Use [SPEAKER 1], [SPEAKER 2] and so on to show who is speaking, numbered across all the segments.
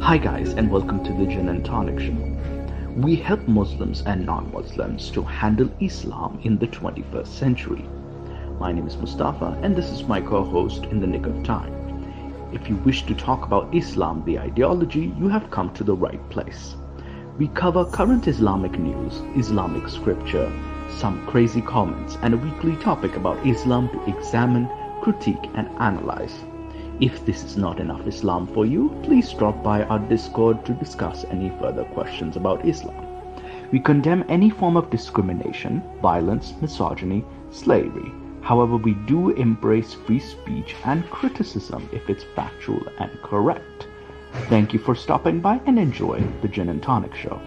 [SPEAKER 1] Hi, guys, and welcome to the Jinn and Tonic show. We help Muslims and non Muslims to handle Islam in the 21st century. My name is Mustafa, and this is my co host in the nick of time. If you wish to talk about Islam, the ideology, you have come to the right place. We cover current Islamic news, Islamic scripture, some crazy comments, and a weekly topic about Islam to examine, critique, and analyze. If this is not enough Islam for you, please drop by our Discord to discuss any further questions about Islam. We condemn any form of discrimination, violence, misogyny, slavery. However, we do embrace free speech and criticism if it's factual and correct. Thank you for stopping by and enjoy the Gin and Tonic Show.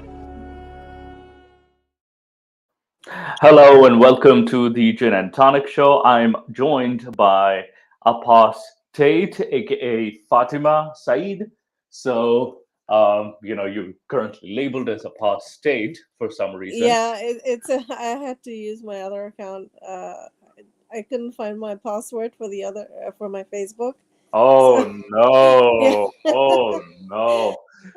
[SPEAKER 1] Hello and welcome to the Gin and Tonic Show. I'm joined by Apostate, aka Fatima Said. So, you're currently labeled as apostate for some reason.
[SPEAKER 2] Yeah, I had to use my other account. I couldn't find my password for the other for my Facebook.
[SPEAKER 1] Oh
[SPEAKER 2] So yeah,
[SPEAKER 1] no! Oh no!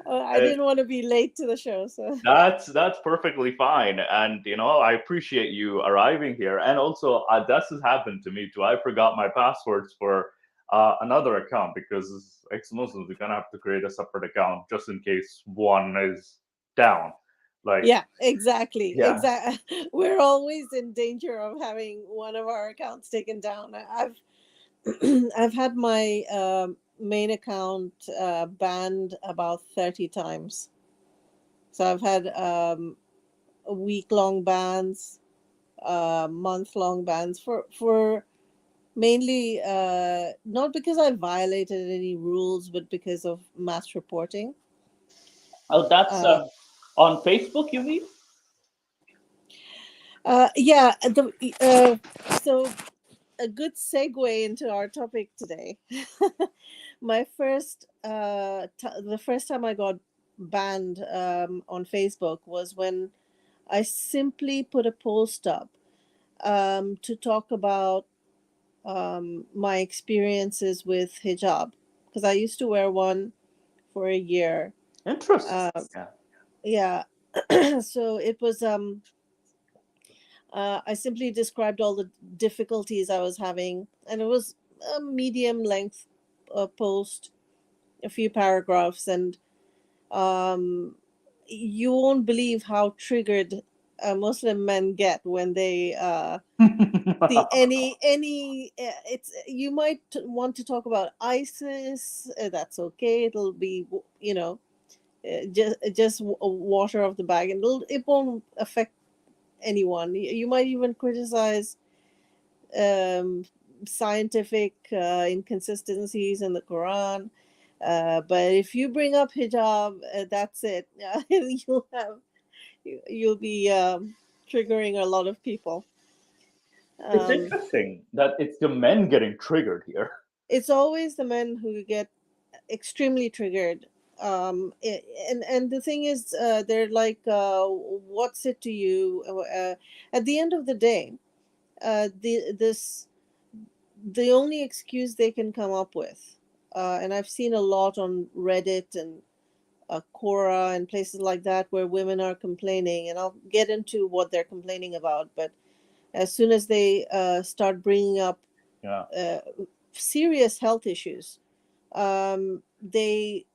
[SPEAKER 2] I didn't want to be late to the show. So
[SPEAKER 1] That's perfectly fine, and I appreciate you arriving here. And also, this has happened to me too. I forgot my passwords for another account because as ex-Muslims, we're gonna have to create a separate account just in case one is down. Like,
[SPEAKER 2] yeah, exactly,
[SPEAKER 1] yeah,
[SPEAKER 2] exactly. We're always in danger of having one of our accounts taken down. I've I've had my main account banned about 30 times. So I've had week long bans, month long bans for mainly not because I violated any rules, but because of mass reporting.
[SPEAKER 1] oh, that's
[SPEAKER 2] Uh,
[SPEAKER 1] on Facebook, you mean?
[SPEAKER 2] yeah, so a good segue into our topic today. The first time I got banned on Facebook was when I simply put a post up to talk about my experiences with hijab, because I used to wear one for a year.
[SPEAKER 1] Interesting.
[SPEAKER 2] Uh,
[SPEAKER 1] Yeah.
[SPEAKER 2] yeah, so it was. I simply described all the difficulties I was having, and it was a medium length post, a few paragraphs, and um, you won't believe how triggered Muslim men get when they see any. It's you might want to talk about ISIS. That's okay. It'll be just water off the bag, and it won't affect anyone. You might even criticize um, scientific inconsistencies in the Quran. But if you bring up hijab, that's it. You'll be triggering a lot of people.
[SPEAKER 1] It's
[SPEAKER 2] Um,
[SPEAKER 1] interesting that it's the men getting triggered here.
[SPEAKER 2] it's always the men who get extremely triggered. And the thing is, they're like, "What's it to you?" At the end of the day, the only excuse they can come up with, and I've seen a lot on Reddit and Quora and places like that where women are complaining, and I'll get into what they're complaining about. But as soon as they start bringing up
[SPEAKER 1] Yeah.
[SPEAKER 2] uh, serious health issues, they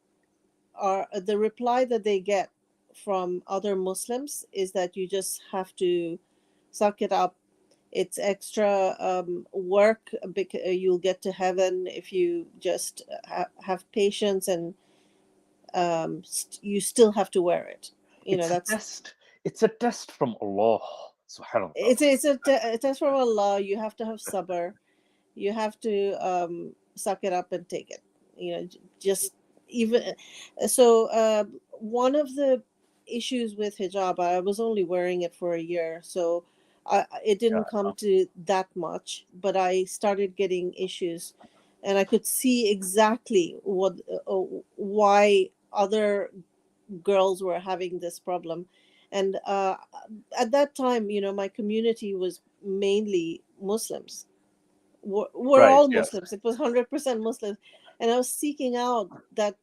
[SPEAKER 2] are the reply that they get from other Muslims is that you just have to suck it up. It's extra work because you'll get to heaven if you just have patience, and you still have to wear it.
[SPEAKER 1] It's a
[SPEAKER 2] That's
[SPEAKER 1] test. It's a test from Allah. Subhanallah.
[SPEAKER 2] a test from Allah. You have to have sabr. You have to suck it up and take it. Just even so. One of the issues with hijab, I was only wearing it for a year, so it
[SPEAKER 1] Yeah.
[SPEAKER 2] didn't come to that much. But I started getting issues, and I could see exactly why other girls were having this problem. And at that time, my community was mainly Muslims. were
[SPEAKER 1] Right.
[SPEAKER 2] all
[SPEAKER 1] Yes.
[SPEAKER 2] Muslims. It was 100% Muslims, and I was seeking out that,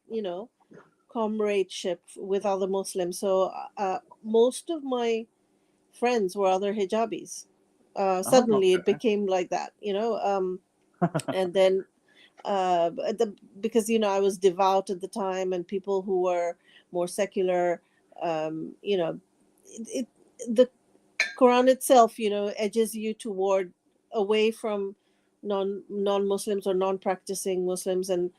[SPEAKER 2] comradeship with other Muslims. So most of my friends were other hijabis.
[SPEAKER 1] Oh,
[SPEAKER 2] Suddenly it
[SPEAKER 1] okay.
[SPEAKER 2] became like that, and then because I was devout at the time, and people who were more secular, it the Quran itself, edges you toward away from non-Muslims or non-practicing Muslims, and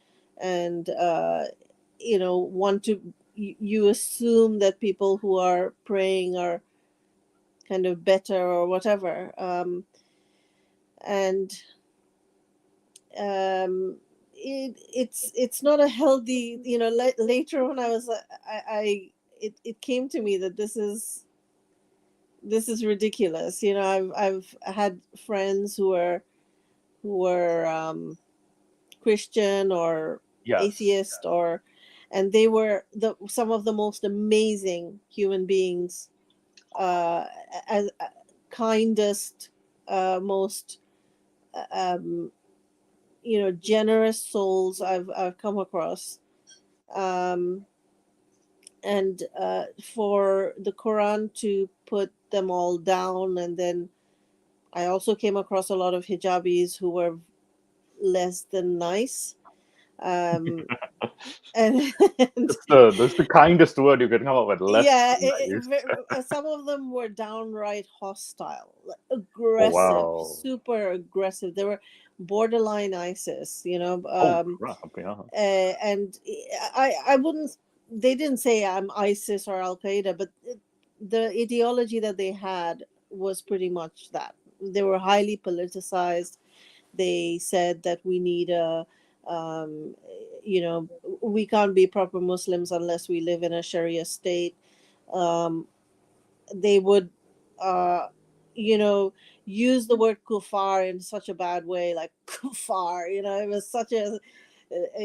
[SPEAKER 2] want to you assume that people who are praying are kind of better or whatever, and it's not a healthy, later when I was it came to me that this is ridiculous. I've had friends who were Christian or
[SPEAKER 1] Yes.
[SPEAKER 2] atheist, and they were some of the most amazing human beings, as kindest, most um, generous souls I've come across. Um, and for the Quran to put them all down, and then I also came across a lot of hijabis who were less than nice, um, and, and
[SPEAKER 1] That's the kindest word you can come up with. Less
[SPEAKER 2] yeah,
[SPEAKER 1] than nice.
[SPEAKER 2] some of them were downright hostile, like,
[SPEAKER 1] Oh
[SPEAKER 2] aggressive,
[SPEAKER 1] wow.
[SPEAKER 2] super aggressive. They were borderline ISIS,
[SPEAKER 1] Oh crap. Yeah.
[SPEAKER 2] and I wouldn't. They didn't say I'm ISIS or Al Qaeda, but the ideology that they had was pretty much that. They were highly politicized. They said that we need um, we can't be proper Muslims unless we live in a Sharia state. Um, they would, uh, you know, use the word kufar in such a bad way, like kufar. It was such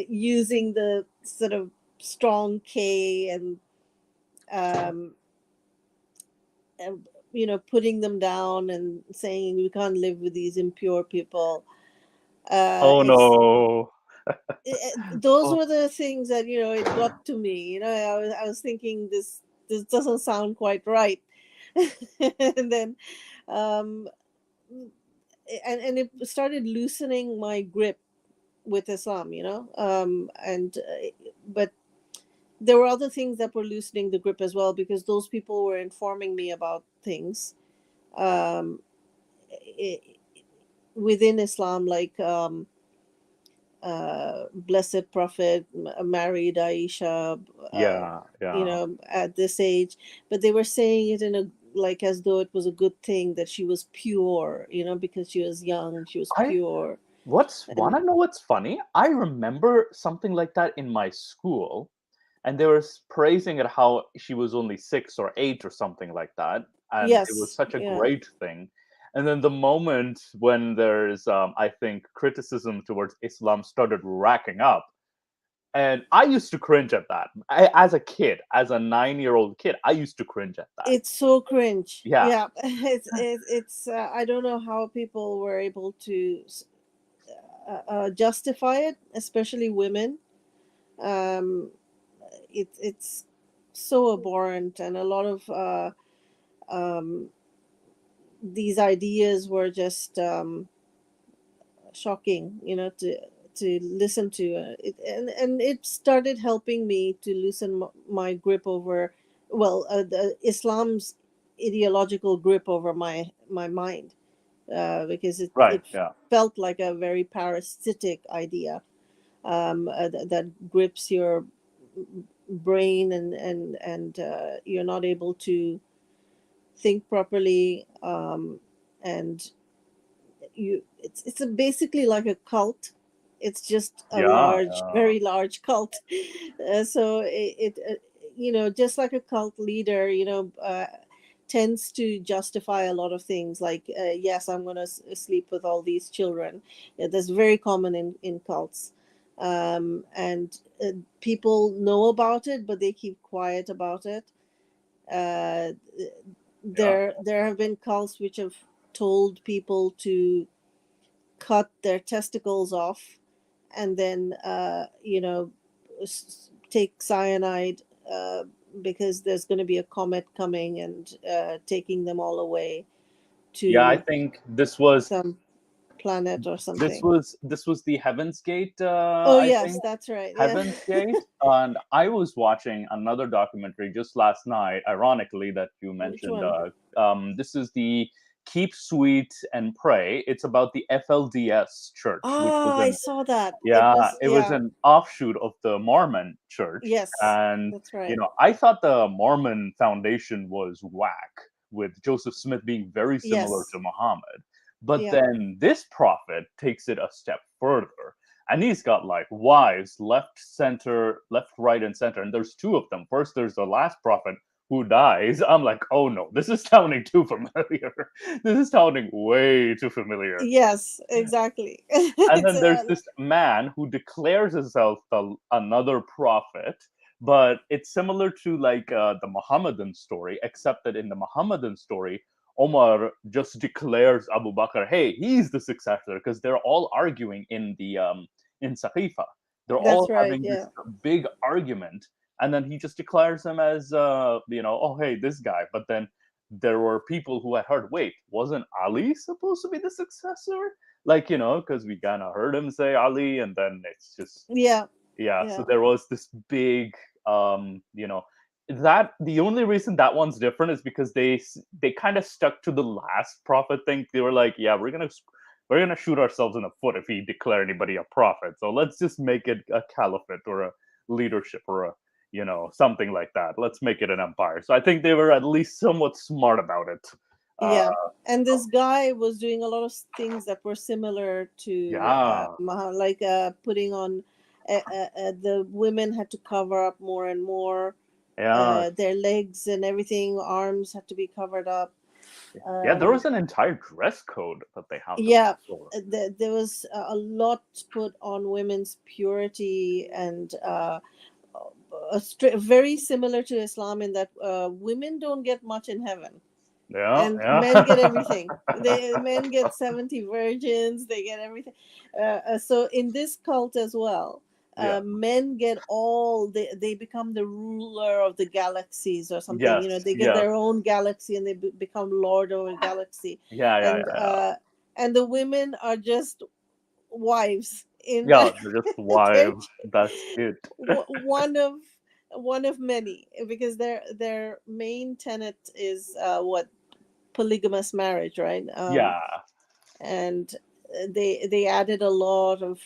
[SPEAKER 2] using the sort of strong K, um, and putting them down and saying we can't live with these impure people.
[SPEAKER 1] Oh
[SPEAKER 2] It's
[SPEAKER 1] no.
[SPEAKER 2] Those
[SPEAKER 1] Oh,
[SPEAKER 2] were the things that it got to me. I was thinking this doesn't sound quite right. And then um and it started loosening my grip with Islam, and but there were other things that were loosening the grip as well, because those people were informing me about things, um i within Islam, like Blessed Prophet married Aisha,
[SPEAKER 1] yeah. Yeah.
[SPEAKER 2] at this age, but they were saying it in a like as though it was a good thing that she was pure, because she was young, she was
[SPEAKER 1] I
[SPEAKER 2] pure,
[SPEAKER 1] What's
[SPEAKER 2] and
[SPEAKER 1] wanna know what's funny? I remember something like that in my school, and they were praising at how she was only 6 or 8 or something like that, and it was
[SPEAKER 2] yes,
[SPEAKER 1] such a
[SPEAKER 2] yeah,
[SPEAKER 1] great thing. And then the moment when there's, I think, criticism towards Islam started racking up, and I used to cringe at that. As a kid, as a 9-year-old kid, I used to cringe at that.
[SPEAKER 2] it's so cringe.
[SPEAKER 1] Yeah,
[SPEAKER 2] Yeah, it's I don't know how people were able to justify it, especially women. um it's so abhorrent, and a lot of um these ideas were just shocking, to listen to, and it started helping me to loosen my grip over, well, the Islam's ideological grip over my mind, because
[SPEAKER 1] right,
[SPEAKER 2] it
[SPEAKER 1] yeah.
[SPEAKER 2] felt like a very parasitic idea, that grips your brain, and you're not able to think properly, and basically like a cult. It's just a
[SPEAKER 1] Yeah,
[SPEAKER 2] large,
[SPEAKER 1] yeah.
[SPEAKER 2] very large cult. So just like a cult leader, tends to justify a lot of things, like, yes, I'm going to sleep with all these children. Yeah, that's very common in cults. And people know about it, but they keep quiet about it. uh,
[SPEAKER 1] Yeah.
[SPEAKER 2] there have been cults which have told people to cut their testicles off, and then take cyanide, because there's going to be a comet coming and taking them all away
[SPEAKER 3] Yeah, I
[SPEAKER 2] to
[SPEAKER 3] think
[SPEAKER 2] some planet or
[SPEAKER 3] this
[SPEAKER 2] something.
[SPEAKER 3] was this was the Heaven's Gate.
[SPEAKER 2] Oh
[SPEAKER 3] I
[SPEAKER 2] yes,
[SPEAKER 3] think
[SPEAKER 2] that's right. Yeah.
[SPEAKER 3] Heaven's Gate. And I was watching another documentary just last night, ironically, that you
[SPEAKER 2] Which
[SPEAKER 3] mentioned.
[SPEAKER 2] one?
[SPEAKER 3] This is the Keep Sweet and Pray. It's about the FLDS church, which was
[SPEAKER 2] Oh, I
[SPEAKER 3] an
[SPEAKER 2] saw that. It
[SPEAKER 3] yeah,
[SPEAKER 2] was,
[SPEAKER 3] it was
[SPEAKER 2] yeah.
[SPEAKER 3] an offshoot of the Mormon church.
[SPEAKER 2] Yes,
[SPEAKER 3] And
[SPEAKER 2] that's right.
[SPEAKER 3] I thought the Mormon foundation was whack, with Joseph Smith being very similar
[SPEAKER 2] Yes.
[SPEAKER 3] to Muhammad. But
[SPEAKER 2] Yeah.
[SPEAKER 3] then this prophet takes it a step further. And he's got like wives left, center, left, right, and center. And there's two of them. First, there's the last prophet who dies. I'm like, oh no, this is sounding too familiar. This is sounding way too familiar.
[SPEAKER 2] Yes, exactly.
[SPEAKER 3] And
[SPEAKER 2] It's
[SPEAKER 3] then there's this man who declares himself another prophet, but it's similar to like the Muhammadan story, except that in the Muhammadan story, Omar just declares Abu Bakr, hey, he's the successor, because they're all arguing in Saqifa. They're
[SPEAKER 2] that's
[SPEAKER 3] all
[SPEAKER 2] right.
[SPEAKER 3] having this
[SPEAKER 2] Yeah.
[SPEAKER 3] big argument, and then he just declares him as oh hey, this guy. But then there were people who had heard, wait, wasn't Ali supposed to be the successor? Like, because we kind of heard him say Ali, and then it's just,
[SPEAKER 2] Yeah.
[SPEAKER 3] yeah. So
[SPEAKER 2] Yeah.
[SPEAKER 3] there was this big, that the only reason that one's different is because they kind of stuck to the last prophet thing. They were like, yeah, we're gonna shoot ourselves in the foot if we declare anybody a prophet. So let's just make it a caliphate or a leadership or a something like that. Let's make it an empire. So I think they were at least somewhat smart about it. Uh,
[SPEAKER 2] Yeah. And this guy was doing a lot of things that were similar to
[SPEAKER 3] yeah,
[SPEAKER 2] like putting on the women had to cover up more and more,
[SPEAKER 3] yeah.
[SPEAKER 2] their legs and everything, arms had to be covered up.
[SPEAKER 3] Yeah, there
[SPEAKER 2] um
[SPEAKER 3] was an entire dress code that they had to
[SPEAKER 2] yeah,
[SPEAKER 3] follow.
[SPEAKER 2] there was a lot put on women's purity, and very similar to Islam in that women don't get much in heaven,
[SPEAKER 3] Yeah,
[SPEAKER 2] and men get
[SPEAKER 3] yeah.
[SPEAKER 2] everything. Men get 70 virgins, they get everything. So in this cult as well,
[SPEAKER 3] Yeah.
[SPEAKER 2] men get all, they become the ruler of the galaxies or something.
[SPEAKER 3] Yes,
[SPEAKER 2] They get
[SPEAKER 3] yes.
[SPEAKER 2] their own galaxy, and they become lord over galaxy.
[SPEAKER 3] Yeah, yeah,
[SPEAKER 2] and
[SPEAKER 3] yeah, yeah.
[SPEAKER 2] and the women are just wives in
[SPEAKER 3] Yeah, they're just
[SPEAKER 2] they're
[SPEAKER 3] wives. That's it.
[SPEAKER 2] one of many, because their main tenet is what, polygamous marriage, right?
[SPEAKER 3] Yeah,
[SPEAKER 2] And they added a lot of,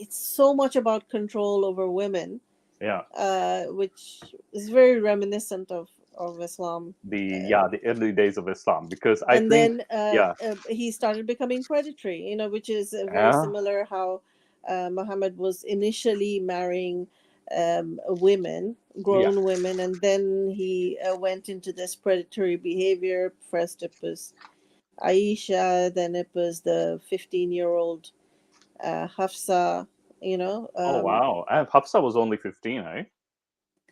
[SPEAKER 2] it's so much about control over women,
[SPEAKER 3] yeah.
[SPEAKER 2] which is very reminiscent of Islam.
[SPEAKER 3] The early days of Islam, because I
[SPEAKER 2] And
[SPEAKER 3] think,
[SPEAKER 2] then
[SPEAKER 3] yeah,
[SPEAKER 2] he started becoming predatory, which is very
[SPEAKER 3] yeah,
[SPEAKER 2] similar how Muhammad was initially marrying women,
[SPEAKER 3] yeah.
[SPEAKER 2] grown women, and then he went into this predatory behavior. First it was Aisha, then it was the 15-year-old Hafsa, you know.
[SPEAKER 3] Oh wow. And Hafsa was only 15, eh?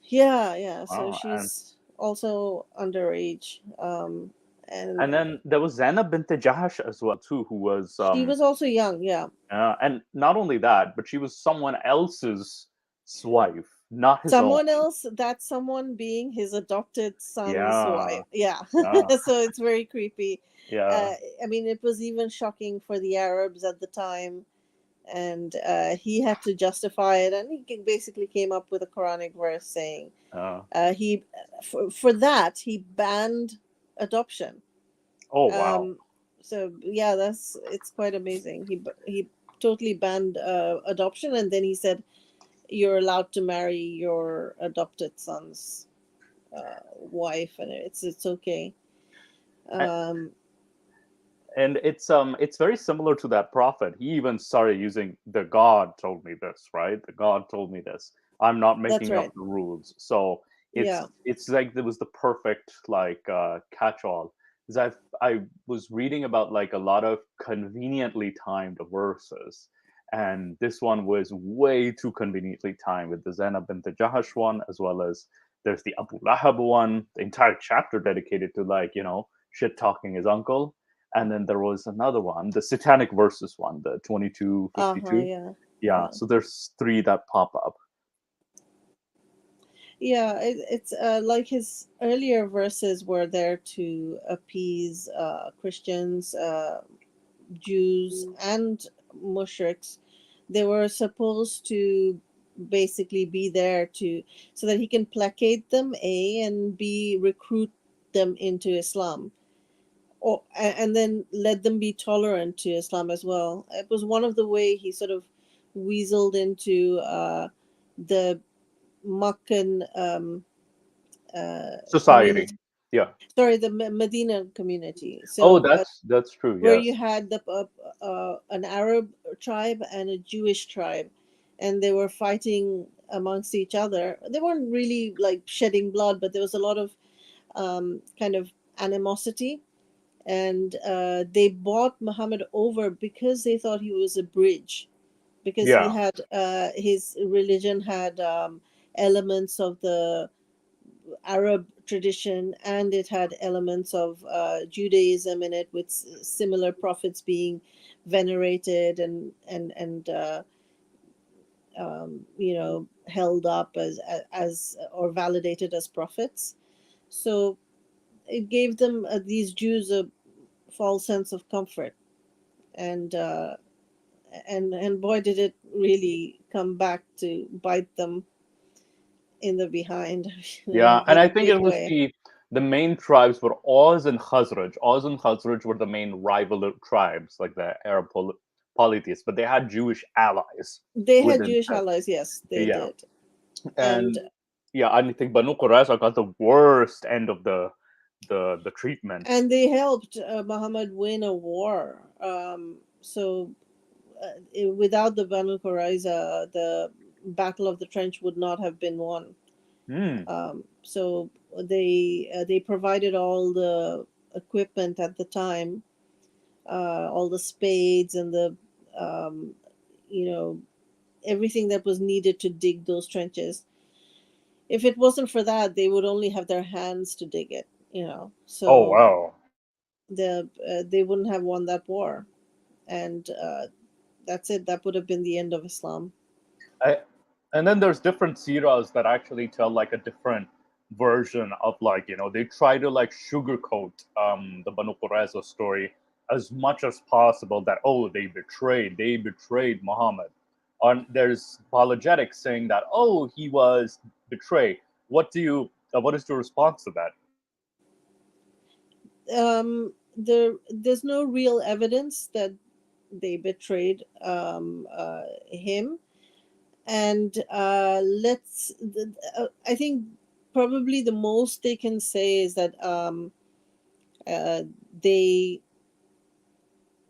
[SPEAKER 2] Yeah, yeah. So
[SPEAKER 3] Wow. And
[SPEAKER 2] she's also underage. And
[SPEAKER 3] and then there was Zainab bint Jahash as well too, who was
[SPEAKER 2] she was also young, yeah.
[SPEAKER 3] and not only that, but she was someone else's wife, not his own.
[SPEAKER 2] Someone else, that someone being his adopted son's
[SPEAKER 3] Yeah,
[SPEAKER 2] wife. Yeah.
[SPEAKER 3] yeah,
[SPEAKER 2] So it's very creepy.
[SPEAKER 3] yeah,
[SPEAKER 2] I mean, it was even shocking for the Arabs at the time, and he had to justify it, and he basically came up with a Quranic verse saying he for that he banned adoption.
[SPEAKER 3] oh wow.
[SPEAKER 2] um so yeah, it's quite amazing. He totally banned adoption, and then he said you're allowed to marry your adopted son's wife, and it's okay.
[SPEAKER 3] A-
[SPEAKER 2] um
[SPEAKER 3] And it's very similar to that prophet. He even started using the God told me this, right? The God told me this. I'm not
[SPEAKER 2] that's
[SPEAKER 3] making up
[SPEAKER 2] right.
[SPEAKER 3] the rules. So it's
[SPEAKER 2] Yeah,
[SPEAKER 3] it's like there was the perfect like catch-all. Because I was reading about like a lot of conveniently timed verses, and this one was way too conveniently timed with the Zainab bint Jahash one, as well as there's the Abu Lahab one, the entire chapter dedicated to like shit talking his uncle. and then there was another one, the Satanic Verses one, the 2252.
[SPEAKER 2] Yeah.
[SPEAKER 3] Yeah, so there's three that pop up.
[SPEAKER 2] Yeah, it's like his earlier verses were there to appease Christians, Jews, and mushriks. They were supposed to basically be there to so that he can placate them, A, and B, recruit them into Islam, or and then let them be tolerant to Islam as well. It was one of the way he sort of weaseled into the Meccan
[SPEAKER 3] Society.
[SPEAKER 2] community.
[SPEAKER 3] Yeah.
[SPEAKER 2] Sorry, the Medina community.
[SPEAKER 3] Oh,
[SPEAKER 2] So
[SPEAKER 3] that's true.
[SPEAKER 2] where you
[SPEAKER 3] Yes.
[SPEAKER 2] had an Arab tribe and a Jewish tribe, and they were fighting amongst each other. They weren't really like shedding blood, but there was a lot of kind of animosity, and they bought Muhammad over because they thought he was a bridge, because he
[SPEAKER 3] Yeah.
[SPEAKER 2] had his religion had elements of the Arab tradition, and it had elements of Judaism in it, with similar prophets being venerated and held up as or validated as prophets. So it gave them these Jews a false sense of comfort, and and boy, did it really come back to bite them in the behind
[SPEAKER 3] Yeah, and
[SPEAKER 2] in
[SPEAKER 3] I
[SPEAKER 2] a
[SPEAKER 3] think
[SPEAKER 2] big
[SPEAKER 3] it was
[SPEAKER 2] way.
[SPEAKER 3] the main tribes were Aus and Khazraj. Aus and Khazraj were the main rival tribes, like the Arab polytheists, but they had Jewish allies
[SPEAKER 2] They had
[SPEAKER 3] within
[SPEAKER 2] Jewish
[SPEAKER 3] them.
[SPEAKER 2] allies, yes, they
[SPEAKER 3] Yeah,
[SPEAKER 2] did. And
[SPEAKER 3] and yeah, I think Banu Qurayza got the worst end of the treatment.
[SPEAKER 2] they helped Muhammad win a war. So without the Banu Qurayza, the Battle of the Trench would not have been won.
[SPEAKER 3] Hmm.
[SPEAKER 2] So they provided all the equipment at the time, all the spades and the um, you know everything that was needed to dig those trenches. If it wasn't for that, they would only have their hands to dig it.
[SPEAKER 3] Oh
[SPEAKER 2] So
[SPEAKER 3] wow.
[SPEAKER 2] they wouldn't have won that war, and that's it. That would have been the end of Islam.
[SPEAKER 3] I, and then there's different seerahs that actually tell like a different version of like they try to like sugarcoat the Banu Qurayza story as much as possible, that they betrayed Muhammad. And there's apologetics saying that he was betrayed. What is your response to that?
[SPEAKER 2] There's no real evidence that they betrayed him, and I think probably the most they can say is that uh, they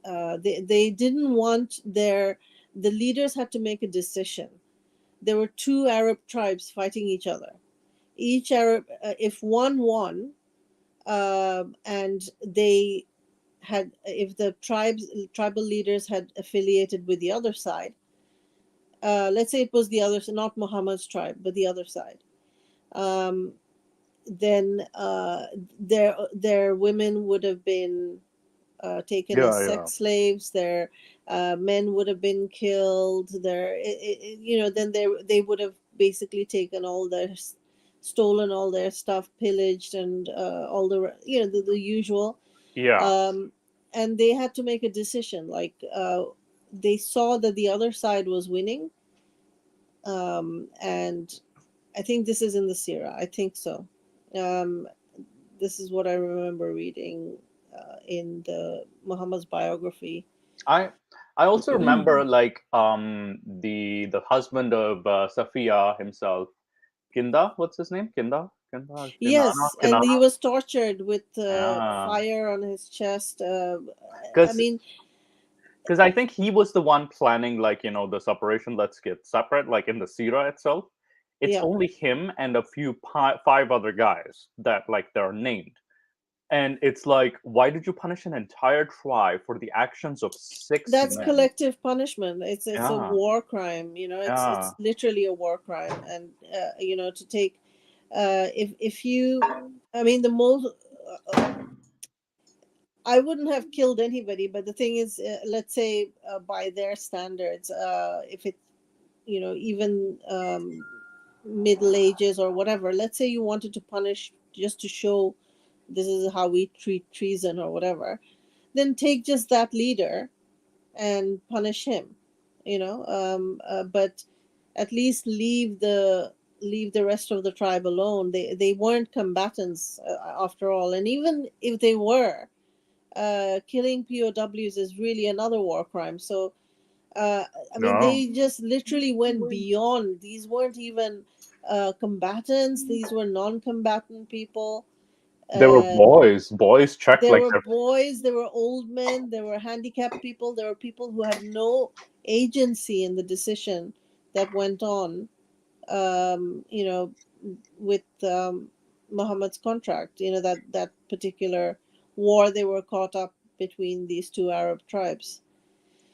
[SPEAKER 2] they didn't want the leaders had to make a decision. There were two Arab tribes fighting each other. Each Arab, if one won, and they had, if the tribal leaders had affiliated with the other side, let's say it was the other, not Muhammad's tribe, but the other side, um, then their women would have been taken as
[SPEAKER 3] Yeah, yeah,
[SPEAKER 2] sex slaves. Their men would have been killed. Then they would have basically taken all their stolen all their stuff, pillaged, and all the usual.
[SPEAKER 3] yeah.
[SPEAKER 2] Um, and they had to make a decision. Like they saw that the other side was winning, and I think this is in the Sirah. I think so. Um, this is what I remember reading in the Muhammad's biography.
[SPEAKER 3] I I also remember like the husband of Safiya himself, Kinda. What's his name? Kinana,
[SPEAKER 2] Yes, and he
[SPEAKER 3] Kinana.
[SPEAKER 2] was tortured with
[SPEAKER 3] Yeah,
[SPEAKER 2] fire on his chest. I
[SPEAKER 3] because
[SPEAKER 2] mean,
[SPEAKER 3] I think he was the one planning like this operation. Let's get separate. Like in the Sira itself, it's
[SPEAKER 2] yeah,
[SPEAKER 3] only him and a few five other guys that like they're named. And it's like, why did you punish an entire tribe for the actions of six
[SPEAKER 2] that's
[SPEAKER 3] men?
[SPEAKER 2] collective punishment. It's a
[SPEAKER 3] Yeah,
[SPEAKER 2] war crime. It's
[SPEAKER 3] yeah,
[SPEAKER 2] literally a war crime, and to take if you, I mean, the most. I wouldn't have killed anybody, but the thing is, let's say by their standards, if it, even middle ages or whatever, let's say you wanted to punish just to show this is how we treat treason or whatever, then take just that leader and punish him, but at least leave the rest of the tribe alone. They weren't combatants, after all, and even if they were, killing POWs is really another war crime. So I mean,
[SPEAKER 3] No,
[SPEAKER 2] they just literally went beyond. These weren't even combatants, these were non-combatant people.
[SPEAKER 3] they were
[SPEAKER 2] uh,
[SPEAKER 3] boys. Boys checked
[SPEAKER 2] there
[SPEAKER 3] like
[SPEAKER 2] were
[SPEAKER 3] their.
[SPEAKER 2] boys, there were old men, there were handicapped people, there were people who had no agency in the decision that went on, you know, with Muhammad's contract, that particular war they were caught up between these two Arab tribes.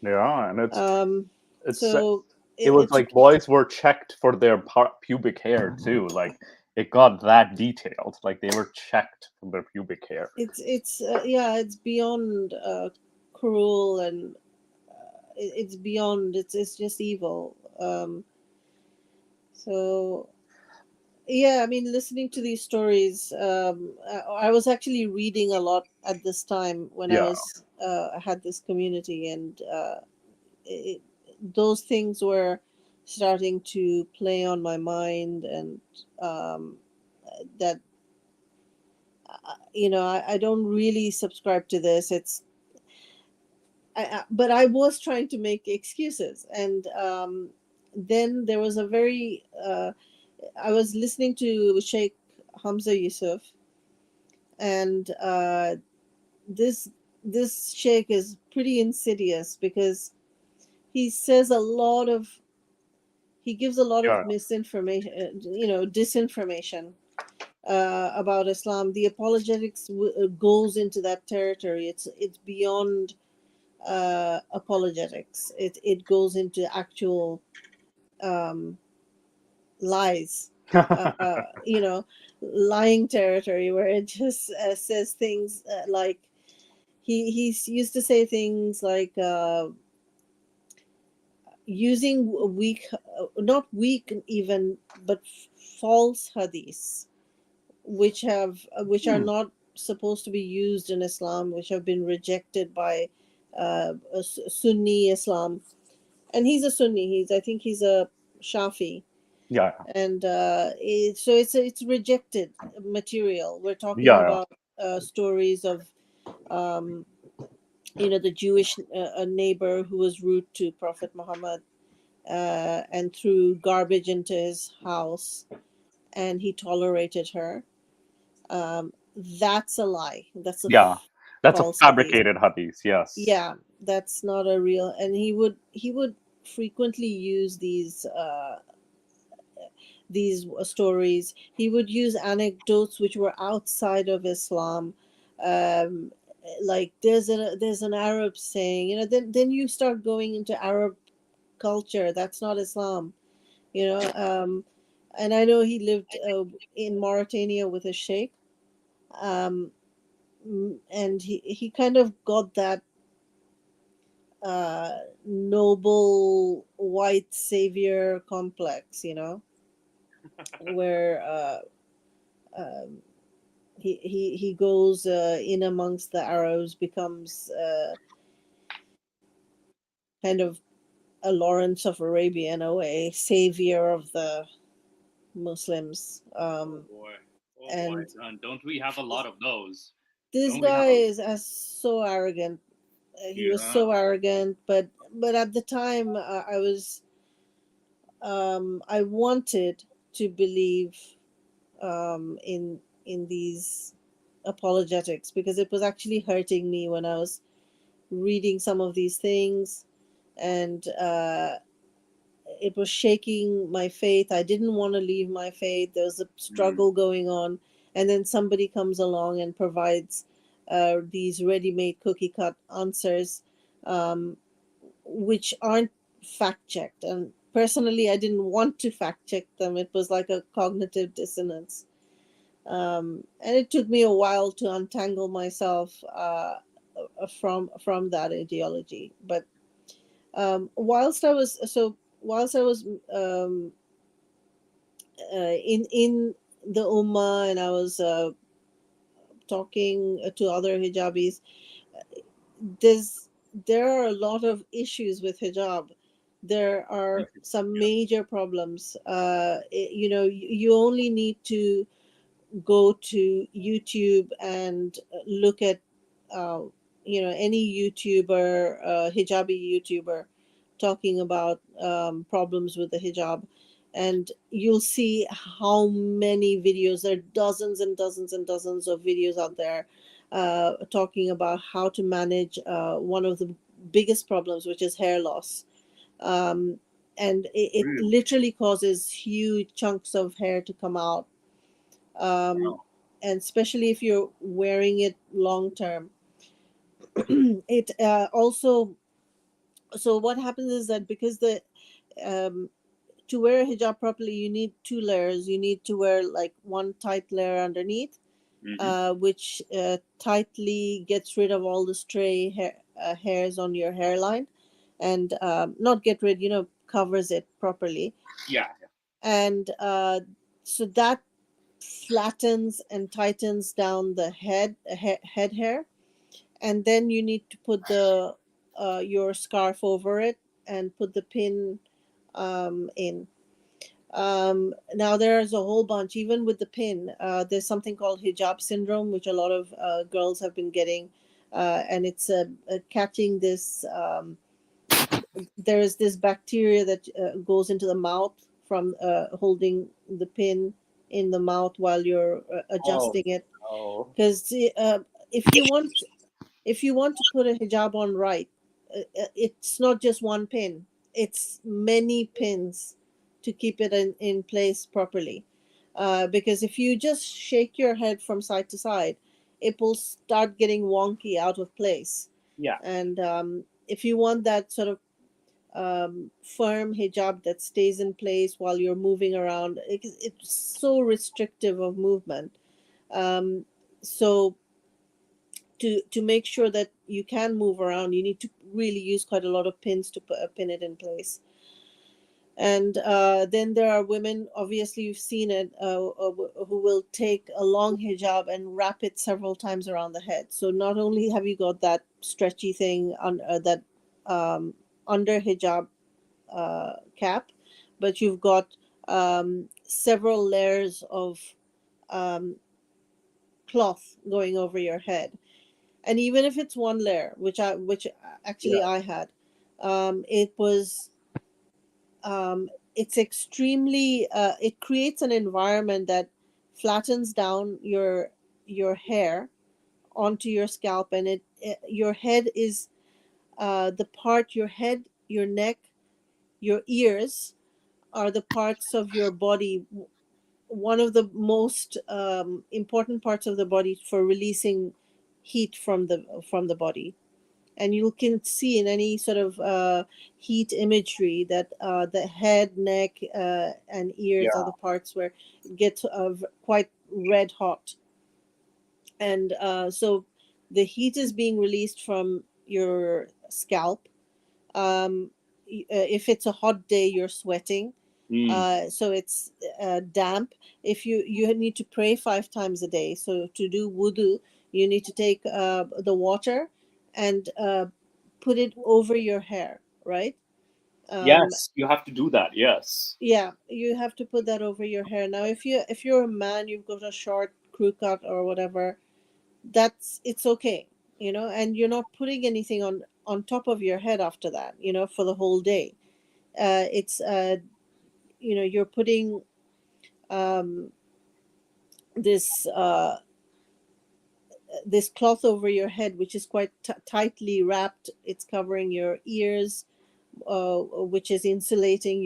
[SPEAKER 3] Yeah, and
[SPEAKER 2] Um,
[SPEAKER 3] it's
[SPEAKER 2] so
[SPEAKER 3] it was
[SPEAKER 2] it's
[SPEAKER 3] like boys were checked for their pubic hair too. Like it got that detailed. Like they were checked for their pubic hair.
[SPEAKER 2] yeah, it's beyond cruel, and it's beyond, it's just evil. So yeah, I mean, listening to these stories, I was actually reading a lot at this time when
[SPEAKER 3] Yeah,
[SPEAKER 2] I had this community, and it, those things were starting to play on my mind, and um, that I don't really subscribe to this. But I was trying to make excuses, and then there was a very I was listening to Sheikh Hamza Yusuf, and this this sheikh is pretty insidious because he says a lot of he gives a lot of
[SPEAKER 3] yeah,
[SPEAKER 2] misinformation, disinformation about Islam. The apologetics goes into that territory. It's beyond apologetics. It goes into actual um, lies, lying territory, where it just says things like he used to say things like using weak, not weak even, but false hadiths, which are
[SPEAKER 3] Hmm,
[SPEAKER 2] not supposed to be used in Islam, which have been rejected by Sunni Islam. And he's a Sunni. I think he's a Shafi,
[SPEAKER 3] yeah,
[SPEAKER 2] and so it's rejected material. We're talking
[SPEAKER 3] yeah,
[SPEAKER 2] about stories of um, the Jewish neighbor who was rude to Prophet Muhammad, and threw garbage into his house, and he tolerated her. Um, that's a lie. That's a
[SPEAKER 3] yeah. That's a
[SPEAKER 2] false hadith.
[SPEAKER 3] fabricated hadith. Yes.
[SPEAKER 2] Yeah, that's not a real. And he would frequently use these stories. He would use anecdotes which were outside of Islam. Um, like there's an Arab saying, then you start going into Arab culture. That's not Islam, you know. And I know he lived in Mauritania with a sheikh, um, and he kind of got that noble white savior complex, where um, he goes in amongst the Arabs, becomes kind of a Lawrence of Arabia in a way, savior of the Muslims.
[SPEAKER 4] Oh boy. Oh boy.
[SPEAKER 2] And
[SPEAKER 4] Don't we have a lot of those?
[SPEAKER 2] this
[SPEAKER 4] Don't we have
[SPEAKER 2] guy
[SPEAKER 4] a
[SPEAKER 2] is so arrogant. He was
[SPEAKER 4] yeah.
[SPEAKER 2] so arrogant, but at the time I wanted to believe in these apologetics, because it was actually hurting me when I was reading some of these things, and it was shaking my faith. I didn't want to leave my faith. There was a
[SPEAKER 4] Mm,
[SPEAKER 2] struggle going on, and then somebody comes along and provides these ready-made cookie-cut answers, um, which aren't fact-checked. And personally, I didn't want to fact-check them. It was like a cognitive dissonance, and it took me a while to untangle myself. from that ideology. But whilst I was in the ummah, and I was talking to other hijabis, there's there are a lot of issues with hijab. There are some major problems. You only need to go to YouTube and look at uh, any YouTuber, hijabi YouTuber, talking about problems with the hijab, and you'll see how many videos. There are dozens and dozens and dozens of videos out there talking about how to manage one of the biggest problems, which is hair loss. um, and it
[SPEAKER 3] Really?
[SPEAKER 2] literally causes huge chunks of hair to come out, um,
[SPEAKER 3] Wow.
[SPEAKER 2] and especially if you're wearing it long term. It also So what happens is that because the um, to wear a hijab properly, you need two layers. You need to wear like one tight layer underneath,
[SPEAKER 3] Hmm.
[SPEAKER 2] which tightly gets rid of all the stray hairs on your hairline, and not get rid, covers it properly.
[SPEAKER 3] Yeah.
[SPEAKER 2] And so that flattens and tightens down the head hair, and then you need to put the your scarf over it and put the pin in. Now there's a whole bunch. Even with the pin, there's something called Hijab Syndrome, which a lot of girls have been getting, and it's catching this. There is this bacteria that goes into the mouth from holding the pin in the mouth while you're
[SPEAKER 3] Oh
[SPEAKER 2] adjusting it.
[SPEAKER 3] no.
[SPEAKER 2] Because if you want if you want to put a hijab on right, it's not just one pin, it's many pins to keep it in place properly. Because if you just shake your head from side to side, it will start getting wonky out of place.
[SPEAKER 3] Yeah.
[SPEAKER 2] And if you want that sort of firm hijab that stays in place while you're moving around, it's so restrictive of movement. So to make sure that you can move around, you need to really use quite a lot of pins to pin it in place. And then there are women, obviously you've seen it, who will take a long hijab and wrap it several times around the head. So not only have you got that stretchy thing on that under hijab cap, but you've got several layers of um, cloth going over your head. And even if it's one layer, which actually
[SPEAKER 3] Yeah.
[SPEAKER 2] I had, it was it's extremely it creates an environment that flattens down your hair onto your scalp, and your head is the part your head, your neck, your ears are the parts of your body, one of the most important parts of the body for releasing heat from the body. And you can see in any sort of heat imagery that the head, neck, and ears are
[SPEAKER 3] Yeah.
[SPEAKER 2] the parts where it gets quite red hot. And so the heat is being released from your scalp. If it's a hot day, you're sweating.
[SPEAKER 3] Mm.
[SPEAKER 2] So it's damp. If you need to pray 5 times a day, so to do wudu, you need to take the water and put it over your hair, right? um,
[SPEAKER 3] Yes, you have to do that. Yes.
[SPEAKER 2] yeah, you have to put that over your hair. Now if you're a man, you've got a short crew cut or whatever, it's okay, and you're not putting anything on top of your head after that, for the whole day. It's you're putting um, this this cloth over your head, which is quite tightly wrapped. It's covering your ears, which is insulating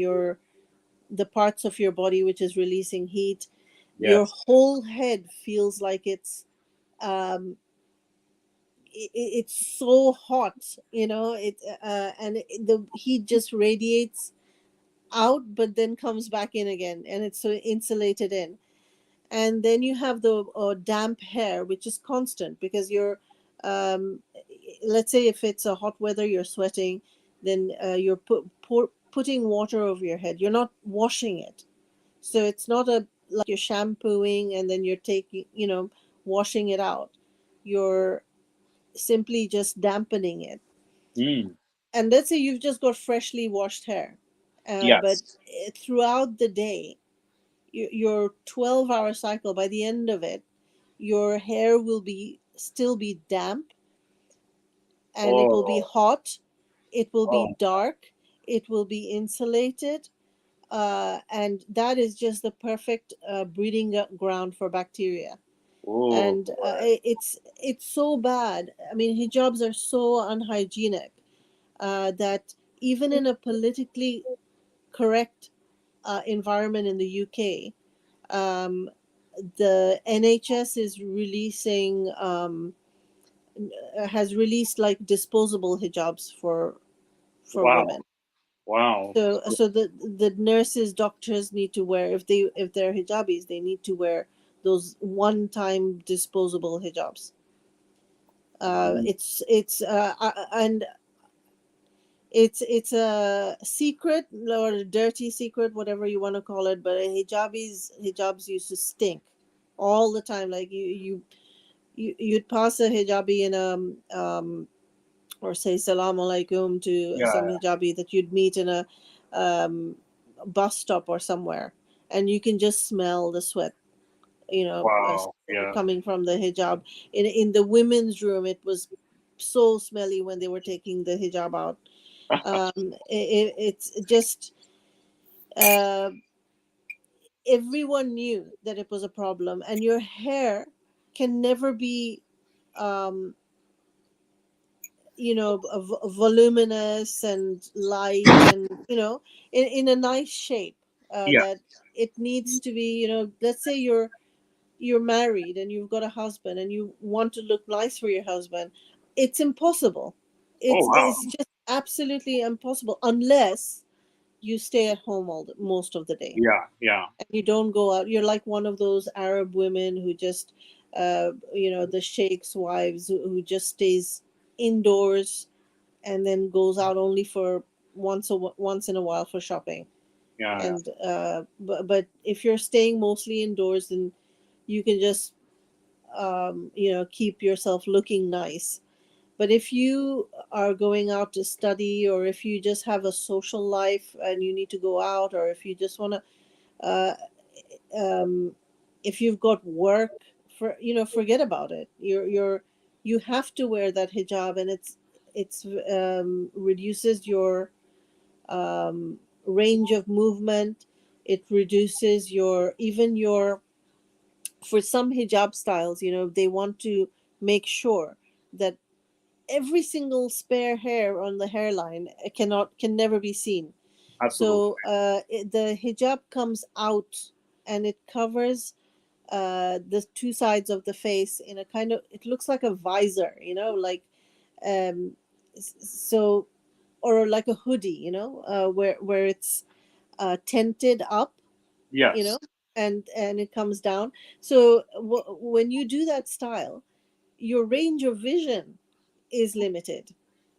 [SPEAKER 2] the parts of your body which is releasing heat. Your
[SPEAKER 3] Yes.
[SPEAKER 2] whole head feels like um, it's so hot, and the heat just radiates out, but then comes back in again, and it's so insulated in. And then you have the damp hair, which is constant because um, let's say if it's a hot weather, you're sweating, then you're putting water over your head. You're not washing it. So it's not a like you're shampooing and then you're taking, washing it out. You're simply just dampening it.
[SPEAKER 3] Mm.
[SPEAKER 2] And let's say you've just got freshly washed hair, but
[SPEAKER 3] Yes.
[SPEAKER 2] throughout the day, your 12-hour cycle, by the end of it, your hair will be still be damp, and it will be
[SPEAKER 3] Oh.
[SPEAKER 2] hot, it will be
[SPEAKER 3] Oh.
[SPEAKER 2] dark, it will be insulated, and that is just the perfect breeding ground for bacteria.
[SPEAKER 3] Oh
[SPEAKER 2] And
[SPEAKER 3] boy.
[SPEAKER 2] it's so bad. I mean, hijabs are so unhygienic that even in a politically correct environment in the UK, um, the NHS is releasing has released like disposable hijabs for
[SPEAKER 3] Wow.
[SPEAKER 2] women.
[SPEAKER 3] Wow.
[SPEAKER 2] So the nurses, doctors need to wear, if they're hijabis, they need to wear those one time disposable hijabs.
[SPEAKER 3] Mm.
[SPEAKER 2] And it's a secret or a dirty secret, whatever you want to call it, but hijabs used to stink all the time. Like you'd pass a hijabi in or say salam alaikum to
[SPEAKER 3] Yeah.
[SPEAKER 2] some hijabi that you'd meet in a um, bus stop or somewhere, and you can just smell the sweat,
[SPEAKER 3] Wow. Yeah.
[SPEAKER 2] coming from the hijab. In the women's room, it was so smelly when they were taking the hijab out. It's just uh, everyone knew that it was a problem, and your hair can never be um, voluminous and light, and in a nice shape,
[SPEAKER 3] Yeah.
[SPEAKER 2] that it needs to be. Let's say you're married and you've got a husband and you want to look nice for your husband. It's impossible.
[SPEAKER 3] Oh wow.
[SPEAKER 2] It's just absolutely impossible unless you stay at home most of the day,
[SPEAKER 3] Yeah. Yeah.
[SPEAKER 2] and you don't go out. You're like one of those Arab women who just the sheikh's wives who just stays indoors and then goes out only for once in a while for shopping.
[SPEAKER 3] Yeah. Yeah.
[SPEAKER 2] And but if you're staying mostly indoors, then you can just keep yourself looking nice. But if you are going out to study, or if you just have a social life and you need to go out, or if you just want to uh, um, if you've got work, forget about it. You have to wear that hijab, and it's reduces your range of movement. It reduces your even your for some hijab styles, they want to make sure that every single spare hair on the hairline can never be seen.
[SPEAKER 3] Absolutely.
[SPEAKER 2] So the hijab comes out, and it covers the two sides of the face in a kind of, it looks like a visor, like um so, or like a hoodie, where it's tented up, you
[SPEAKER 3] Yes.
[SPEAKER 2] know and it comes down. So when you do that style, your range of vision is limited.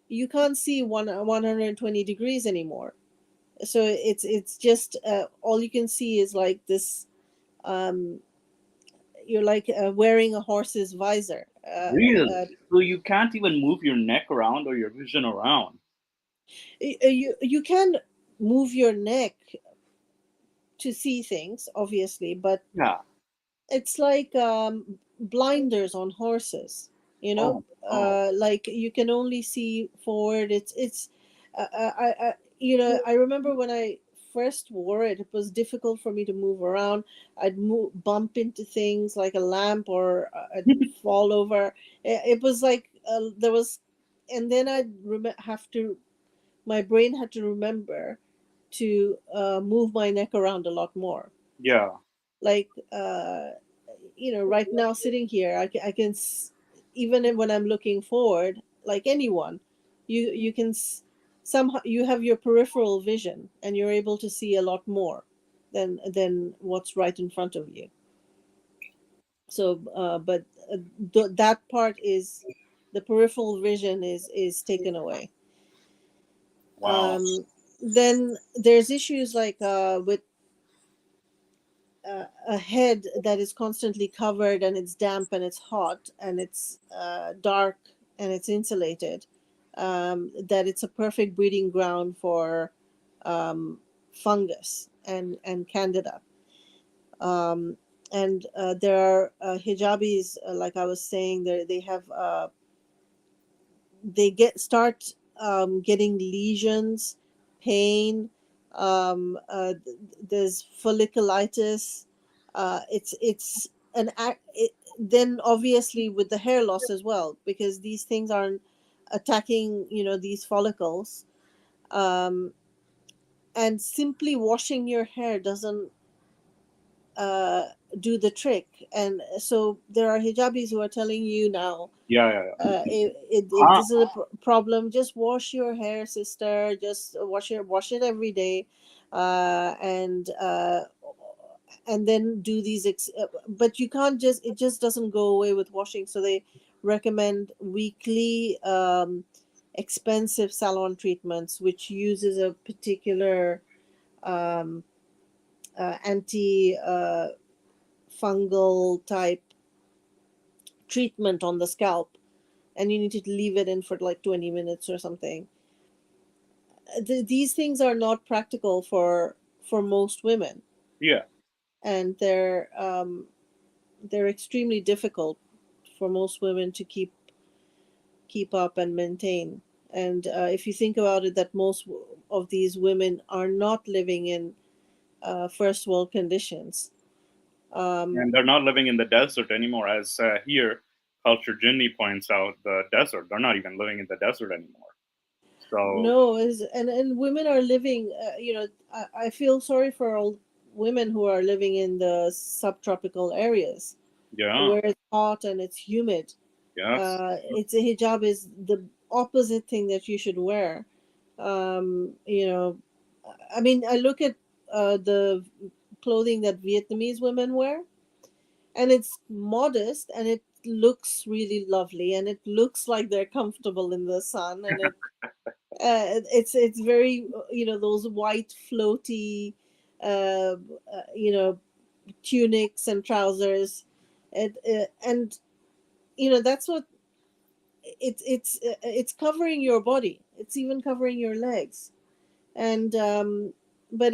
[SPEAKER 2] You can't see 120 degrees anymore. So it's just all you can see is like this. um you're like wearing a horse's visor.
[SPEAKER 3] Really? So you can't even move your neck around or your vision around.
[SPEAKER 2] You can move your neck to see things, obviously, but
[SPEAKER 3] Yeah.
[SPEAKER 2] it's like blinders on horses,
[SPEAKER 3] Oh. Oh.
[SPEAKER 2] like you can only see forward. It's I remember when I first wore it, it was difficult for me to move around. I'd bump into things like a lamp, or I'd fall over. It was like there was, and then I'd have to, my brain had to remember to move my neck around a lot more.
[SPEAKER 3] Yeah.
[SPEAKER 2] Like right now sitting here, I can even when I'm looking forward, like anyone, you can somehow you have your peripheral vision, and you're able to see a lot more than what's right in front of you. So but that part is the peripheral vision is taken away.
[SPEAKER 3] Wow.
[SPEAKER 2] Then there's issues like with a head that is constantly covered and it's damp and it's hot and it's dark and it's insulated, that it's a perfect breeding ground for fungus and candida. Um, and there are hijabis, like I was saying, they have they start getting lesions, pain. There's folliculitis. It's an act. Then obviously with the hair loss as well, because these things aren't attacking, these follicles. Um, and simply washing your hair doesn't uh, do the trick. And so there are hijabis who are telling you now,
[SPEAKER 3] Yeah, yeah, yeah.
[SPEAKER 2] if
[SPEAKER 3] Huh?
[SPEAKER 2] this is a problem, just wash your hair, sister. Just wash it every day, and then do these. But you can't just, it just doesn't go away with washing. So they recommend weekly expensive salon treatments, which uses a particular um, anti fungal type treatment on the scalp, and you need to leave it in for like 20 minutes or something. These things are not practical for most women,
[SPEAKER 3] Yeah.
[SPEAKER 2] and they're extremely difficult for most women to keep up and maintain. And if you think about it, that most of these women are not living in first world conditions.
[SPEAKER 3] And they're not living in the desert anymore, as here, Culture Jinni points out, the desert. They're not even living in the desert anymore. So,
[SPEAKER 2] No, and women are living. I feel sorry for all women who are living in the subtropical areas
[SPEAKER 3] yeah,
[SPEAKER 2] where it's hot and it's humid.
[SPEAKER 3] yes.
[SPEAKER 2] It's a hijab is the opposite thing that you should wear. You know, I mean, I look at the clothing that Vietnamese women wear, and it's modest and it looks really lovely and it looks like they're comfortable in the sun, and it's very those white floaty uh, tunics and trousers, and that's what it's covering your body, it's even covering your legs, and but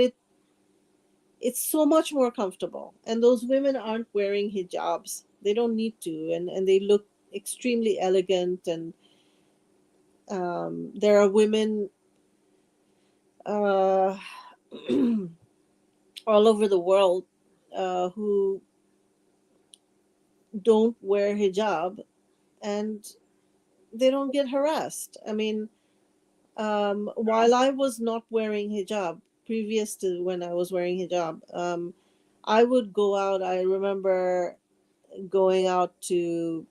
[SPEAKER 2] it's so much more comfortable, and those women aren't wearing hijabs, they don't need to, and they look extremely elegant, and there are women uh, all over the world who don't wear hijab and they don't get harassed. I mean, while I was not wearing hijab, previous to when I was wearing hijab, I would go out. I remember going out to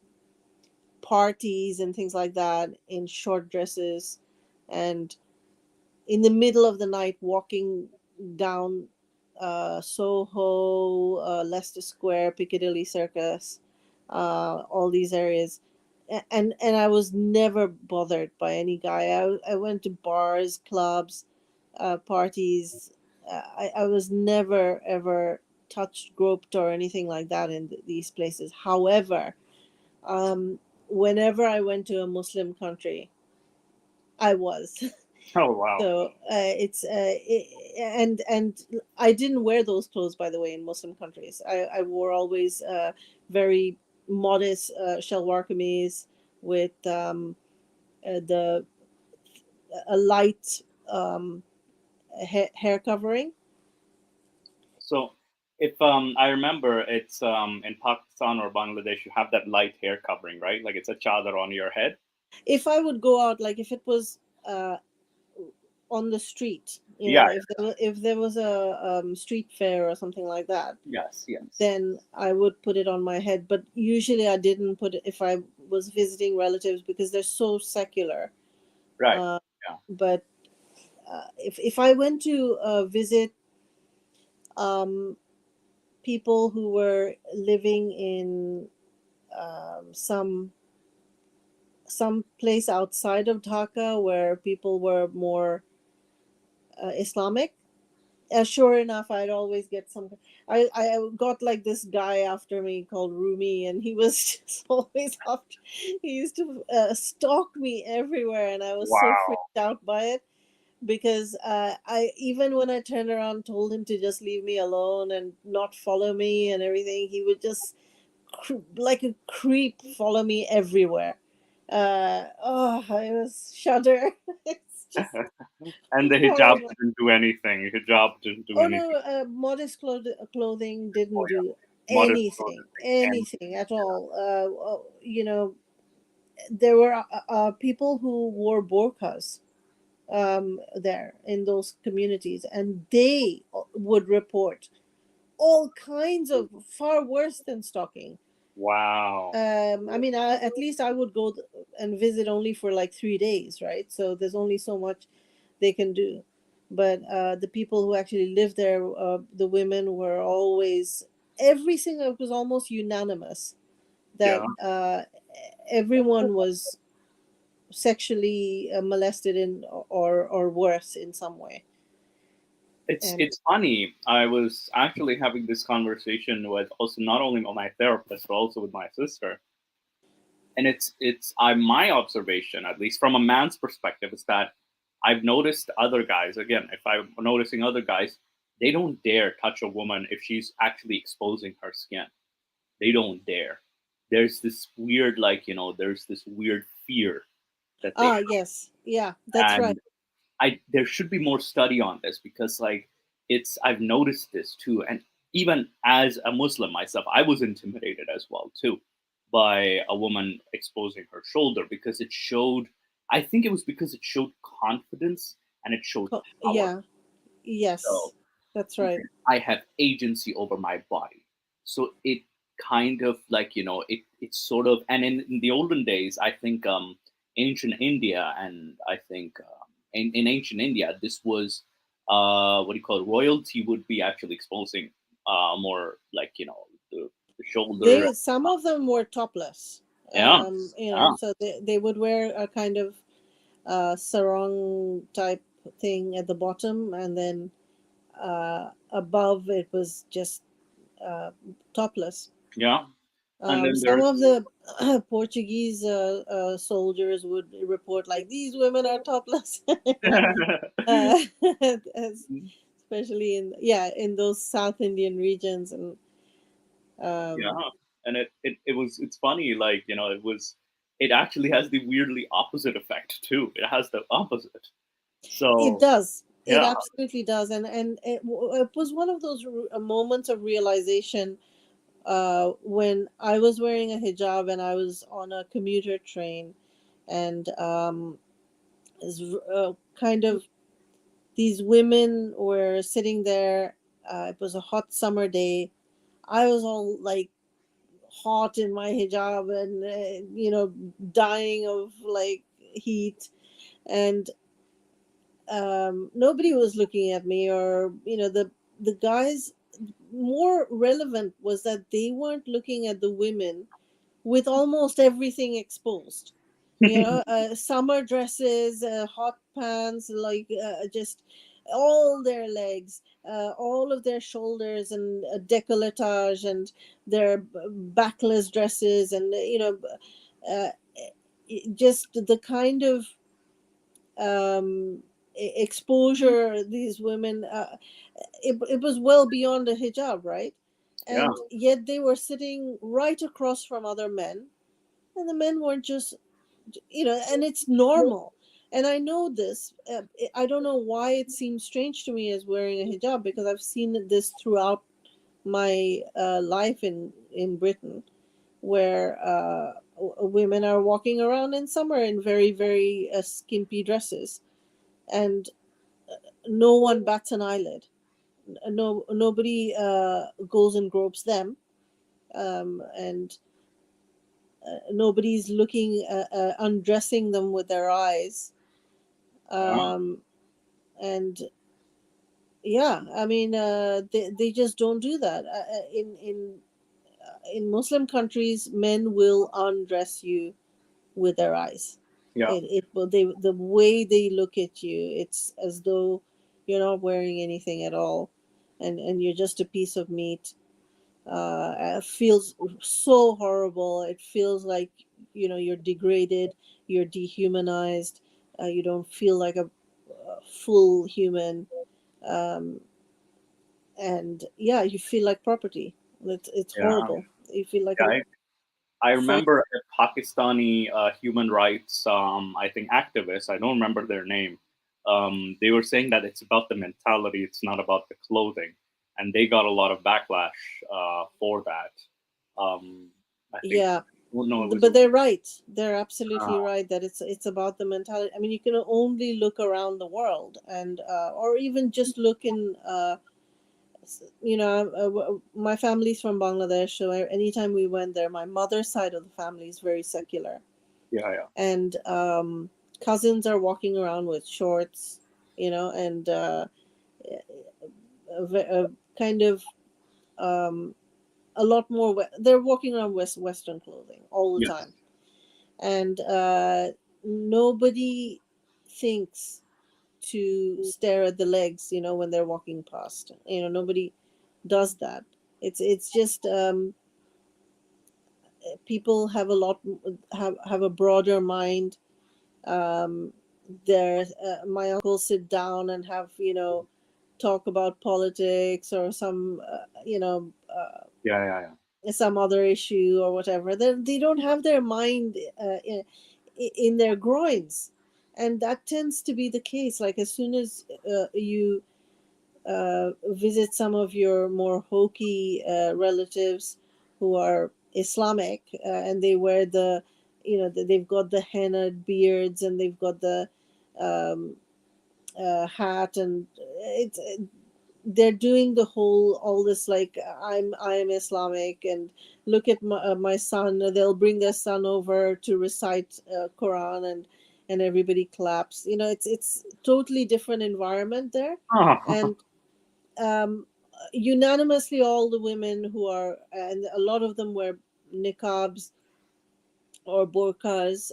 [SPEAKER 2] parties and things like that in short dresses, and in the middle of the night walking down Soho, Leicester Square, Piccadilly Circus, all these areas. And I was never bothered by any guy. I went to bars, clubs, parties. I was never ever touched, groped, or anything like that in these places. However, whenever I went to a Muslim country, I was.
[SPEAKER 3] Oh, wow.
[SPEAKER 2] So and I didn't wear those clothes, by the way, in Muslim countries. I wore always very modest shalwar kameez with the a light hair covering.
[SPEAKER 3] So, if I remember, it's in Pakistan or Bangladesh, you have that light hair covering, right? Like it's a chadar on your head.
[SPEAKER 2] If I would go out, like if it was uh, on the street,
[SPEAKER 3] Yeah.
[SPEAKER 2] if there was a street fair or something like that,
[SPEAKER 3] Yes. Yes.
[SPEAKER 2] then I would put it on my head. But usually I didn't put it if I was visiting relatives because they're so secular.
[SPEAKER 3] Right.
[SPEAKER 2] Uh,
[SPEAKER 3] Yeah.
[SPEAKER 2] but if I went to visit um, people who were living in some some place outside of Dhaka where people were more Islamic. Sure enough, I'd always get some. I got like this guy after me called Rumi, and he was just always after. He used to stalk me everywhere, and I was so
[SPEAKER 3] Wow.
[SPEAKER 2] freaked out by it because I even when I turned around, told him to just leave me alone and not follow me and everything, he would just like a creep follow me everywhere. I was shudder. It's just
[SPEAKER 3] And the hijab
[SPEAKER 2] horrible.
[SPEAKER 3] didn't do anything. Hijab didn't do
[SPEAKER 2] Oh
[SPEAKER 3] anything.
[SPEAKER 2] no, modest clothing
[SPEAKER 3] Oh
[SPEAKER 2] didn't
[SPEAKER 3] yeah,
[SPEAKER 2] do
[SPEAKER 3] modest
[SPEAKER 2] anything,
[SPEAKER 3] clothing.
[SPEAKER 2] anything at all. There were people who wore burqas there in those communities, and they would report all kinds of far worse than stalking.
[SPEAKER 3] Wow.
[SPEAKER 2] I mean, at least I would go and visit only for like 3 days, right? So there's only so much they can do. But the people who actually lived there, the women were always, every single, it was almost unanimous that
[SPEAKER 3] Yeah.
[SPEAKER 2] everyone was sexually molested in or worse in some way.
[SPEAKER 3] It's
[SPEAKER 2] And
[SPEAKER 3] it's funny. I was actually having this conversation with also not only my therapist but also with my sister. And it's my observation, at least from a man's perspective, is that I've noticed other guys, again, if I'm noticing other guys, they don't dare touch a woman if she's actually exposing her skin. They don't dare. There's this weird, there's this weird fear that they
[SPEAKER 2] yes, yeah, that's
[SPEAKER 3] have.
[SPEAKER 2] right.
[SPEAKER 3] And there should be more study on this, because I've noticed this too. And even as a Muslim myself, I was intimidated as well too by a woman exposing her shoulder, because it showed, I think it was because it showed confidence and it showed power.
[SPEAKER 2] Yeah, yes,
[SPEAKER 3] So
[SPEAKER 2] that's right.
[SPEAKER 3] I have agency over my body. So it kind of it's sort of, and in the olden days, I think ancient India, and I think in ancient India, this was what do you call it? Royalty would be actually exposing more the shoulder.
[SPEAKER 2] Some of them were topless.
[SPEAKER 3] Yeah, yeah,
[SPEAKER 2] So they would wear a kind of sarong type thing at the bottom, and then above it was just topless.
[SPEAKER 3] yeah. And then
[SPEAKER 2] Some
[SPEAKER 3] there's
[SPEAKER 2] of the Portuguese soldiers would report like these women are topless, uh, as- especially in those South Indian regions, and
[SPEAKER 3] yeah.
[SPEAKER 2] um,
[SPEAKER 3] And it's funny, it actually has the weirdly opposite effect too. It has the opposite.
[SPEAKER 2] it
[SPEAKER 3] So
[SPEAKER 2] does. It
[SPEAKER 3] yeah,
[SPEAKER 2] absolutely does, and it was one of those moments of realization when I was wearing a hijab and I was on a commuter train, and kind of these women were sitting there. It was a hot summer day. I was all like hot in my hijab and dying of like heat, and nobody was looking at me, or the guys. More relevant was that they weren't looking at the women with almost everything exposed. Summer dresses, hot pants, like just all their legs, all of their shoulders, and decolletage, and their backless dresses, and uh, just the kind of exposure these women. It was well beyond a hijab, right?
[SPEAKER 3] yeah,
[SPEAKER 2] And yet they were sitting right across from other men, and the men weren't just, and it's normal. And I know this. I don't know why it seems strange to me as wearing a hijab, because I've seen this throughout my life in Britain, where women are walking around in summer in very, very skimpy dresses, and no one bats an eyelid. No, nobody goes and gropes them, and nobody's looking undressing them with their eyes.
[SPEAKER 3] yeah,
[SPEAKER 2] um, and yeah, I mean, they just don't do that. In Muslim countries, men will undress you with their eyes.
[SPEAKER 3] Yeah.
[SPEAKER 2] The way they look at you, it's as though you're not wearing anything at all, and you're just a piece of meat. It feels so horrible. It feels like, you're degraded, you're dehumanized. You don't feel like a full human, um, and yeah, you feel like property. It's
[SPEAKER 3] Yeah.
[SPEAKER 2] horrible. You feel like
[SPEAKER 3] Yeah. I
[SPEAKER 2] first,
[SPEAKER 3] remember a Pakistani human rights, I think, activists. I don't remember their name. They were saying that it's about the mentality, it's not about the clothing, and they got a lot of backlash for that. I think,
[SPEAKER 2] yeah.
[SPEAKER 3] well, no, it was.
[SPEAKER 2] But they're right. They're absolutely
[SPEAKER 3] Uh,
[SPEAKER 2] right that it's about the mentality. I mean, you can only look around the world, and or even just look in. My family's from Bangladesh, so anytime we went there, my mother's side of the family is very secular,
[SPEAKER 3] yeah, yeah,
[SPEAKER 2] and cousins are walking around with shorts, and kind of um, a lot more. They're walking around with Western clothing all the
[SPEAKER 3] yes.
[SPEAKER 2] time, and nobody thinks to stare at the legs, when they're walking past. Nobody does that. It's just people have a lot have a broader mind. um there My uncles sit down and have, talk about politics or some
[SPEAKER 3] Yeah, yeah, yeah.
[SPEAKER 2] some other issue or whatever. They don't have their mind in their groins, and that tends to be the case. Like, as soon as you visit some of your more hokey relatives who are Islamic, and they wear they've got the henna beards, and they've got the um, hat, and it's they're doing the whole all this, like, I'm Islamic, and look at my son. They'll bring their son over to recite Quran, and everybody claps. It's totally different environment there, and um, unanimously all the women who are, and a lot of them wear niqabs or burqas,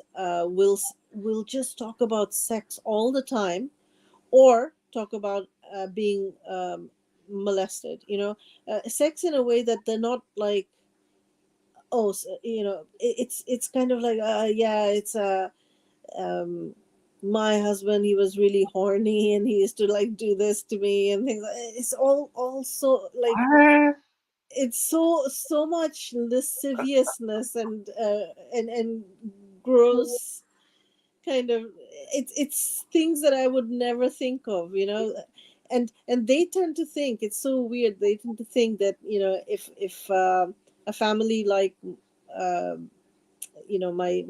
[SPEAKER 2] will just talk about sex all the time, or talk about being molested. Sex in a way that they're not like, oh, it's kind of like, yeah, it's um my husband, he was really horny, and he used to like do this to me and things. It's all also like,
[SPEAKER 3] What?
[SPEAKER 2] it's so much lasciviousness, and gross kind of. It's things that I would never think of, and they tend to think, it's so weird, they tend to think that, if a family like, um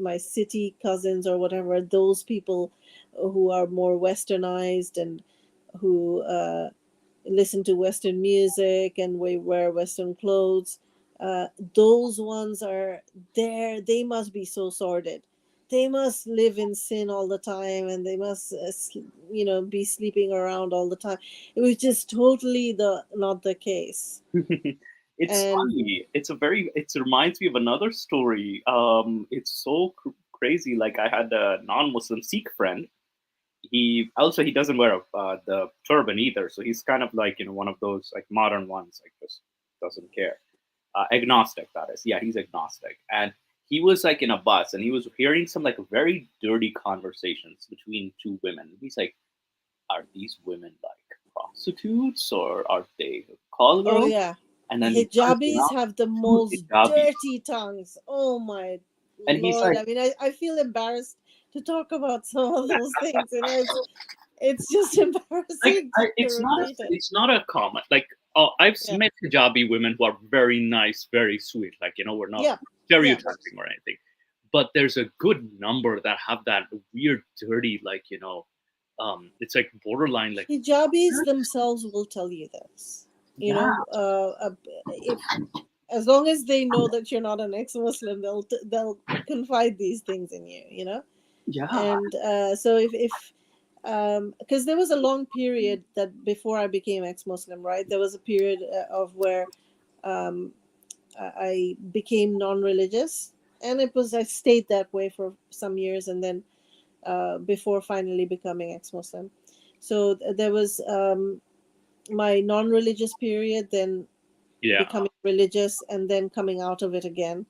[SPEAKER 2] my city cousins or whatever, those people who are more westernized, and who listen to Western music, and we wear Western clothes. Those ones are there. They must be so sordid. They must live in sin all the time, and they must, be sleeping around all the time. It was just totally not the case.
[SPEAKER 3] It's
[SPEAKER 2] And
[SPEAKER 3] funny. It reminds me of another story. It's so crazy. Like, I had a non-Muslim Sikh friend. He doesn't wear the turban either, so he's kind of like, one of those like modern ones, like, just doesn't care. Agnostic, that is. Yeah, he's agnostic, and he was like in a bus, and he was hearing some like very dirty conversations between two women. He's like, "Are these women like prostitutes, or are they call
[SPEAKER 2] oh
[SPEAKER 3] girls?"
[SPEAKER 2] yeah,
[SPEAKER 3] And then he turns
[SPEAKER 2] hijabis
[SPEAKER 3] around,
[SPEAKER 2] have the
[SPEAKER 3] two
[SPEAKER 2] most
[SPEAKER 3] hijabi,
[SPEAKER 2] dirty tongues. Oh my
[SPEAKER 3] and he's
[SPEAKER 2] Lord.
[SPEAKER 3] like,
[SPEAKER 2] I mean, I feel embarrassed to talk about some of those things. It's just embarrassing to repeat it.
[SPEAKER 3] it's not a common like. Oh, I've
[SPEAKER 2] Yeah.
[SPEAKER 3] met hijabi women who are very nice, very sweet. Like, we're not
[SPEAKER 2] Yeah.
[SPEAKER 3] stereotyping or anything, but there's a good number that have that weird, dirty, like, it's like borderline, like,
[SPEAKER 2] Hijabis themselves will tell you this.
[SPEAKER 3] yeah,
[SPEAKER 2] If as long as they know that you're not an ex-Muslim, they'll confide these things in you.
[SPEAKER 3] yeah,
[SPEAKER 2] And so if because there was a long period that before I became ex-Muslim, right? There was a period of where um, I became non-religious, And I stayed that way for some years, and then before finally becoming ex-Muslim. So there was my non-religious period, then
[SPEAKER 4] Yeah.
[SPEAKER 2] becoming religious, and then coming out of it again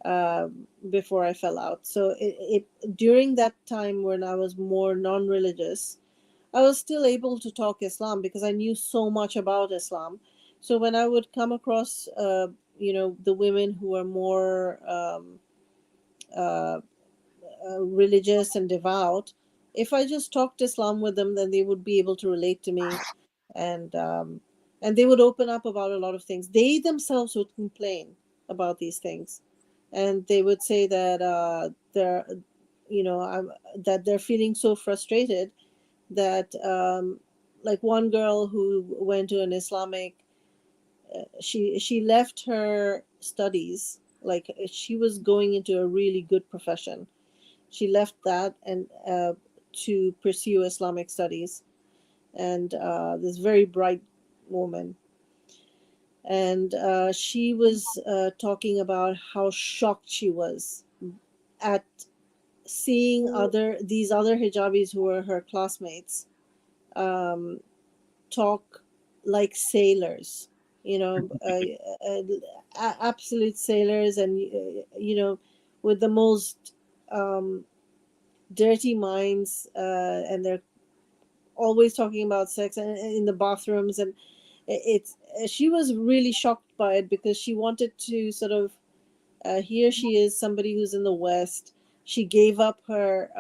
[SPEAKER 2] uh, before I fell out. So during that time when I was more non-religious, I was still able to talk Islam because I knew so much about Islam. So when I would come across, the women who are more uh, religious and devout, if I just talked Islam with them, then they would be able to relate to me, and they would open up about a lot of things. They themselves would complain about these things, and they would say that that they're feeling so frustrated that like one girl who went to an Islamic, she left her studies, like she was going into a really good profession. She left that and to pursue Islamic studies, and this very bright woman, and she was talking about how shocked she was at seeing these other hijabis who were her classmates um, talk like sailors, absolute sailors, and with the most um, dirty minds, and they're always talking about sex and in the bathrooms, and it's she was really shocked by it because she wanted to sort of here she is, somebody who's in the West. She gave up her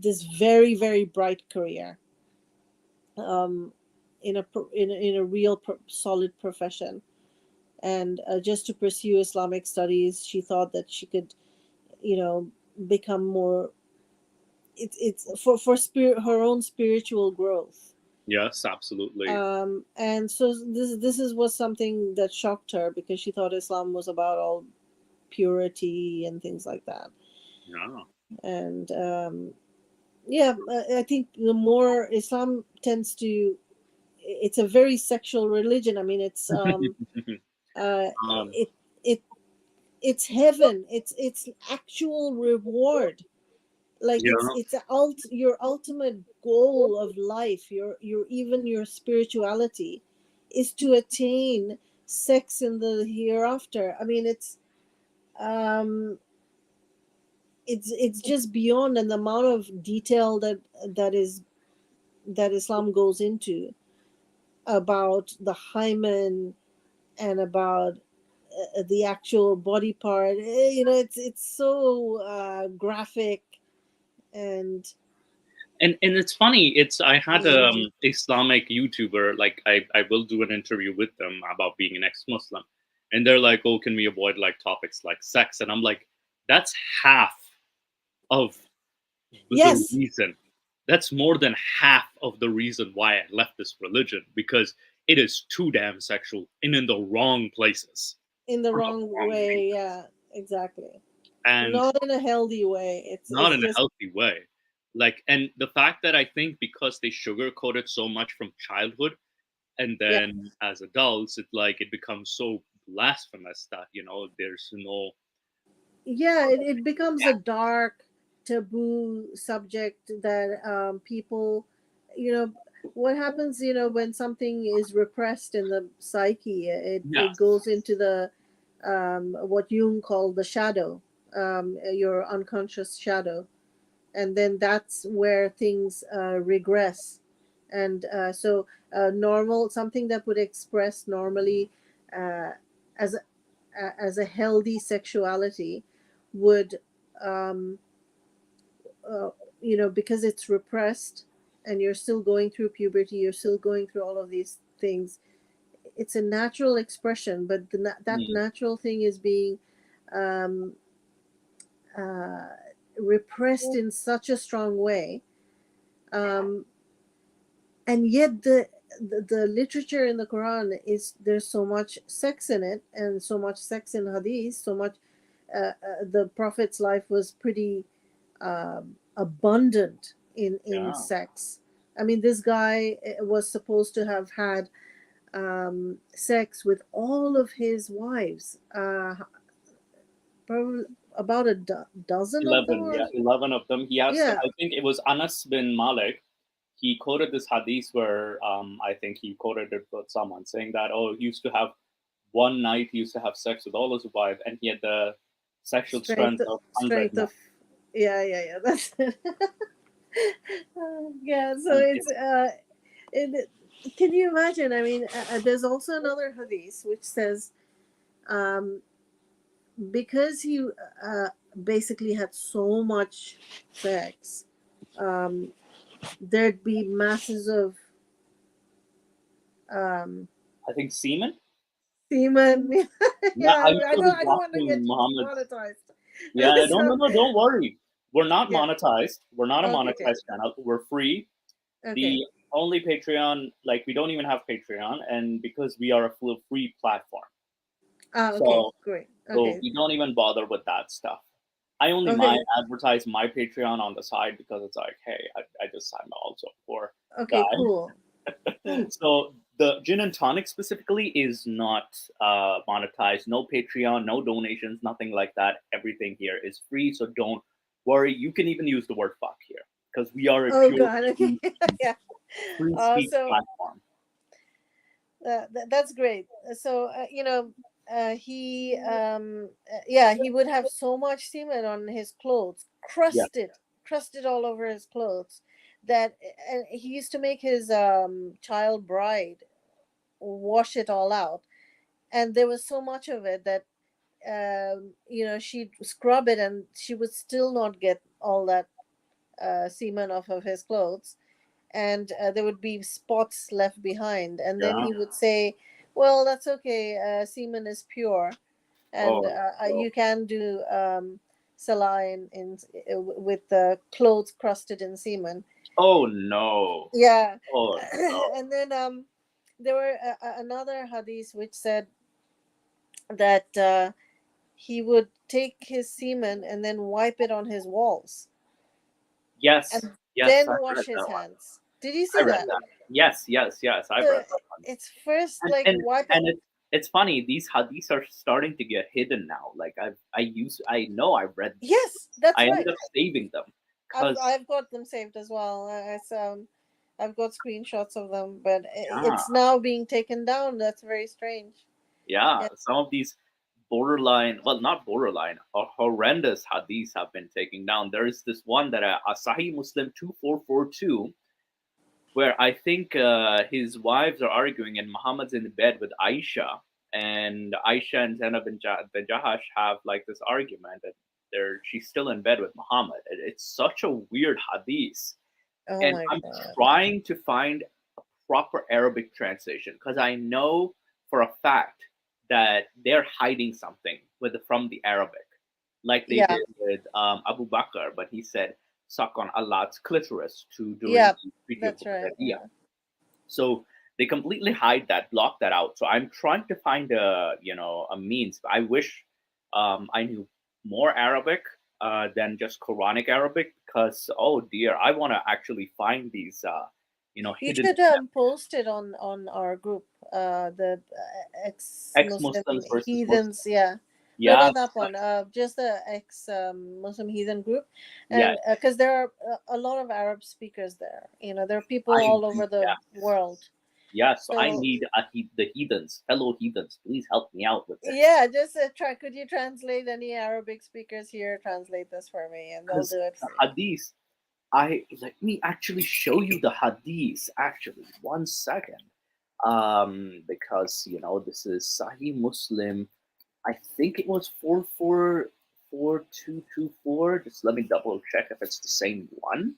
[SPEAKER 2] this very very bright career um, in a real solid profession, and just to pursue Islamic studies. She thought that she could, become more. It's for spirit, her own spiritual growth.
[SPEAKER 4] Yes, absolutely.
[SPEAKER 2] And so this was something that shocked her because she thought Islam was about all purity and things like that.
[SPEAKER 4] Yeah.
[SPEAKER 2] And yeah, I think the more Islam tends to, it's a very sexual religion. I mean, it's
[SPEAKER 4] um,
[SPEAKER 2] it it it's heaven. It's actual reward. Like
[SPEAKER 4] yeah.
[SPEAKER 2] your ultimate goal of life, your spirituality, is to attain sex in the hereafter. I mean, um it's just beyond, and the amount of detail that Islam goes into about the hymen and about the actual body part. It's so graphic, and
[SPEAKER 4] And it's funny. It's I had
[SPEAKER 2] mm,
[SPEAKER 4] Islamic YouTuber, like I will do an interview with them about being an ex-Muslim, and they're like, "Oh, can we avoid like topics like sex?" And I'm like, "That's half of the
[SPEAKER 2] yes,
[SPEAKER 4] reason. That's more than half of the reason why I left this religion, because it is too damn sexual and in the wrong places
[SPEAKER 2] in the
[SPEAKER 4] for the
[SPEAKER 2] wrong
[SPEAKER 4] wrong
[SPEAKER 2] way.
[SPEAKER 4] reasons,
[SPEAKER 2] Yeah, exactly.
[SPEAKER 4] and
[SPEAKER 2] Not in a healthy way.
[SPEAKER 4] not
[SPEAKER 2] It's
[SPEAKER 4] in a
[SPEAKER 2] just
[SPEAKER 4] healthy way. Like, and the fact that I think because they sugarcoat it so much from childhood, and
[SPEAKER 2] yeah,
[SPEAKER 4] then as adults, it becomes so blasphemous that there's no.
[SPEAKER 2] yeah. It becomes a dark, taboo subject that people, you know, what happens, when something is repressed in the psyche, it
[SPEAKER 4] Yes.
[SPEAKER 2] goes into the what Jung called the shadow, your unconscious shadow, and then that's where things regress. And normal, something that would express normally uh, as as a healthy sexuality would um, uh, because it's repressed, and you're still going through puberty, you're still going through all of these things. It's a natural expression, but that
[SPEAKER 4] Mm,
[SPEAKER 2] natural thing is being um, uh, repressed in such a strong way, um, and yet the literature in the Quran is, there's so much sex in it, and so much sex in hadith, so much the Prophet's life was pretty abundant in
[SPEAKER 4] yeah.
[SPEAKER 2] sex. I mean, this guy was supposed to have had sex with all of his wives, probably about a dozen of them,
[SPEAKER 4] 11,
[SPEAKER 2] or
[SPEAKER 4] yeah, 11 of them. He has,
[SPEAKER 2] yeah,
[SPEAKER 4] I think it was Anas bin Malik. He quoted this hadith where I think he quoted it with someone saying that, oh, he used to have one night, he used to have sex with all his wife, and he had the sexual
[SPEAKER 2] strength
[SPEAKER 4] strength of 100
[SPEAKER 2] strength
[SPEAKER 4] men.
[SPEAKER 2] of yeah, that's it. Yeah, so
[SPEAKER 4] And
[SPEAKER 2] it's
[SPEAKER 4] it's,
[SPEAKER 2] it, can you imagine? I mean, there's also another hadith which says, um, because he uh, basically had so much sex, um, there'd be masses of um,
[SPEAKER 4] I think semen.
[SPEAKER 2] semen.
[SPEAKER 4] Yeah,
[SPEAKER 2] Yeah,
[SPEAKER 4] I used to be
[SPEAKER 2] I don't want to
[SPEAKER 4] watching
[SPEAKER 2] get you
[SPEAKER 4] Muhammad's.
[SPEAKER 2] demonetized.
[SPEAKER 4] Yeah,
[SPEAKER 2] So
[SPEAKER 4] no, don't worry. We're not
[SPEAKER 2] yeah,
[SPEAKER 4] monetized. We're not a
[SPEAKER 2] okay, okay,
[SPEAKER 4] monetized channel. We're free.
[SPEAKER 2] okay.
[SPEAKER 4] The only Patreon, like we don't even have Patreon, and because we are a full free platform,
[SPEAKER 2] Okay,
[SPEAKER 4] so
[SPEAKER 2] great.
[SPEAKER 4] so
[SPEAKER 2] Okay,
[SPEAKER 4] we don't even bother with that stuff. I only my
[SPEAKER 2] okay,
[SPEAKER 4] advertise my Patreon on the side because it's like, hey, I just signed also for
[SPEAKER 2] okay.
[SPEAKER 4] guy.
[SPEAKER 2] Cool, cool.
[SPEAKER 4] So the Gin and Tonic specifically is not monetized. No Patreon, no donations, nothing like that. Everything here is free. So don't worry. You can even use the word fuck here because we are a
[SPEAKER 2] Oh
[SPEAKER 4] pure
[SPEAKER 2] God. Okay. Yeah.
[SPEAKER 4] free speech
[SPEAKER 2] So
[SPEAKER 4] platform.
[SPEAKER 2] that's great. So he yeah, he would have so much semen on his clothes,
[SPEAKER 4] Yeah.
[SPEAKER 2] crusted all over his clothes, that and he used to make his child bride wash it all out, and there was so much of it that she'd scrub it and she would still not get all that semen off of his clothes, and there would be spots left behind, and then
[SPEAKER 4] Yeah.
[SPEAKER 2] he would say, well, that's okay, semen is pure, and
[SPEAKER 4] Oh, no.
[SPEAKER 2] you can do salah with the clothes crusted in semen.
[SPEAKER 4] Oh no.
[SPEAKER 2] Yeah.
[SPEAKER 4] Oh no.
[SPEAKER 2] And then there were another hadith which said that he would take his semen and then wipe it on his walls
[SPEAKER 4] Yes.
[SPEAKER 2] and
[SPEAKER 4] Yes,
[SPEAKER 2] then
[SPEAKER 4] I read
[SPEAKER 2] wash his
[SPEAKER 4] that one.
[SPEAKER 2] hands. Did you
[SPEAKER 4] I
[SPEAKER 2] see
[SPEAKER 4] read
[SPEAKER 2] that?
[SPEAKER 4] that. Yes, I've
[SPEAKER 2] So
[SPEAKER 4] read that one.
[SPEAKER 2] it's first
[SPEAKER 4] and
[SPEAKER 2] like
[SPEAKER 4] and
[SPEAKER 2] wipe it.
[SPEAKER 4] and it's funny, these hadiths are starting to get hidden now. Like I know I read these.
[SPEAKER 2] Yes, that's
[SPEAKER 4] I ended
[SPEAKER 2] right.
[SPEAKER 4] up saving them because
[SPEAKER 2] I've got them saved as well. I've got screenshots of them, but
[SPEAKER 4] yeah,
[SPEAKER 2] it's now being taken down. That's very strange.
[SPEAKER 4] yeah,
[SPEAKER 2] Yeah.
[SPEAKER 4] some of these borderline, well, not borderline, horrendous hadiths have been taken down. There is this one that Sahih Muslim 2442, where I think his wives are arguing, and Muhammad's in bed with Aisha, and Aisha and Zainab bin Jahash have like this argument that she's still in bed with Muhammad. It's such a weird hadith,
[SPEAKER 2] Oh
[SPEAKER 4] and
[SPEAKER 2] my
[SPEAKER 4] I'm
[SPEAKER 2] god.
[SPEAKER 4] trying to find a proper Arabic translation because I know for a fact that they're hiding something from the Arabic, like they
[SPEAKER 2] Yeah.
[SPEAKER 4] did with Abu Bakr, but he said suck on Allah's clitoris to during
[SPEAKER 2] Yeah.
[SPEAKER 4] the Treaty of
[SPEAKER 2] That's right.
[SPEAKER 4] Hudaybiyah.
[SPEAKER 2] Yeah.
[SPEAKER 4] So they completely hide that, block that out. So I'm trying to find a means. I wish I knew more Arabic than just Quranic Arabic because oh dear, I want to actually find these
[SPEAKER 2] You
[SPEAKER 4] hidden
[SPEAKER 2] should post it on our group, the
[SPEAKER 4] ex
[SPEAKER 2] ex-Muslim
[SPEAKER 4] Muslims versus
[SPEAKER 2] heathens.
[SPEAKER 4] Muslims.
[SPEAKER 2] Yeah, no,
[SPEAKER 4] Yeah,
[SPEAKER 2] not that one. Just the ex-Muslim heathen group,
[SPEAKER 4] yeah,
[SPEAKER 2] and because there are a lot of Arab speakers there. There are people
[SPEAKER 4] I
[SPEAKER 2] all over the
[SPEAKER 4] yes,
[SPEAKER 2] world.
[SPEAKER 4] yes. So I
[SPEAKER 2] So
[SPEAKER 4] need the heathens, fellow heathens. Please help me out with this.
[SPEAKER 2] yeah, just try. Could you translate any Arabic speakers here? Translate this for me, and they'll
[SPEAKER 4] Because
[SPEAKER 2] do it
[SPEAKER 4] the
[SPEAKER 2] for you.
[SPEAKER 4] hadith, I let me actually show you the hadith. Actually, 1 second, because this is Sahih Muslim. I think it was 444224. Just let me double check if it's the same one.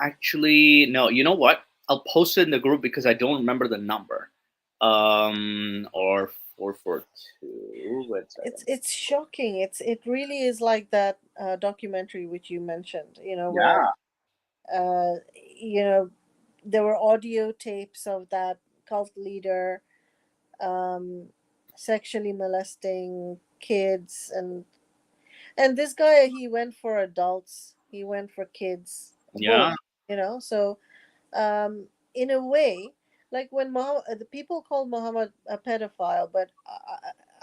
[SPEAKER 4] Actually, no. You know what? I'll post it in the group because I don't remember the number. Or 442. Wait a
[SPEAKER 2] It's
[SPEAKER 4] second.
[SPEAKER 2] it's shocking. It really is like that documentary which you mentioned. Where
[SPEAKER 4] Yeah,
[SPEAKER 2] uh, you know there were audio tapes of that cult leader um, sexually molesting kids, and this guy, he went for adults, he went for kids, both.
[SPEAKER 4] yeah,
[SPEAKER 2] So in a way, like when the people call Muhammad a pedophile, but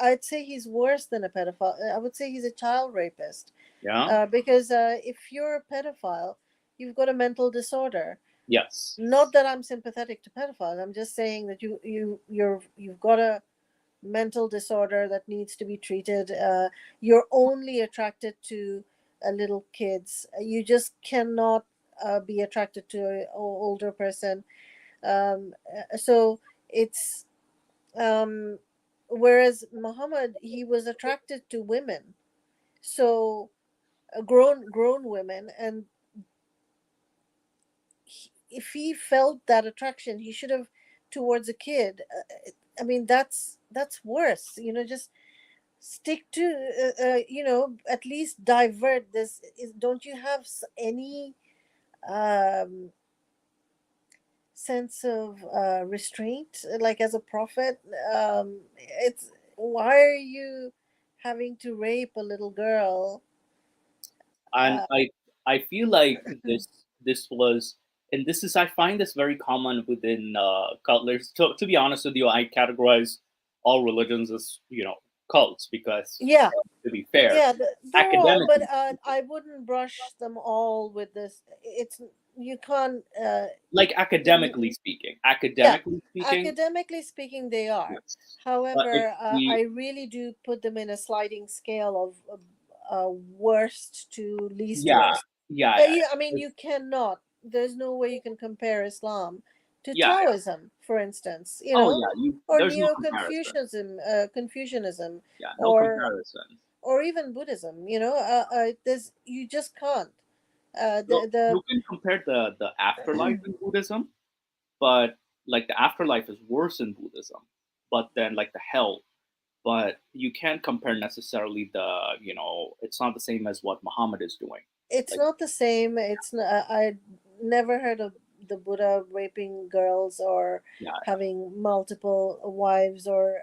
[SPEAKER 2] I'd say he's worse than a pedophile. I would say he's a child rapist.
[SPEAKER 4] Yeah.
[SPEAKER 2] Because if you're a pedophile, you've got a mental disorder.
[SPEAKER 4] Yes.
[SPEAKER 2] Not that I'm sympathetic to pedophiles. I'm just saying that you've got a mental disorder that needs to be treated. You're only attracted to little kids. You just cannot be attracted to an older person. So it's whereas Muhammad, he was attracted to women, so grown women, and if he felt that attraction, he should have towards a kid. I mean, that's worse. Just stick to at least divert this. Don't you have any um sense of restraint, like as a prophet? It's Why are you having to rape a little girl?
[SPEAKER 4] And
[SPEAKER 2] uh,
[SPEAKER 4] I feel like this was, and this is, I find this very common within cults. To be honest with you, I categorize all religions as, cults, because,
[SPEAKER 2] yeah,
[SPEAKER 4] to be fair,
[SPEAKER 2] yeah, they're all, but
[SPEAKER 4] academically,
[SPEAKER 2] I wouldn't brush them all with this. It's You can't
[SPEAKER 4] like
[SPEAKER 2] you, yeah,
[SPEAKER 4] academically speaking,
[SPEAKER 2] academically speaking, they are.
[SPEAKER 4] yes. But if
[SPEAKER 2] However, I
[SPEAKER 4] we,
[SPEAKER 2] really do put them in a sliding scale of worst to least
[SPEAKER 4] yeah,
[SPEAKER 2] worst.
[SPEAKER 4] yeah, yeah,
[SPEAKER 2] I mean, you cannot. There's no way you can compare Islam to
[SPEAKER 4] yeah, yeah.
[SPEAKER 2] Taoism, for instance.
[SPEAKER 4] Oh yeah,
[SPEAKER 2] Or
[SPEAKER 4] there's no
[SPEAKER 2] Neo
[SPEAKER 4] comparison.
[SPEAKER 2] Confucianism,
[SPEAKER 4] Yeah, no
[SPEAKER 2] or
[SPEAKER 4] comparison.
[SPEAKER 2] even Buddhism. There's you just can't.
[SPEAKER 4] So
[SPEAKER 2] The
[SPEAKER 4] you can compare the afterlife in Buddhism, but like the afterlife is worse in Buddhism, but then like the hell, but you can't compare necessarily it's not the same as what Muhammad is doing.
[SPEAKER 2] It's
[SPEAKER 4] Like,
[SPEAKER 2] not the same. It's not, I never heard of the Buddha raping girls or
[SPEAKER 4] yeah,
[SPEAKER 2] having multiple wives or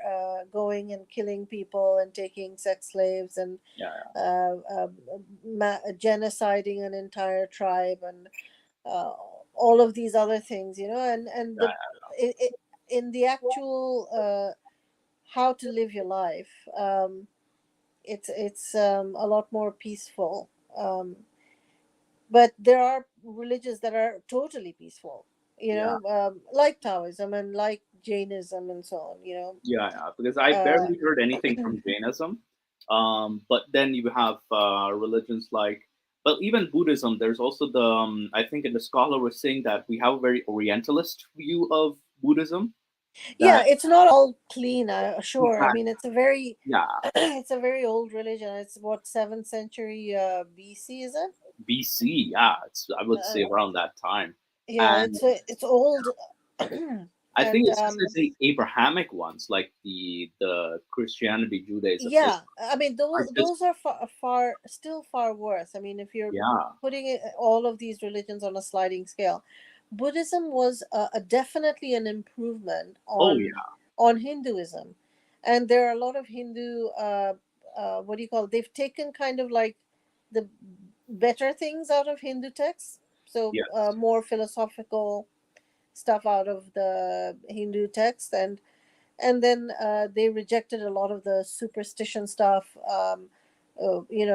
[SPEAKER 2] going and killing people and taking sex slaves and
[SPEAKER 4] yeah,
[SPEAKER 2] genociding an entire tribe and uh, all of these other things, and it, it, in the actual how to live your life, it's a lot more peaceful. But there are religions that are totally peaceful,
[SPEAKER 4] yeah,
[SPEAKER 2] like Taoism and like Jainism and so on.
[SPEAKER 4] yeah. Because I
[SPEAKER 2] Uh,
[SPEAKER 4] barely heard anything from Jainism. But then you have religions like, but even Buddhism. There's also the I think the scholar was saying that we have a very Orientalist view of Buddhism.
[SPEAKER 2] yeah,
[SPEAKER 4] That
[SPEAKER 2] it's not all clean, sure. I mean,
[SPEAKER 4] exactly,
[SPEAKER 2] it's a very
[SPEAKER 4] yeah,
[SPEAKER 2] it's a very old religion. It's what, 7th century BC, is it?
[SPEAKER 4] BC, yeah, I would say
[SPEAKER 2] uh,
[SPEAKER 4] around that time.
[SPEAKER 2] yeah,
[SPEAKER 4] And
[SPEAKER 2] it's old.
[SPEAKER 4] I think
[SPEAKER 2] And
[SPEAKER 4] it's just the Abrahamic ones, like the Christianity, Judaism,
[SPEAKER 2] yeah, I mean,
[SPEAKER 4] are just,
[SPEAKER 2] those are still far worse. I mean, if you're
[SPEAKER 4] yeah.
[SPEAKER 2] putting all of these religions on a sliding scale, Buddhism was definitely an improvement
[SPEAKER 4] Oh yeah,
[SPEAKER 2] on Hinduism, and there are a lot of Hindu what do you call it? They've taken kind of like the better things out of Hindu texts, so
[SPEAKER 4] yes,
[SPEAKER 2] more philosophical stuff out of the Hindu text, and then they rejected a lot of the superstition stuff.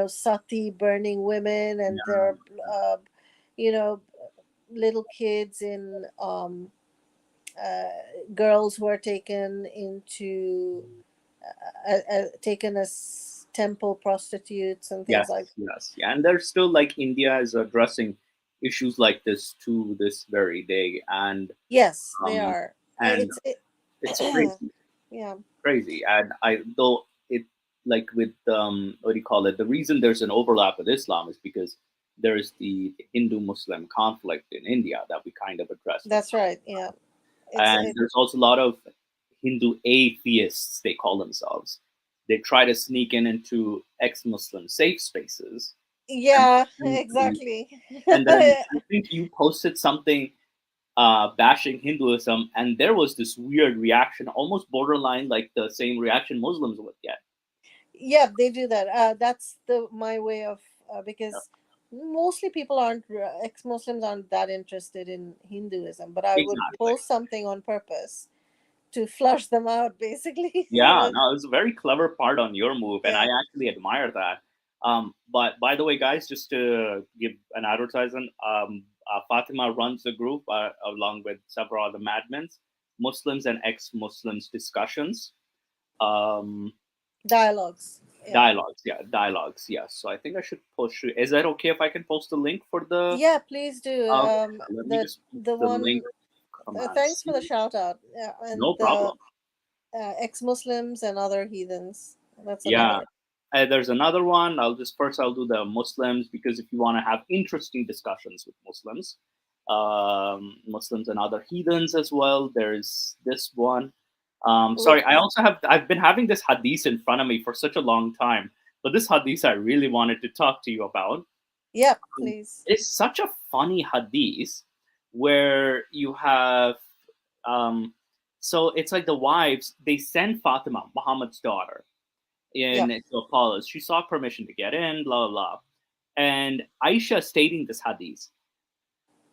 [SPEAKER 2] Sati burning women, and
[SPEAKER 4] yeah,
[SPEAKER 2] their you know little kids in uh, girls who are taken into taken as temple prostitutes and things like.
[SPEAKER 4] yes, yes, yeah. And there's still, like, India is addressing issues like this to this very day,
[SPEAKER 2] Yes, they
[SPEAKER 4] um,
[SPEAKER 2] are.
[SPEAKER 4] and it's crazy,
[SPEAKER 2] Yeah.
[SPEAKER 4] crazy. And I though it like with what do you call it? The reason there's an overlap with Islam is because there is the Hindu Muslim conflict in India that we kind of addressed with,
[SPEAKER 2] That's right. Yeah. It's
[SPEAKER 4] and
[SPEAKER 2] it.
[SPEAKER 4] there's also a lot of Hindu atheists, they call themselves. They try to sneak into ex-Muslim safe spaces, and
[SPEAKER 2] Yeah.
[SPEAKER 4] then,
[SPEAKER 2] Exactly.
[SPEAKER 4] and then I think you posted something bashing Hinduism, and there was this weird reaction, almost borderline like the same reaction Muslims would get.
[SPEAKER 2] Yeah, they do that. That's the my way of
[SPEAKER 4] Yeah,
[SPEAKER 2] because mostly people aren't ex-Muslims aren't that interested in Hinduism, but I would
[SPEAKER 4] exactly.
[SPEAKER 2] post something on purpose to flush them out, basically.
[SPEAKER 4] Yeah, no, it's a very clever part on your move, and I
[SPEAKER 2] Yeah.
[SPEAKER 4] actually admire that. But by the way, guys, just to give an advertisement, Fatima runs the group along with several other madmen, Muslims and ex-Muslims discussions, um,
[SPEAKER 2] Dialogues. Yeah.
[SPEAKER 4] dialogues. Yeah, dialogues. Yes. So I think I should post. Is that okay if I can post the link for the?
[SPEAKER 2] Yeah, please do.
[SPEAKER 4] Let me just put
[SPEAKER 2] The
[SPEAKER 4] the
[SPEAKER 2] one.
[SPEAKER 4] link. Come on,
[SPEAKER 2] Thanks for the
[SPEAKER 4] see.
[SPEAKER 2] shout out. Yeah, and
[SPEAKER 4] No
[SPEAKER 2] the
[SPEAKER 4] problem.
[SPEAKER 2] ex-Muslims and other heathens. That's
[SPEAKER 4] Yeah.
[SPEAKER 2] another.
[SPEAKER 4] There's another one. I'll do the Muslims, because if you want to have interesting discussions with Muslims, Muslims and other heathens as well, there's this one. Sorry, I've been having this hadith in front of me for such a long time, but this hadith I really wanted to talk to you about.
[SPEAKER 2] Yeah, please.
[SPEAKER 4] It's such a funny hadith where you have, so it's like the wives, they send Fatima, Muhammad's daughter,
[SPEAKER 2] Yeah.
[SPEAKER 4] in to Apollos. She sought permission to get in, blah, blah, blah. And Aisha stating this hadith,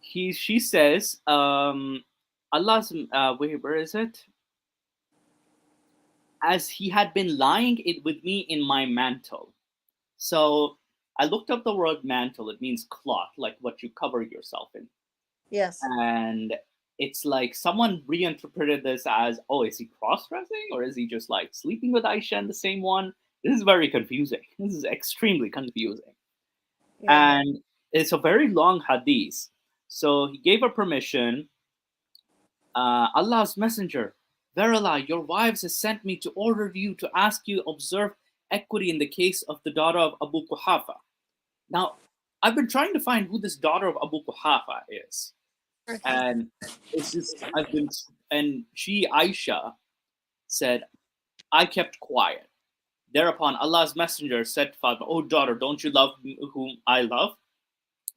[SPEAKER 4] she says, Allah's, wait, where is it? As he had been lying it with me in my mantle. So I looked up the word mantle. It means cloth, like what you cover yourself in.
[SPEAKER 2] Yes.
[SPEAKER 4] And it's like someone reinterpreted this as, oh, is he cross-dressing, or is he just like sleeping with Aisha in the same one? This is very confusing. This is extremely confusing.
[SPEAKER 2] Yeah.
[SPEAKER 4] And it's a very long hadith. So he gave her permission. Allah's messenger, verily, your wives has sent me to order you to ask you observe equity in the case of the daughter of Abu Quhafa. Now, I've been trying to find who this daughter of Abu Quhafa is.
[SPEAKER 2] Okay.
[SPEAKER 4] And it's just, and she, Aisha, said, I kept quiet. Thereupon Allah's messenger said to Fatima, oh daughter, don't you love whom I love?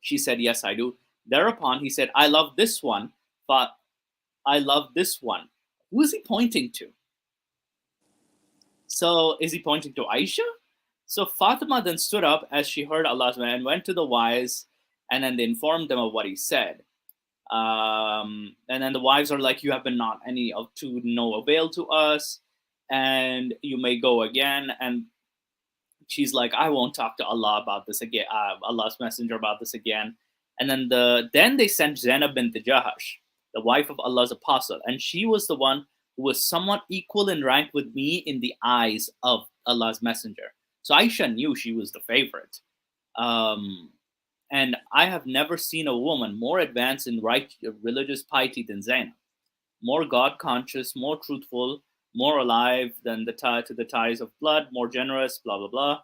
[SPEAKER 4] She said, yes, I do. Thereupon he said, I love this one, but I love this one. Who is he pointing to? So is he pointing to Aisha? So Fatima then stood up as she heard Allah's man and went to the wives, and then they informed them of what he said. And then the wives are like, you have been not any of to no avail to us, and you may go again. And she's like, I won't talk to Allah about this again, Allah's messenger about this again. And then they sent Zainab bint Jahash, the wife of Allah's apostle, and she was the one who was somewhat equal in rank with me in the eyes of Allah's messenger. So Aisha knew she was the favorite. And I have never seen a woman more advanced in religious piety than Zainab, more God conscious, more truthful, more alive than the tie to the ties of blood, more generous, blah blah blah.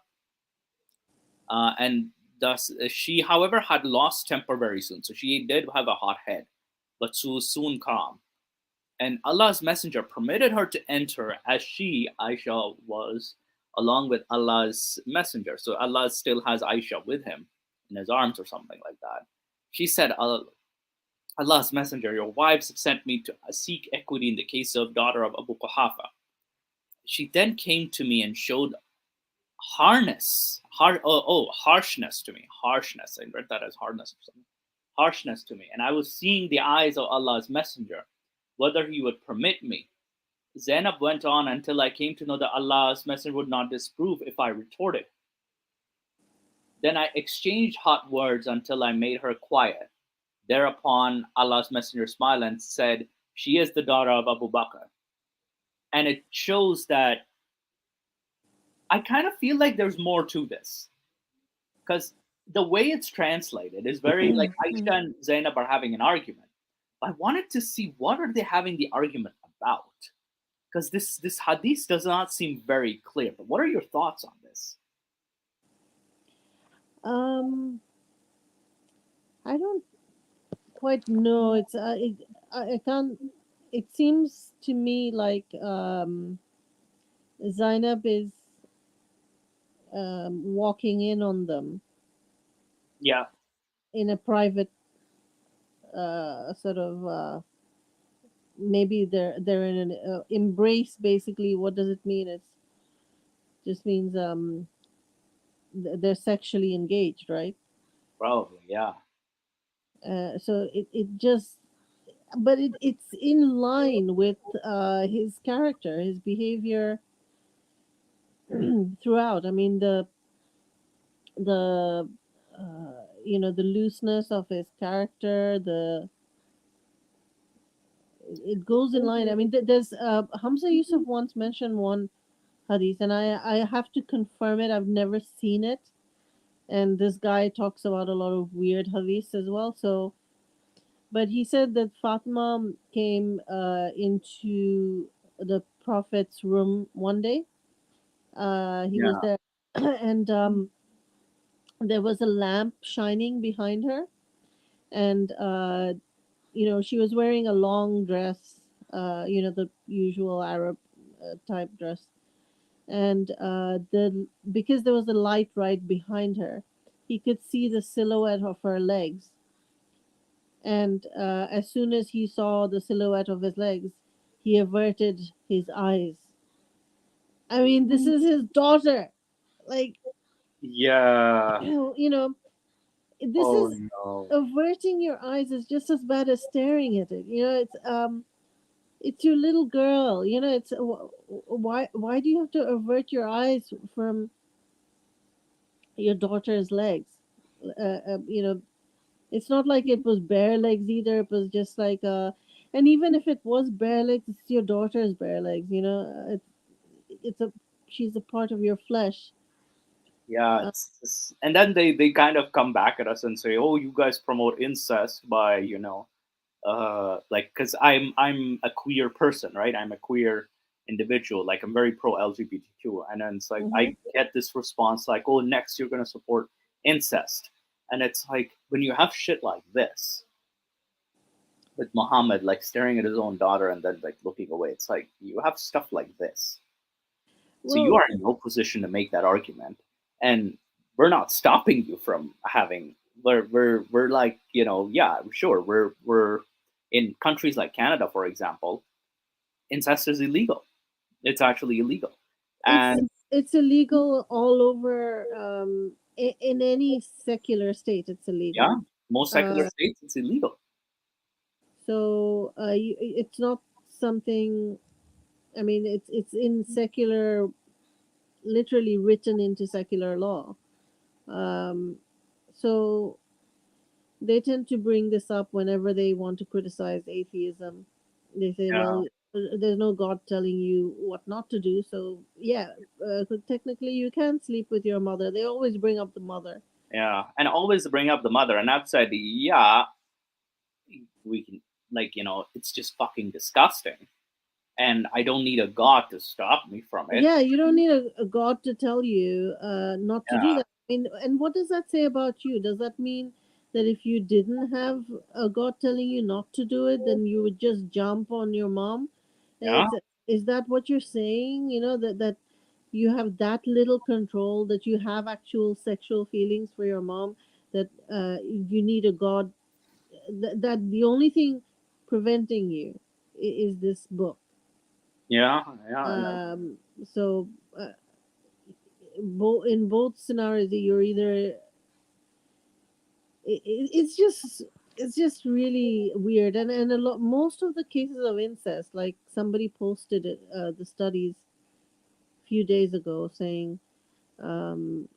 [SPEAKER 4] And thus she, however, had lost temper very soon. So she did have a hot head, but she was soon calm. And Allah's messenger permitted her to enter as she, Aisha, was, along with Allah's messenger. So Allah still has Aisha with him in his arms or something like that. She said, Allah's messenger, your wives have sent me to seek equity in the case of daughter of Abu Quhafa. She then came to me and showed harshness to me. Harshness. I read that as hardness or something. Harshness to me. And I was seeing the eyes of Allah's messenger, whether he would permit me. Zainab went on until I came to know that Allah's messenger would not disapprove if I retorted. Then I exchanged hot words until I made her quiet. Thereupon Allah's messenger smiled and said, she is the daughter of Abu Bakr. And it shows that I kind of feel like there's more to this. Because the way it's translated is very like Aisha and Zainab are having an argument. I wanted to see what are they having the argument about. Because this hadith does not seem very clear. But what are your thoughts on this?
[SPEAKER 2] I don't quite know. I can't. It seems to me like Zainab is walking in on them.
[SPEAKER 4] Yeah.
[SPEAKER 2] In a private sort of maybe they're in an embrace. Basically, what does it mean? It just means they're sexually engaged, right?
[SPEAKER 4] Probably, yeah.
[SPEAKER 2] So it just, but it's in line with his character, his behavior throughout. I mean, the the looseness of his character, the it goes in line. I mean, there's Hamza Yusuf once mentioned one hadith, and I have to confirm it. I've never seen it, and this guy talks about a lot of weird hadiths as well. So, but he said that Fatima came into the Prophet's room one day. He was
[SPEAKER 4] Yeah.
[SPEAKER 2] there, and there was a lamp shining behind her, and she was wearing a long dress, the usual Arab type dress, and the because there was a light right behind her, he could see the silhouette of her legs, and as soon as he saw the silhouette of his legs, he averted his eyes. I mean, this is his daughter. Like,
[SPEAKER 4] Yeah.
[SPEAKER 2] you know, this
[SPEAKER 4] Oh
[SPEAKER 2] is
[SPEAKER 4] no.
[SPEAKER 2] averting your eyes is just as bad as staring at it. It's your little girl. It's why do you have to avert your eyes from your daughter's legs? It's not like it was bare legs either. It was just like and even if it was bare legs, it's your daughter's bare legs. It's a she's a part of your flesh.
[SPEAKER 4] Yeah,
[SPEAKER 2] Uh,
[SPEAKER 4] and then they kind of come back at us and say, "Oh, you guys promote incest by, like, because I'm a queer person, right? I'm a queer individual. Like, I'm very pro LGBTQ." And then it's like
[SPEAKER 2] mhm.
[SPEAKER 4] I get this response like, "Oh, next you're gonna support incest," and it's like when you have shit like this with Muhammad like staring at his own daughter and then like looking away, it's like you have stuff like this. So you
[SPEAKER 2] Well,
[SPEAKER 4] are in no position to make that argument, and we're not stopping you from having. We're like, yeah, sure, we're in countries like Canada, for example, incest is illegal. It's actually illegal,
[SPEAKER 2] it's
[SPEAKER 4] and
[SPEAKER 2] it's illegal all over. In any secular state, it's
[SPEAKER 4] yeah,
[SPEAKER 2] illegal.
[SPEAKER 4] most secular
[SPEAKER 2] Uh,
[SPEAKER 4] states it's illegal.
[SPEAKER 2] so it's not something. I mean, it's in secular, literally written into secular law. Um, so they tend to bring this up whenever they want to criticize atheism. They say,
[SPEAKER 4] Yeah,
[SPEAKER 2] well, there's no God telling you what not to do. So, yeah, technically you can sleep with your mother. They always bring up the mother.
[SPEAKER 4] yeah, and always bring up the mother, and I've said, yeah, we can, like, it's just fucking disgusting, and I don't need a god to stop me from it.
[SPEAKER 2] Yeah, you don't need a God to tell you not to do
[SPEAKER 4] Yeah,
[SPEAKER 2] that. I mean, and what does that say about you? Does that mean that if you didn't have a God telling you not to do it, then you would just jump on your mom?
[SPEAKER 4] yeah,
[SPEAKER 2] It's, is that what you're saying? That you have that little control, that you have actual sexual feelings for your mom, that you need a God, that the only thing preventing you is this book.
[SPEAKER 4] yeah, yeah, and
[SPEAKER 2] Um, so. In both scenarios, you're either it's just really weird, and a lot most of the cases of incest, like somebody posted it, the studies a few days ago, saying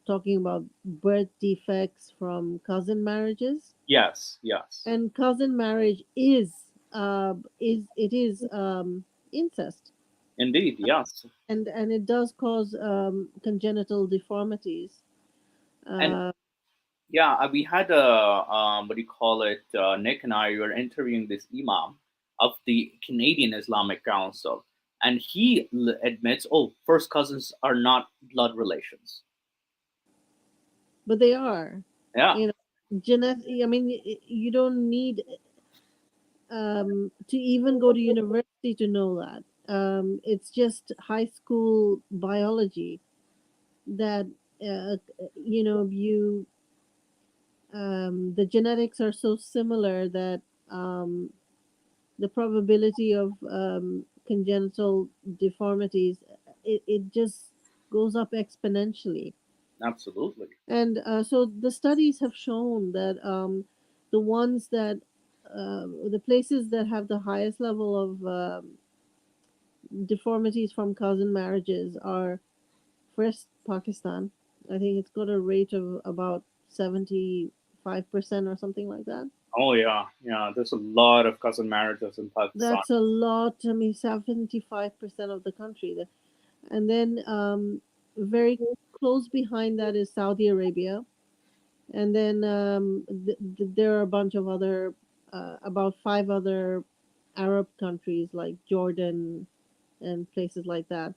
[SPEAKER 2] talking about birth defects from cousin marriages,
[SPEAKER 4] yes, yes.
[SPEAKER 2] and cousin marriage is incest,
[SPEAKER 4] Indeed, yes.
[SPEAKER 2] and it does cause congenital deformities.
[SPEAKER 4] And
[SPEAKER 2] uh,
[SPEAKER 4] yeah, we had a what do you call it? Nick and I were interviewing this imam of the Canadian Islamic Council, and he admits, oh, first cousins are not blood relations.
[SPEAKER 2] but they are,
[SPEAKER 4] Yeah,
[SPEAKER 2] you know, genetic. I mean, you don't need to even go to university to know that. It's just high school biology that uh, you the genetics are so similar that um, the probability of congenital deformities, it just goes up exponentially.
[SPEAKER 4] absolutely.
[SPEAKER 2] And so the studies have shown that the ones that the places that have the highest level of deformities from cousin marriages are first Pakistan. I think it's got a rate of about 75% or something like that.
[SPEAKER 4] Oh yeah, yeah. There's a lot of cousin marriages in Pakistan.
[SPEAKER 2] That's a lot. I mean, 75% of the country. And then very close behind that is Saudi Arabia. And then there are a bunch of other, about five other Arab countries like Jordan and places like that.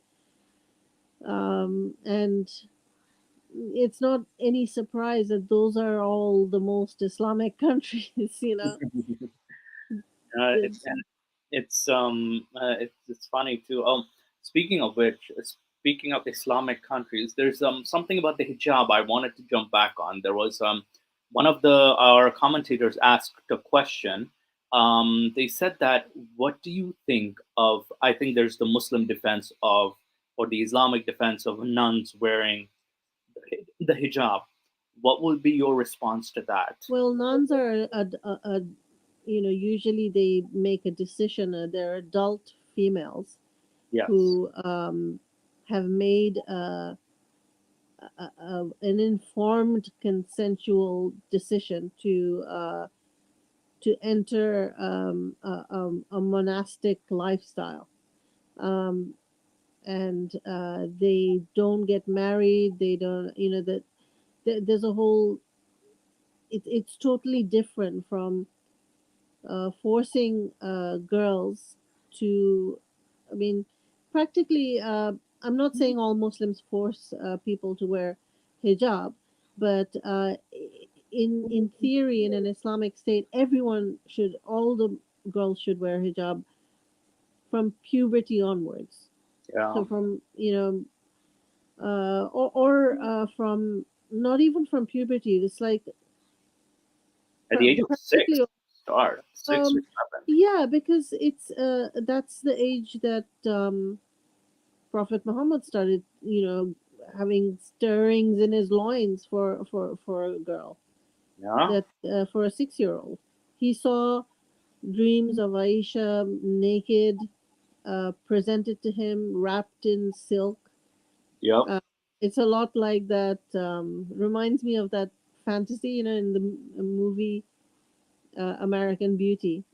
[SPEAKER 2] And it's not any surprise that those are all the most Islamic countries, you know.
[SPEAKER 4] It's and it's funny too. Speaking of which, speaking of Islamic countries, there's something about the hijab I wanted to jump back on. There was one of the our commentators asked a question. They said that, what do you think of? I think there's the Muslim defense of, or the Islamic defense of nuns wearing the hijab. What would be your response to that?
[SPEAKER 2] Well, nuns are you know, usually they make a decision. They're adult females
[SPEAKER 4] Yes.
[SPEAKER 2] who have made an informed, consensual decision to enter a monastic lifestyle, and they don't get married. They don't, you know, that there's a whole. It's totally different from forcing girls to. I mean, practically. I'm not saying all Muslims force people to wear hijab, but in theory, in an Islamic state, all the girls should wear hijab from puberty onwards.
[SPEAKER 4] Yeah.
[SPEAKER 2] So from, you know, or from, not even from puberty. It's like
[SPEAKER 4] At the age of six,
[SPEAKER 2] practically,
[SPEAKER 4] start 6 or 7.
[SPEAKER 2] yeah, because it's that's the age that Prophet Muhammad started, you know, having stirrings in his loins for a girl,
[SPEAKER 4] Yeah.
[SPEAKER 2] that for a 6-year-old. He saw dreams of Aisha naked, presented to him, wrapped in silk.
[SPEAKER 4] Yep.
[SPEAKER 2] It's a lot like that. Reminds me of that fantasy, you know, in the movie American Beauty,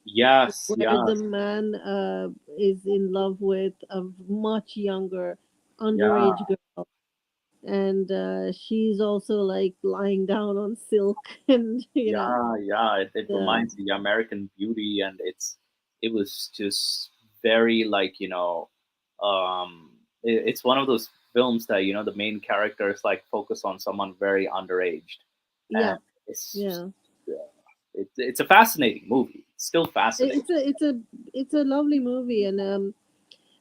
[SPEAKER 4] Yes.
[SPEAKER 2] where the
[SPEAKER 4] Yes.
[SPEAKER 2] man is in love with a much younger
[SPEAKER 4] Yeah.
[SPEAKER 2] underage girl, and she's also like lying down on silk, and you know,
[SPEAKER 4] Yeah. Yeah. It
[SPEAKER 2] the,
[SPEAKER 4] reminds the American Beauty, and it was just very, like, it's one of those films that, the main characters like focus on someone very underaged,
[SPEAKER 2] yeah,
[SPEAKER 4] and it's just,
[SPEAKER 2] yeah.
[SPEAKER 4] it's a fascinating movie. It's still fascinating.
[SPEAKER 2] It's a lovely movie, and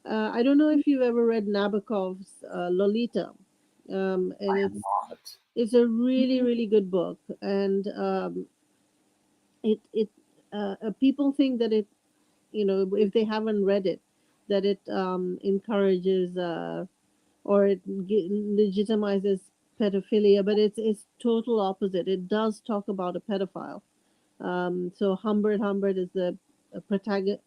[SPEAKER 2] I don't know if you've ever read Nabokov's Lolita, and
[SPEAKER 4] I am not.
[SPEAKER 2] it's a really really good book, and it people think that it, you know, if they haven't read it, that it encourages or it legitimizes pedophilia, but it's total opposite. It does talk about a pedophile. So Humbert is the protagonist,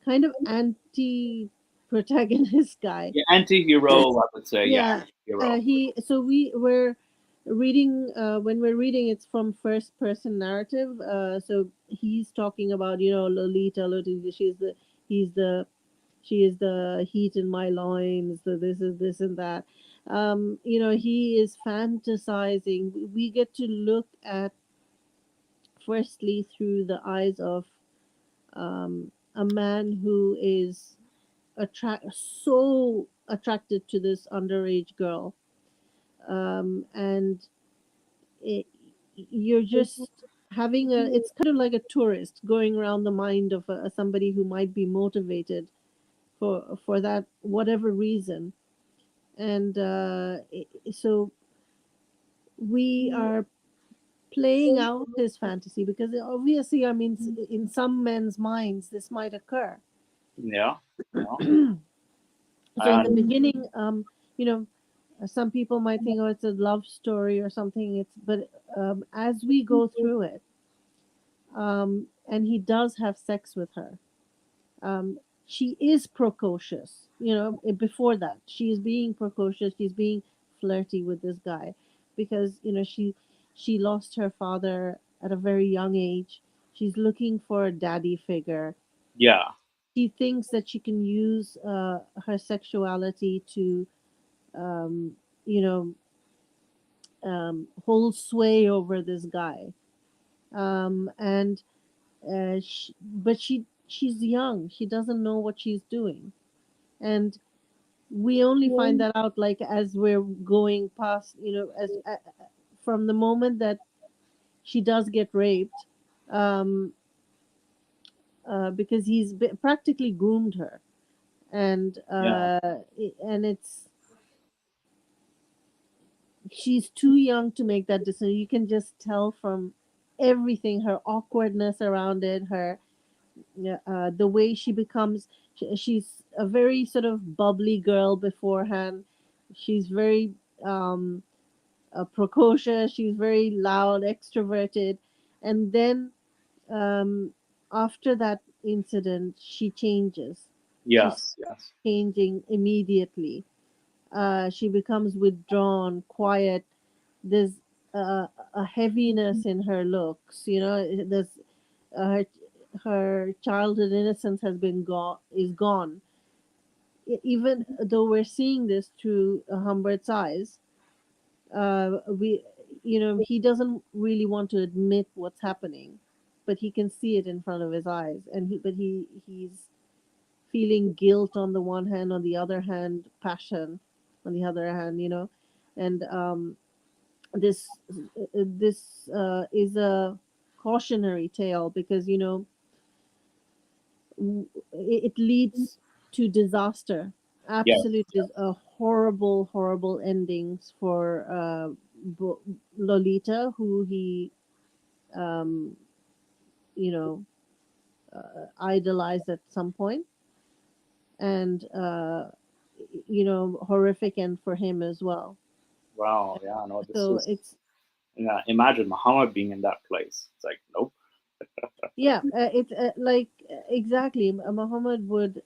[SPEAKER 2] kind of anti protagonist guy.
[SPEAKER 4] Yeah, anti-hero, I would say. Yeah,
[SPEAKER 2] Yeah,
[SPEAKER 4] anti-hero.
[SPEAKER 2] he. So we're reading, when we're reading, it's from first person narrative. So he's talking about, you know, Lolita. He's the she is the heat in my loins. The this is this and that. You know, he is fantasizing. We get to look at, firstly, through the eyes of a man who is so attracted to this underage girl, and it, you're just having a, it's kind of like a tourist going around the mind of somebody who might be motivated for that whatever reason, and so we are playing out his fantasy, because obviously, I mean, in some men's minds this might occur.
[SPEAKER 4] Yeah, yeah.
[SPEAKER 2] So in the
[SPEAKER 4] And
[SPEAKER 2] beginning, you know, some people might think, oh, it's a love story or something. But as we go through it, and he does have sex with her. She is precocious, before that she is being precocious, she's being flirty with this guy because she lost her father at a very young age. She's looking for a daddy figure.
[SPEAKER 4] Yeah.
[SPEAKER 2] She thinks that she can use her sexuality to um, you know hold sway over this guy. And but she's young, she doesn't know what she's doing. And we only find that out like as we're going past, as from the moment that she does get raped, um, because practically groomed her. And
[SPEAKER 4] Yeah.
[SPEAKER 2] and it's she's too young to make that decision. You can just tell from everything, her awkwardness around it, her yeah, the way she becomes. She's a very sort of bubbly girl beforehand. She's very um, precocious. She's very loud, extroverted, and then um, after that incident, she changes. She's
[SPEAKER 4] Yes. Yes.
[SPEAKER 2] changing immediately. She becomes withdrawn, quiet. There's a heaviness in her looks. There's her her childhood innocence has been gone, is gone. Even though we're seeing this through Humbert's eyes, we he doesn't really want to admit what's happening, but he can see it in front of his eyes. And he's feeling guilt on the one hand, on the other hand passion on the other hand, and this is a cautionary tale because it leads to disaster.
[SPEAKER 4] Yes.
[SPEAKER 2] Absolutely, horrible, horrible endings for Lolita, who he, um, you know, idolized at some point, and horrific end for him as well.
[SPEAKER 4] Wow. Yeah. No. This
[SPEAKER 2] So
[SPEAKER 4] is.
[SPEAKER 2] it's
[SPEAKER 4] Yeah. Imagine Muhammad being in that place. It's like nope.
[SPEAKER 2] yeah, it's like exactly. Muhammad would,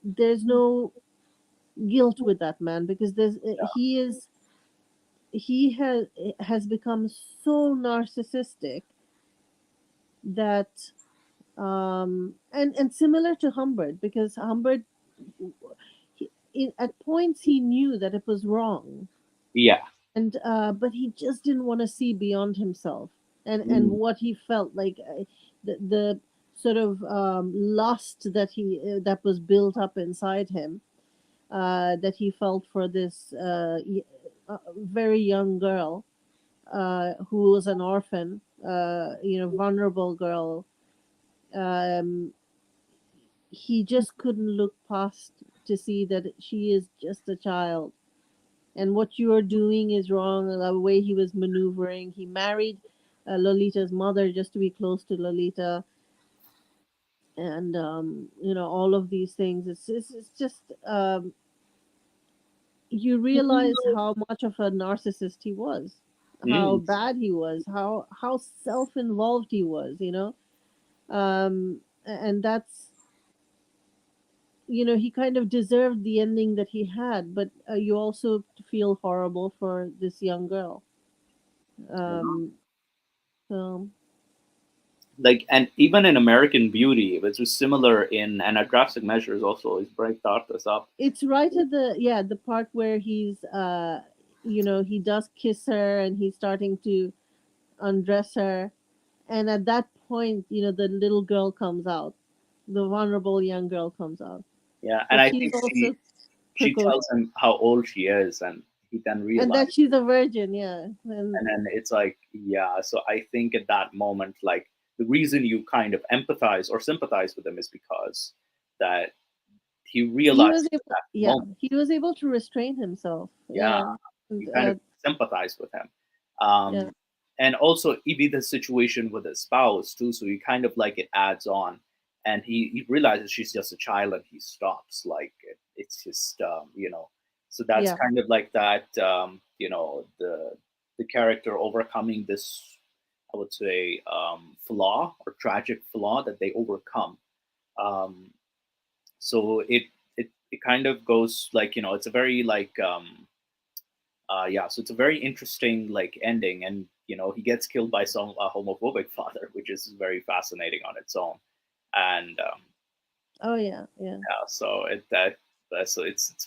[SPEAKER 2] there's no guilt with that man because he has become so narcissistic that and similar to Humbert, because Humbert at points he knew that it was wrong,
[SPEAKER 4] Yeah.
[SPEAKER 2] and but he just didn't want to see beyond himself and
[SPEAKER 4] Mm.
[SPEAKER 2] what he felt like, the sort of lust that was built up inside him, that he felt for this very young girl, who was an orphan, vulnerable girl. Um, he just couldn't look past to see that she is just a child, and what you are doing is wrong. The way he was maneuvering, he married Lolita's mother just to be close to Lolita, and all of these things. It's just you realize how much of a narcissist he was, how
[SPEAKER 4] Mm.
[SPEAKER 2] bad he was, how self-involved he was, and that's he kind of deserved the ending that he had, but you also feel horrible for this young girl. um so
[SPEAKER 4] Like, and even in American Beauty, which was similar in and a drastic measures also is break this up.
[SPEAKER 2] it's right at the part where he's he does kiss her and he's starting to undress her, and at that point the little girl comes out, the vulnerable young girl comes out,
[SPEAKER 4] Yeah, and
[SPEAKER 2] but
[SPEAKER 4] I
[SPEAKER 2] she's
[SPEAKER 4] think
[SPEAKER 2] also
[SPEAKER 4] she
[SPEAKER 2] precocious,
[SPEAKER 4] tells him how old she is, and he then
[SPEAKER 2] and that
[SPEAKER 4] realizes.
[SPEAKER 2] she's a virgin, yeah. And
[SPEAKER 4] And then it's like, yeah. So I think at that moment, like the reason you kind of empathize or sympathize with him is because that he
[SPEAKER 2] he was
[SPEAKER 4] realizes at
[SPEAKER 2] able,
[SPEAKER 4] that
[SPEAKER 2] yeah,
[SPEAKER 4] moment.
[SPEAKER 2] he was able to restrain himself,
[SPEAKER 4] Yeah,
[SPEAKER 2] yeah. And,
[SPEAKER 4] you kind of sympathize with him.
[SPEAKER 2] yeah,
[SPEAKER 4] And also even the situation with his spouse too. So he kind of like it adds on, and he realizes she's just a child, and he stops. Like it's just So that's
[SPEAKER 2] yeah,
[SPEAKER 4] kind of like that. The character overcoming this I would say, flaw or tragic flaw that they overcome. Um, so it kind of goes like, it's a very like, yeah, so it's a very interesting like ending, and he gets killed by some homophobic father, which is very fascinating on its own. And
[SPEAKER 2] Oh yeah, yeah,
[SPEAKER 4] yeah, so so it's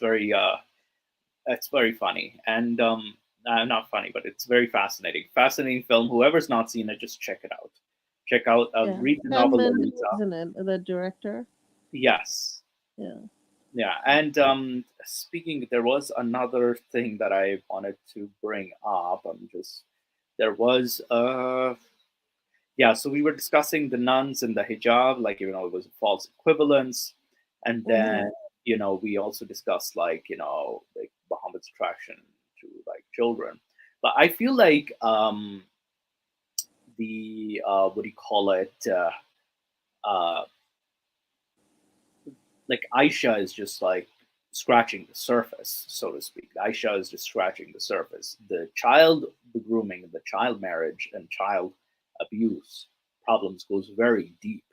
[SPEAKER 4] very funny, and not funny, but it's very fascinating film. Whoever's not seen it, just check it out. Check out,
[SPEAKER 2] yeah.
[SPEAKER 4] read the
[SPEAKER 2] Sam
[SPEAKER 4] novel
[SPEAKER 2] Mendes,
[SPEAKER 4] Lolita.
[SPEAKER 2] isn't it? The director.
[SPEAKER 4] Yes.
[SPEAKER 2] Yeah.
[SPEAKER 4] Yeah, and speaking, there was another thing that I wanted to bring up. There was yeah, so we were discussing the nuns and the hijab, like it was a false equivalence, and
[SPEAKER 2] Mm-hmm.
[SPEAKER 4] then we also discussed like like Muhammad's attraction to like children, but I feel like the what do you call it? Uh, like Aisha is just like scratching the surface, so to speak. Aisha is just scratching the surface. The grooming, the child marriage, and child abuse problems goes very deep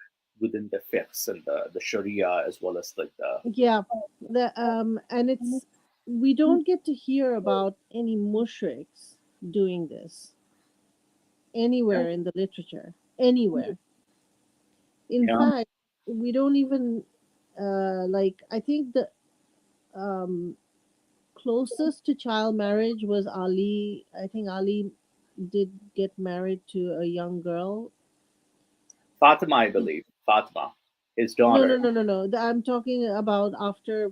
[SPEAKER 4] within the fiqhs and the Sharia, as well as like the
[SPEAKER 2] Yeah. And it's we don't get to hear about any mushriks doing this
[SPEAKER 4] yeah,
[SPEAKER 2] anywhere in the literature. Anywhere. In
[SPEAKER 4] yeah,
[SPEAKER 2] fact, we don't even like. I think the um closest to child marriage was Ali. I think Ali did get married to a young girl.
[SPEAKER 4] Fatima, I believe Fatima, his
[SPEAKER 2] No,
[SPEAKER 4] daughter,
[SPEAKER 2] no, no, no, no. I'm talking about after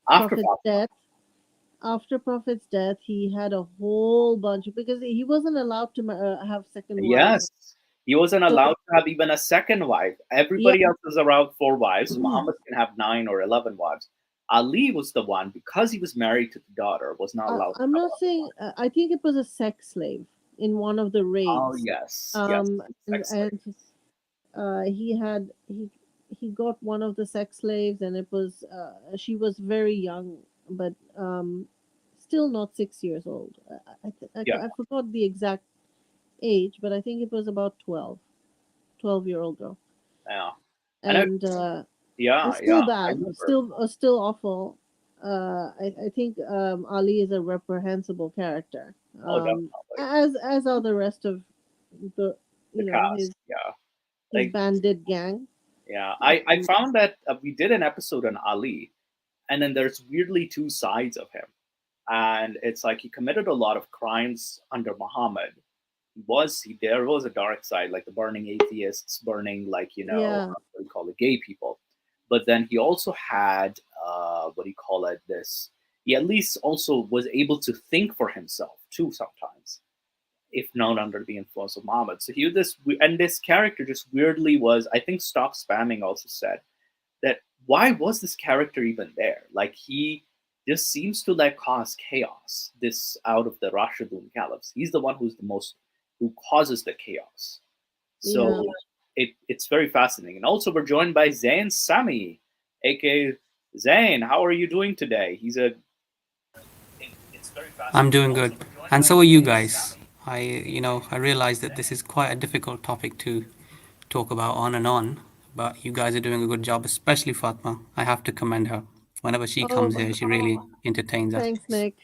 [SPEAKER 4] after
[SPEAKER 2] Prophet's
[SPEAKER 4] Fatima.
[SPEAKER 2] death. After Prophet's death, he had a whole bunch because he wasn't allowed to have second wives.
[SPEAKER 4] Yes, he wasn't
[SPEAKER 2] So
[SPEAKER 4] allowed to have even a second wife.
[SPEAKER 2] yeah,
[SPEAKER 4] Everybody else is around four wives. Muhammad can have 9 or 11 wives. Ali was the one, because he was married to the daughter, was not allowed to
[SPEAKER 2] I'm
[SPEAKER 4] have
[SPEAKER 2] not
[SPEAKER 4] other
[SPEAKER 2] saying.
[SPEAKER 4] wives.
[SPEAKER 2] I think it was a sex slave in one of the
[SPEAKER 4] Oh
[SPEAKER 2] raids.
[SPEAKER 4] yes, yes, sex slave.
[SPEAKER 2] And he got one of the sex slaves, and it was she was very young, but still not 6 years old.
[SPEAKER 4] Yeah,
[SPEAKER 2] I forgot the exact age, but I think it was about 12 year old girl,
[SPEAKER 4] yeah, and
[SPEAKER 2] and
[SPEAKER 4] yeah,
[SPEAKER 2] it's
[SPEAKER 4] yeah,
[SPEAKER 2] still
[SPEAKER 4] I
[SPEAKER 2] bad,
[SPEAKER 4] remember.
[SPEAKER 2] still awful. I think Ali is a reprehensible character,
[SPEAKER 4] Oh, definitely
[SPEAKER 2] as are the rest of the
[SPEAKER 4] the
[SPEAKER 2] his
[SPEAKER 4] cast. Yeah, like
[SPEAKER 2] bandit gang.
[SPEAKER 4] yeah, I found that we did an episode on Ali, and then there's weirdly two sides of him, and it's like he committed a lot of crimes under Muhammad. There was a dark side, like the burning atheists, burning like
[SPEAKER 2] Yeah,
[SPEAKER 4] what do you call it, gay people. But then he also had what do you call it? This he at least also was able to think for himself too sometimes, if not under the influence of Muhammad. So this character just weirdly was. I think Stop Spamming also said that why was this character even there? Like he just seems to like cause chaos. This out of the Rashidun caliphs, he's the one who causes the chaos.
[SPEAKER 2] yeah.
[SPEAKER 4] So it's very fascinating. And also we're joined by Zain Sami, aka Zain. How are you doing today?
[SPEAKER 5] I'm doing good. And so are you guys. I realize that this is quite a difficult topic to talk about on and on, but you guys are doing a good job, especially Fatma. I have to commend her. Whenever she comes
[SPEAKER 2] Oh,
[SPEAKER 5] here, she really entertains us.
[SPEAKER 2] thanks, Nick.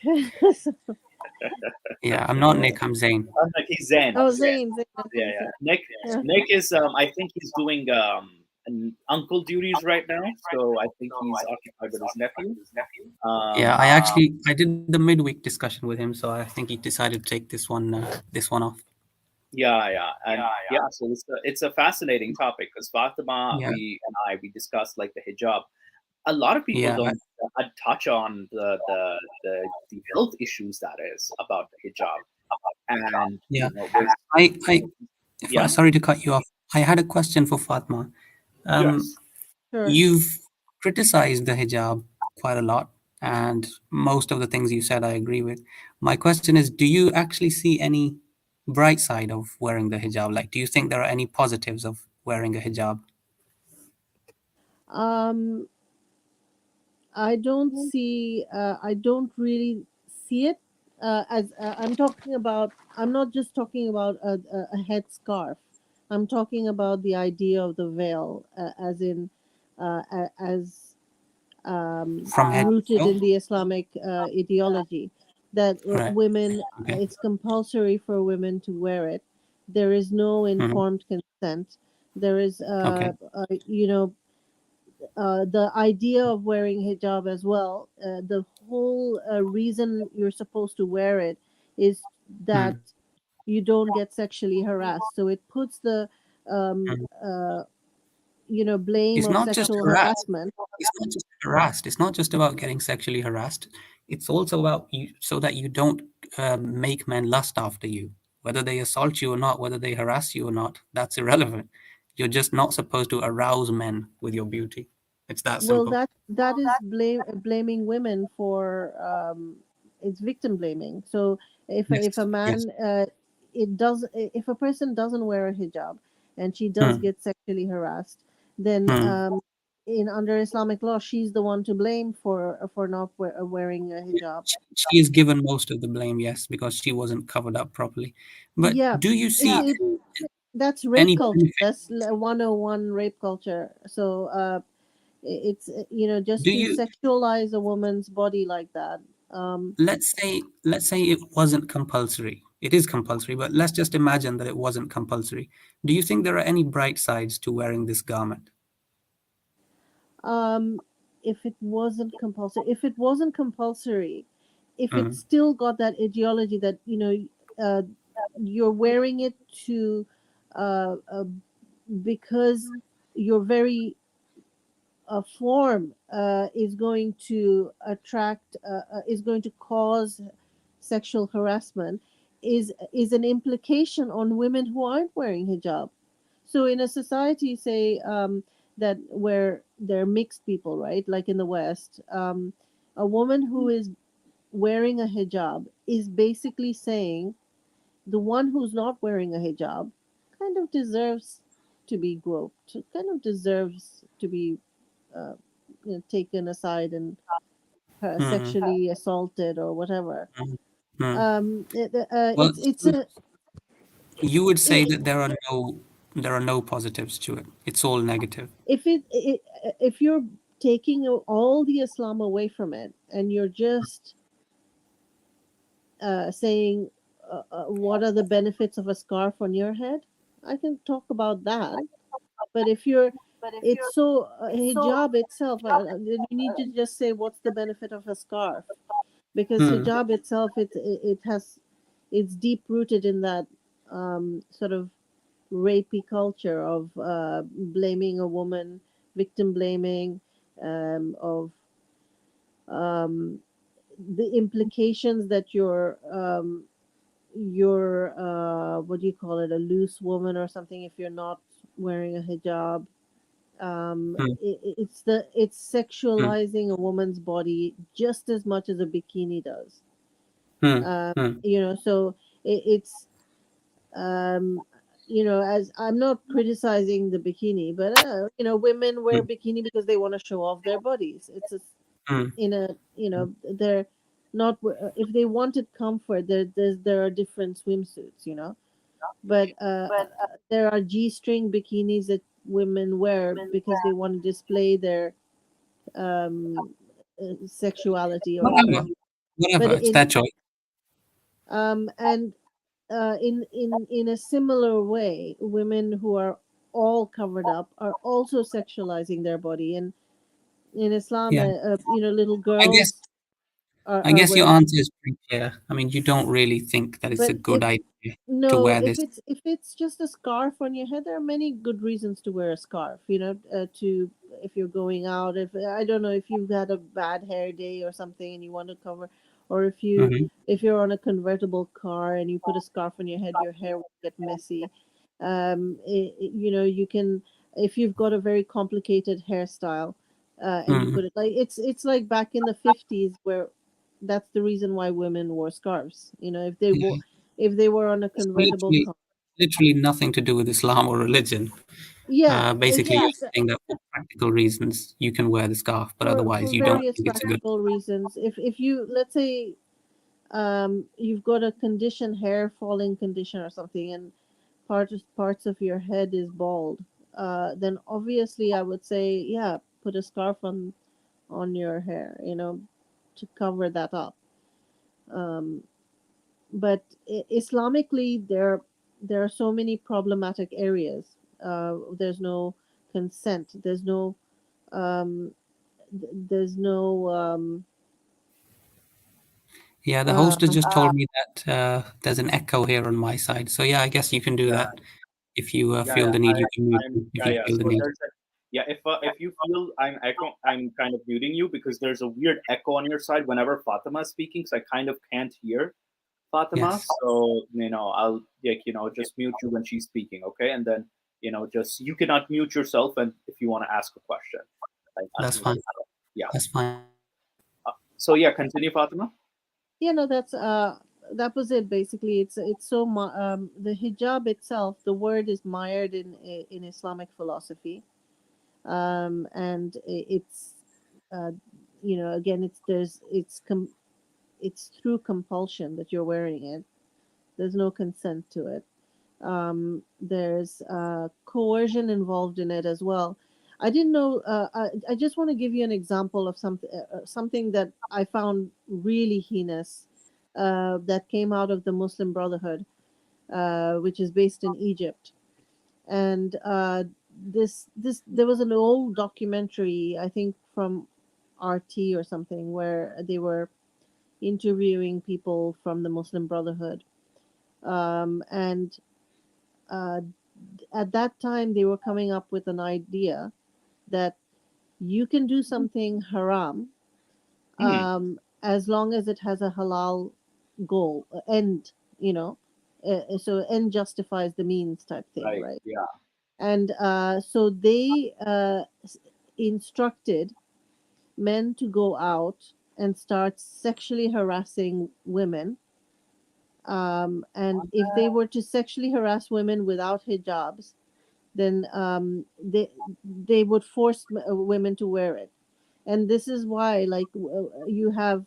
[SPEAKER 5] Yeah, I'm not Nick, I'm Zain.
[SPEAKER 4] Like he's Zain.
[SPEAKER 2] Oh,
[SPEAKER 4] Zain.
[SPEAKER 2] Zane.
[SPEAKER 4] Yeah,
[SPEAKER 2] Okay,
[SPEAKER 4] yeah.
[SPEAKER 2] sorry. Yeah.
[SPEAKER 4] Nick is I think he's doing an uncle duties right now. So I think he's occupied with his nephew.
[SPEAKER 5] Yeah,
[SPEAKER 4] Um,
[SPEAKER 5] I did the midweek discussion with him, so I think he decided to take this one off.
[SPEAKER 4] yeah, yeah, and yeah. So it's a fascinating topic because Fatima,
[SPEAKER 5] Yeah,
[SPEAKER 4] we discussed like the hijab. A lot of people
[SPEAKER 5] yeah,
[SPEAKER 4] don't touch on the health issues that is about the hijab, and
[SPEAKER 5] yeah.
[SPEAKER 4] there's yeah,
[SPEAKER 5] Sorry to cut you off. I had a question for Fatma. Um,
[SPEAKER 4] yes.
[SPEAKER 2] Sure.
[SPEAKER 5] You've criticized the hijab quite a lot, and most of the things you said I agree with. My question is, do you actually see any bright side of wearing the hijab? Like, do you think there are any positives of wearing a hijab?
[SPEAKER 2] Um, I don't really see it as I'm talking about, I'm not just talking about a headscarf. I'm talking about the idea of the veil, as in, as
[SPEAKER 5] From head to
[SPEAKER 2] rooted
[SPEAKER 5] toe?
[SPEAKER 2] in the Islamic ideology, that
[SPEAKER 5] Right.
[SPEAKER 2] women,
[SPEAKER 5] Okay.
[SPEAKER 2] it's compulsory for women to wear it. There is no
[SPEAKER 5] Hmm.
[SPEAKER 2] informed consent. There is,
[SPEAKER 5] Okay.
[SPEAKER 2] the idea of wearing hijab as well. The whole reason you're supposed to wear it is that
[SPEAKER 5] Mm.
[SPEAKER 2] you don't get sexually harassed. So it puts the um,
[SPEAKER 5] Mm.
[SPEAKER 2] uh, blame
[SPEAKER 5] It's
[SPEAKER 2] of
[SPEAKER 5] not just
[SPEAKER 2] sexual
[SPEAKER 5] harassed.
[SPEAKER 2] harassment.
[SPEAKER 5] It's not just harassed. It's not just about getting sexually harassed. It's also about you, so that you don't make men lust after you. Whether they assault you or not, whether they harass you or not, that's irrelevant. You're just not supposed to arouse men with your beauty. It's that
[SPEAKER 2] Well,
[SPEAKER 5] simple.
[SPEAKER 2] that is blaming women for, it's victim blaming. So if a
[SPEAKER 5] Yes. Yes.
[SPEAKER 2] man, if a person doesn't wear a hijab and she does
[SPEAKER 5] Hmm.
[SPEAKER 2] get sexually harassed, then
[SPEAKER 5] Hmm.
[SPEAKER 2] in under Islamic law, she's the one to blame for not wearing a hijab.
[SPEAKER 5] She is given most of the blame, yes, because she wasn't covered up properly. But
[SPEAKER 2] Yeah,
[SPEAKER 5] do you
[SPEAKER 2] it's
[SPEAKER 5] see
[SPEAKER 2] that's rape
[SPEAKER 5] any
[SPEAKER 2] culture.
[SPEAKER 5] benefit?
[SPEAKER 2] That's 101 rape culture. So it's just
[SPEAKER 5] Do
[SPEAKER 2] to
[SPEAKER 5] you
[SPEAKER 2] sexualize a woman's body like that. Um,
[SPEAKER 5] let's say it wasn't compulsory. It is compulsory, but let's just imagine that it wasn't compulsory. Do you think there are any bright sides to wearing this garment?
[SPEAKER 2] um, if it wasn't compulsory, if it
[SPEAKER 5] Mm,
[SPEAKER 2] still got that ideology that uh, you're wearing it to uh, uh, because your very form is going to attract, is going to cause sexual harassment, is an implication on women who aren't wearing hijab. So in a society, say, that where they're mixed people, right, like in the West, a woman who is wearing a hijab is basically saying the one who's not wearing a hijab kind of deserves to be groped, kind of deserves to be uh, taken aside and
[SPEAKER 5] mm,
[SPEAKER 2] sexually assaulted or whatever.
[SPEAKER 5] mm, mm. Well,
[SPEAKER 2] It's
[SPEAKER 5] so
[SPEAKER 2] a
[SPEAKER 5] you would say
[SPEAKER 2] it,
[SPEAKER 5] that there are no positives to it. It's all negative.
[SPEAKER 2] if you're taking all the Islam away from it and you're just saying, what are the benefits of a scarf on your head, I can talk about that. But if you're, it's so hijab itself, you need to just say what's the benefit of a scarf, because
[SPEAKER 5] Hmm.
[SPEAKER 2] hijab itself, it has, it's deep rooted in that sort of rapey culture of blaming a woman, victim blaming, of um, the implications that you're what do you call it, a loose woman or something if you're not wearing a hijab.
[SPEAKER 5] Hmm.
[SPEAKER 2] It's
[SPEAKER 5] Hmm.
[SPEAKER 2] sexualizing a woman's body just as much as a bikini does.
[SPEAKER 5] Hmm.
[SPEAKER 2] um,
[SPEAKER 5] Hmm.
[SPEAKER 2] so it's um, as I'm not criticizing the bikini, but women wear
[SPEAKER 5] Hmm.
[SPEAKER 2] bikini because they want to show off their bodies. It's a,
[SPEAKER 5] Hmm.
[SPEAKER 2] in a they're not, if they wanted comfort, there are different swimsuits, but there are g-string bikinis that women wear because they want to display their um, sexuality or
[SPEAKER 5] Whatever.
[SPEAKER 2] whatever. But
[SPEAKER 5] Whatever. It's their choice.
[SPEAKER 2] and in a similar way, women who are all covered up are also sexualizing their body. And in Islam,
[SPEAKER 5] Yeah.
[SPEAKER 2] little
[SPEAKER 5] I guess
[SPEAKER 2] girls
[SPEAKER 5] I
[SPEAKER 2] are
[SPEAKER 5] guess your
[SPEAKER 2] wearing.
[SPEAKER 5] answer is pretty clear. I mean, you don't really think that it's a
[SPEAKER 2] But
[SPEAKER 5] good idea to
[SPEAKER 2] no,
[SPEAKER 5] wear this.
[SPEAKER 2] if it's just a scarf on your head, there are many good reasons to wear a scarf. To if you're going out, if I don't know, if you've had a bad hair day or something and you want to cover, or
[SPEAKER 5] Hmm.
[SPEAKER 2] if you're on a convertible car and you put a scarf on your head, your hair will get messy. You can, if you've got a very complicated hairstyle, and you
[SPEAKER 5] Hmm.
[SPEAKER 2] put it, like, it's like back in the 50s where that's the reason why women wore scarves.
[SPEAKER 5] Yeah.
[SPEAKER 2] If they were on a
[SPEAKER 5] It's
[SPEAKER 2] convertible car.
[SPEAKER 5] literally nothing to do with Islam or religion.
[SPEAKER 2] Yeah,
[SPEAKER 5] Basically,
[SPEAKER 2] yes,
[SPEAKER 5] you're saying that for practical reasons you can wear the scarf, but
[SPEAKER 2] for
[SPEAKER 5] otherwise you don't
[SPEAKER 2] various
[SPEAKER 5] think it's a good.
[SPEAKER 2] practical reasons. If you, let's say, you've got a condition, hair falling condition or something, and parts of your head is bald, then obviously I would say, yeah, put a scarf on your hair, to cover that up. Um, but Islamically, there are so many problematic areas. There's no consent. Um, there's no
[SPEAKER 5] Yeah, the
[SPEAKER 2] uh,
[SPEAKER 5] host has just told me that there's an echo here on my side. So yeah, I guess you can do
[SPEAKER 4] Yeah,
[SPEAKER 5] that if you
[SPEAKER 4] yeah,
[SPEAKER 5] feel
[SPEAKER 4] yeah.
[SPEAKER 5] the need. You can mute
[SPEAKER 4] I'm,
[SPEAKER 5] me if
[SPEAKER 4] yeah,
[SPEAKER 5] you
[SPEAKER 4] yeah.
[SPEAKER 5] feel the
[SPEAKER 4] So
[SPEAKER 5] need.
[SPEAKER 4] there's a, yeah. If you feel I'm echo, I'm kind of muting you because there's a weird echo on your side whenever Fatima is speaking, so I kind of can't hear Fatima.
[SPEAKER 5] Yes,
[SPEAKER 4] So I'll just mute you when she's speaking, okay? And then just you cannot mute yourself, and if you want to ask a question, like
[SPEAKER 5] that's fine.
[SPEAKER 4] yeah.
[SPEAKER 5] That's fine.
[SPEAKER 4] So yeah, continue, Fatima.
[SPEAKER 2] that's that was it basically. It's the hijab itself, the word is mired in Islamic philosophy. And it's again, it's through compulsion that you're wearing it. There's no consent to it. There's coercion involved in it as well. I didn't know. I just want to give you an example of something that I found really heinous, that came out of the Muslim Brotherhood, which is based in Egypt. And this there was an old documentary, I think from RT or something, where they were interviewing people from the Muslim Brotherhood. And uh, at that time, they were coming up with an idea that you can do something haram,
[SPEAKER 4] Hmm.
[SPEAKER 2] as long as it has a halal goal, end, you know. So end justifies the means type thing,
[SPEAKER 4] Right.
[SPEAKER 2] right?
[SPEAKER 4] Yeah.
[SPEAKER 2] And so they instructed men to go out and start sexually harassing women. And if they were to sexually harass women without hijabs, then they would force women to wear it. And this is why, like, you have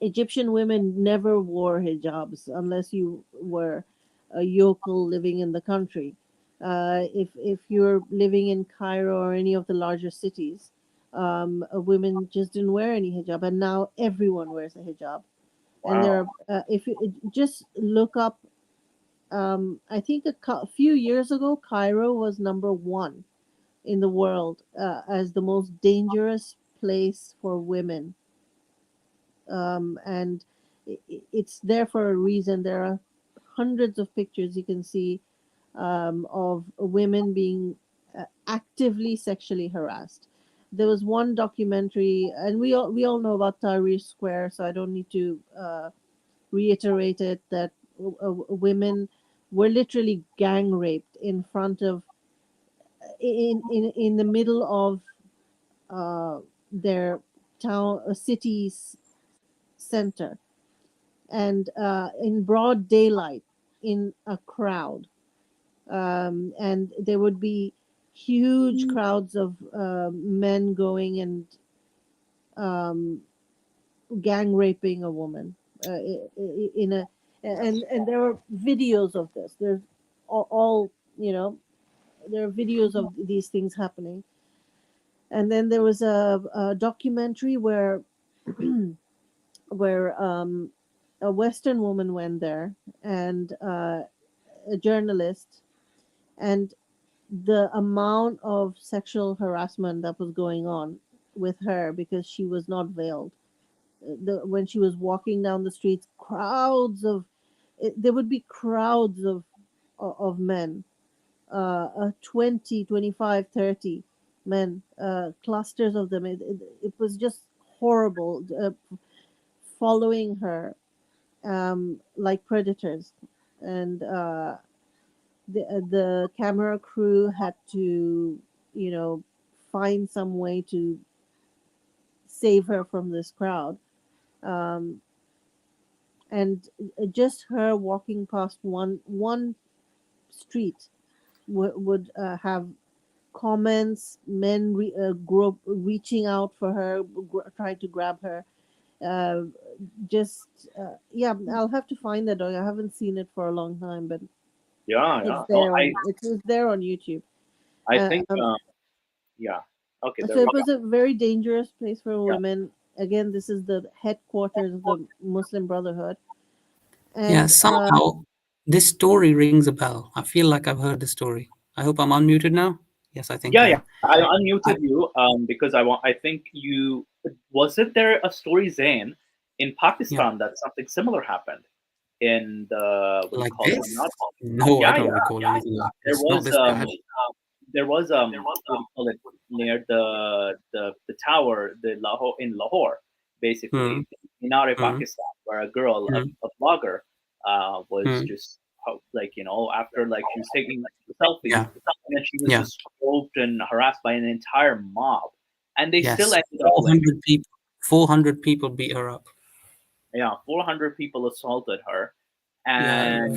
[SPEAKER 2] Egyptian women never wore hijabs unless you were a yokel living in the country. If you're living in Cairo or any of the larger cities, women just didn't wear any hijab, and now everyone wears a hijab. And there
[SPEAKER 4] Wow.
[SPEAKER 2] are, if you just look up, I think a few years ago, Cairo was number one in the world, as the most dangerous place for women. And it's there for a reason. There are hundreds of pictures you can see, of women being actively sexually harassed. There was one documentary, and we all know about Tahrir Square, so I don't need to reiterate it, that women were literally gang raped in front of, in the middle of their town, city's center, and in broad daylight, in a crowd. And there would be huge crowds of men going and um, gang raping a woman, in a, and there are videos of this. There's all, there are videos of these things happening. And then there was a documentary where where a Western woman went there, and a journalist, and the amount of sexual harassment that was going on with her because she was not veiled. When she was walking down the streets, there would be crowds of men, 20, 25, 30 men, clusters of them. It was just horrible, following her, like predators. And the camera crew had to, you know, find some way to save her from this crowd. Um, and just her walking past one street would have comments, men reaching out for her, trying to grab her. uh, just yeah, I'll have to find that dog. I haven't seen it for a long time, but
[SPEAKER 4] Yeah,
[SPEAKER 2] it's
[SPEAKER 4] yeah. No,
[SPEAKER 2] there on it's there on YouTube.
[SPEAKER 4] I think
[SPEAKER 2] Um,
[SPEAKER 4] yeah. Okay, there
[SPEAKER 2] so
[SPEAKER 4] we
[SPEAKER 2] it
[SPEAKER 4] go.
[SPEAKER 2] was a very dangerous place for
[SPEAKER 4] Yeah.
[SPEAKER 2] women. Again, this is the headquarters of the Muslim Brotherhood,
[SPEAKER 5] Yeah,
[SPEAKER 2] and
[SPEAKER 5] somehow this story rings a bell. I feel like I've heard the story. I hope I'm unmuted now. Yes, I think
[SPEAKER 4] Yeah,
[SPEAKER 5] I
[SPEAKER 4] yeah.
[SPEAKER 5] am.
[SPEAKER 4] I unmuted
[SPEAKER 5] I,
[SPEAKER 4] you because I think you wasn't there a story, Zain, in
[SPEAKER 5] yeah,
[SPEAKER 4] Pakistan that something similar happened in the what do you
[SPEAKER 5] like
[SPEAKER 4] call it?
[SPEAKER 5] this?
[SPEAKER 4] Not
[SPEAKER 5] No, I
[SPEAKER 4] yeah,
[SPEAKER 5] don't
[SPEAKER 4] yeah.
[SPEAKER 5] recall anything like
[SPEAKER 4] There
[SPEAKER 5] this. Not
[SPEAKER 4] was
[SPEAKER 5] this bad.
[SPEAKER 4] what do you call it, near the tower, the Lahore, in Lahore,
[SPEAKER 5] Hmm,
[SPEAKER 4] basically in Minar
[SPEAKER 5] hmm,
[SPEAKER 4] Pakistan, where a girl,
[SPEAKER 5] hmm,
[SPEAKER 4] a blogger, was
[SPEAKER 5] hmm.
[SPEAKER 4] just like, after like she was taking selfies,
[SPEAKER 5] Yeah,
[SPEAKER 4] and then she was
[SPEAKER 5] yeah,
[SPEAKER 4] just groped and harassed by an entire mob, and they still
[SPEAKER 5] yes.
[SPEAKER 4] ended up like,
[SPEAKER 5] 400 people. 400 people beat her up.
[SPEAKER 4] yeah, 400 people assaulted her,
[SPEAKER 5] Yeah,
[SPEAKER 4] and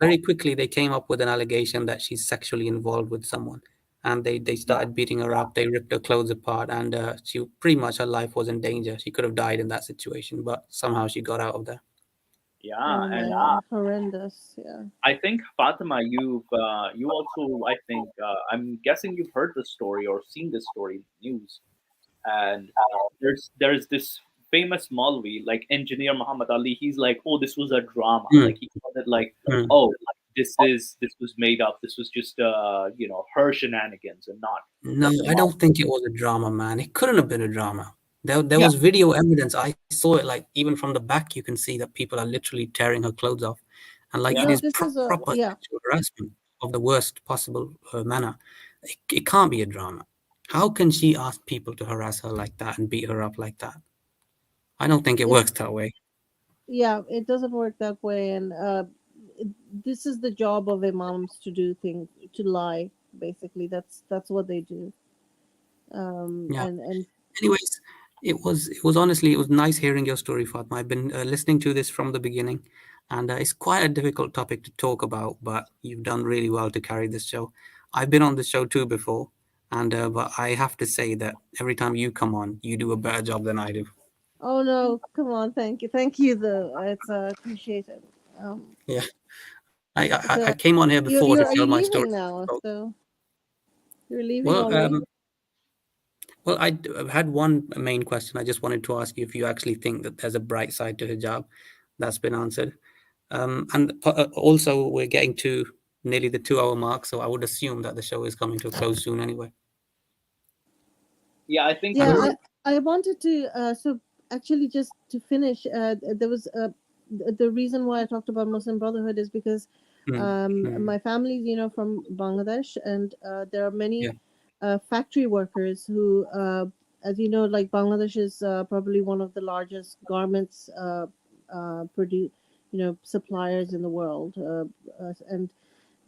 [SPEAKER 5] very quickly they came up with an allegation that she's sexually involved with someone, and they
[SPEAKER 4] yeah,
[SPEAKER 5] started beating her up. They ripped her clothes apart, and she pretty much her life was in danger. She could have died in that situation, but somehow she got out of there.
[SPEAKER 4] yeah,
[SPEAKER 2] oh
[SPEAKER 4] and
[SPEAKER 2] my, horrendous. Yeah.
[SPEAKER 4] I think Fatima, you also, I think, I'm guessing you've heard the story or seen this story in the news. And there's this famous Maulvi, like engineer Muhammad Ali. He's like, oh, this was a drama.
[SPEAKER 5] Hmm,
[SPEAKER 4] Like he called it like,
[SPEAKER 5] hmm.
[SPEAKER 4] oh, this was made up. This was just her shenanigans and not
[SPEAKER 5] No,
[SPEAKER 4] like the
[SPEAKER 5] I
[SPEAKER 4] mob.
[SPEAKER 5] don't think it was a drama, man. It couldn't have been a drama. There
[SPEAKER 4] Yeah,
[SPEAKER 5] was video evidence. I saw it, like even from the back, you can see that people are literally tearing her clothes off, and like it
[SPEAKER 4] yeah,
[SPEAKER 2] No,
[SPEAKER 5] is
[SPEAKER 2] this is a
[SPEAKER 5] proper
[SPEAKER 2] yeah.
[SPEAKER 5] sexual harassment of the worst possible manner. It can't be a drama. How can she ask people to harass her like that and beat her up like that? I don't think it
[SPEAKER 2] It
[SPEAKER 5] works that way.
[SPEAKER 2] yeah. It doesn't work that way, and it, this is the job of imams to do things, to lie. Basically, that's what they do.
[SPEAKER 5] Yeah.
[SPEAKER 2] And
[SPEAKER 5] Anyways, it was honestly it was nice hearing your story, Fatma. I've been listening to this from the beginning, and it's quite a difficult topic to talk about, but you've done really well to carry this show. I've been on the show too before, and but I have to say that every time you come on, you do a better job than I do.
[SPEAKER 2] oh no, come on, thank you. Though it's appreciated. Um,
[SPEAKER 5] Yeah, I came
[SPEAKER 2] so
[SPEAKER 5] on here before to
[SPEAKER 2] are
[SPEAKER 5] tell
[SPEAKER 2] you
[SPEAKER 5] my story.
[SPEAKER 2] leaving now?
[SPEAKER 5] So,
[SPEAKER 2] So you're leaving
[SPEAKER 5] well,
[SPEAKER 2] already?
[SPEAKER 5] I've had one main question. I just wanted to ask you if you actually think that there's a bright side to hijab. That's been answered. And also, we're getting to nearly the 2 hour mark, so I would assume that the show is coming to a close soon anyway.
[SPEAKER 4] yeah. I think
[SPEAKER 5] I
[SPEAKER 2] Yeah,
[SPEAKER 5] don't know.
[SPEAKER 4] we're
[SPEAKER 2] I wanted to so actually just to finish there was the reason why I talked about Muslim Brotherhood is because
[SPEAKER 5] Hmm, hmm,
[SPEAKER 2] my family is from Bangladesh, and there are many
[SPEAKER 5] yeah.
[SPEAKER 2] factory workers who as you know, like Bangladesh is probably one of the largest garments produce suppliers in the world, and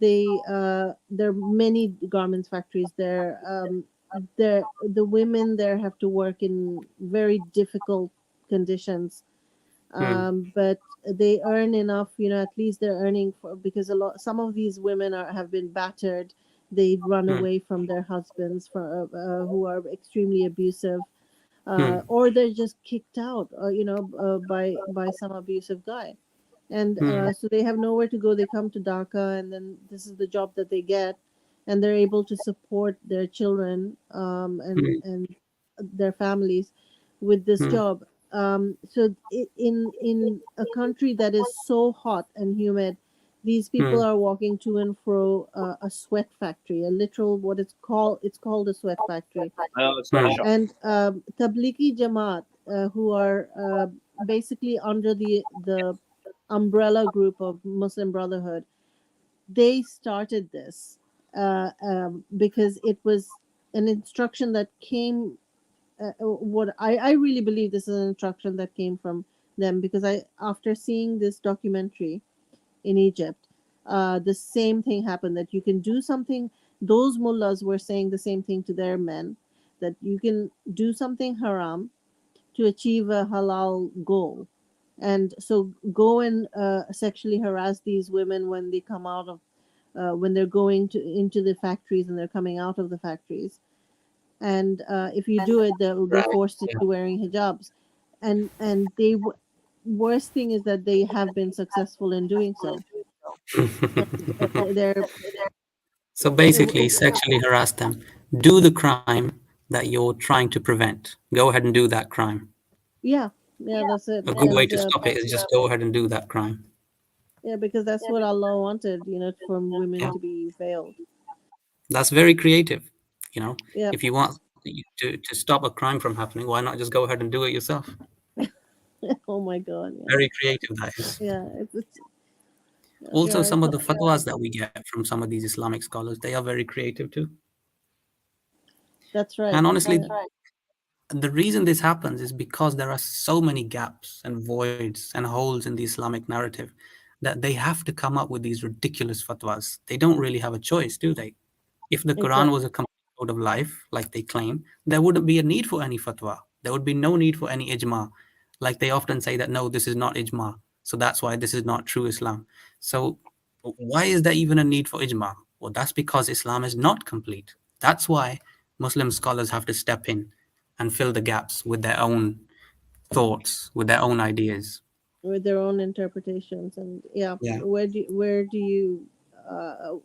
[SPEAKER 2] there are many garments factories there. The women there have to work in very difficult conditions,
[SPEAKER 5] Hmm,
[SPEAKER 2] but they earn enough. At least they're earning for, because some of these women have been battered. They run
[SPEAKER 5] hmm,
[SPEAKER 2] away from their husbands who are extremely abusive,
[SPEAKER 5] hmm,
[SPEAKER 2] or they're just kicked out, by some abusive guy, and
[SPEAKER 5] hmm,
[SPEAKER 2] so they have nowhere to go. They come to Dhaka, and then this is the job that they get, and they're able to support their children,
[SPEAKER 5] hmm,
[SPEAKER 2] and their families with this
[SPEAKER 5] hmm,
[SPEAKER 2] job. So in a country that is so hot and humid, these people
[SPEAKER 5] hmm,
[SPEAKER 2] are walking to and fro a sweat factory, a literal, what it's called a sweat factory.
[SPEAKER 5] hmm,
[SPEAKER 4] sweatshop.
[SPEAKER 2] And Tablighi Jamaat, who are basically under the umbrella group of Muslim Brotherhood, they started this because it was an instruction that came. What I really believe this is an instruction that came from them, because after seeing this documentary in Egypt, the same thing happened, that you can do something. Those mullahs were saying the same thing to their men, that you can do something haram to achieve a halal goal. And so go and sexually harass these women when they come out of when they're going into the factories and they're coming out of the factories. And if you do it, they will be
[SPEAKER 5] right.
[SPEAKER 2] forced
[SPEAKER 5] Yeah.
[SPEAKER 2] into wearing hijabs. and worst thing is that they have been successful in doing so. They're
[SPEAKER 5] So
[SPEAKER 2] it,
[SPEAKER 5] basically, sexually harass them. Do the crime that you're trying to prevent. Go ahead and do that crime.
[SPEAKER 2] yeah, yeah, that's it.
[SPEAKER 5] A good way
[SPEAKER 2] And
[SPEAKER 5] to stop it is just go ahead and do that crime.
[SPEAKER 2] yeah, because that's what Allah wanted, for women
[SPEAKER 5] Yeah,
[SPEAKER 2] to be veiled.
[SPEAKER 5] that's very creative. You know,
[SPEAKER 2] Yeah.
[SPEAKER 5] if you want to stop a crime from happening, why not just go ahead and do it yourself?
[SPEAKER 2] Oh my God. Yeah.
[SPEAKER 5] Very creative, that is.
[SPEAKER 2] Yeah. It's
[SPEAKER 5] Also,
[SPEAKER 2] yeah.
[SPEAKER 5] some of the fatwas that we get from some of these Islamic scholars, they are very creative too.
[SPEAKER 2] That's right.
[SPEAKER 5] And honestly,
[SPEAKER 2] Yeah.
[SPEAKER 5] the reason this happens is because there are so many gaps and voids and holes in the Islamic narrative that they have to come up with these ridiculous fatwas. They don't really have a choice, do they? If the Quran was
[SPEAKER 2] Exactly.
[SPEAKER 5] a complete code of life, like they claim, there wouldn't be a need for any fatwa. There would be no need for any ijma. Like they often say that no, this is not ijma. So that's why this is not true Islam. So why is there even a need for ijma? Well, that's because Islam is not complete. That's why Muslim scholars have to step in and fill the gaps with their own thoughts, with their own ideas.
[SPEAKER 2] With their own interpretations, and yeah,
[SPEAKER 5] Yeah.
[SPEAKER 2] where do you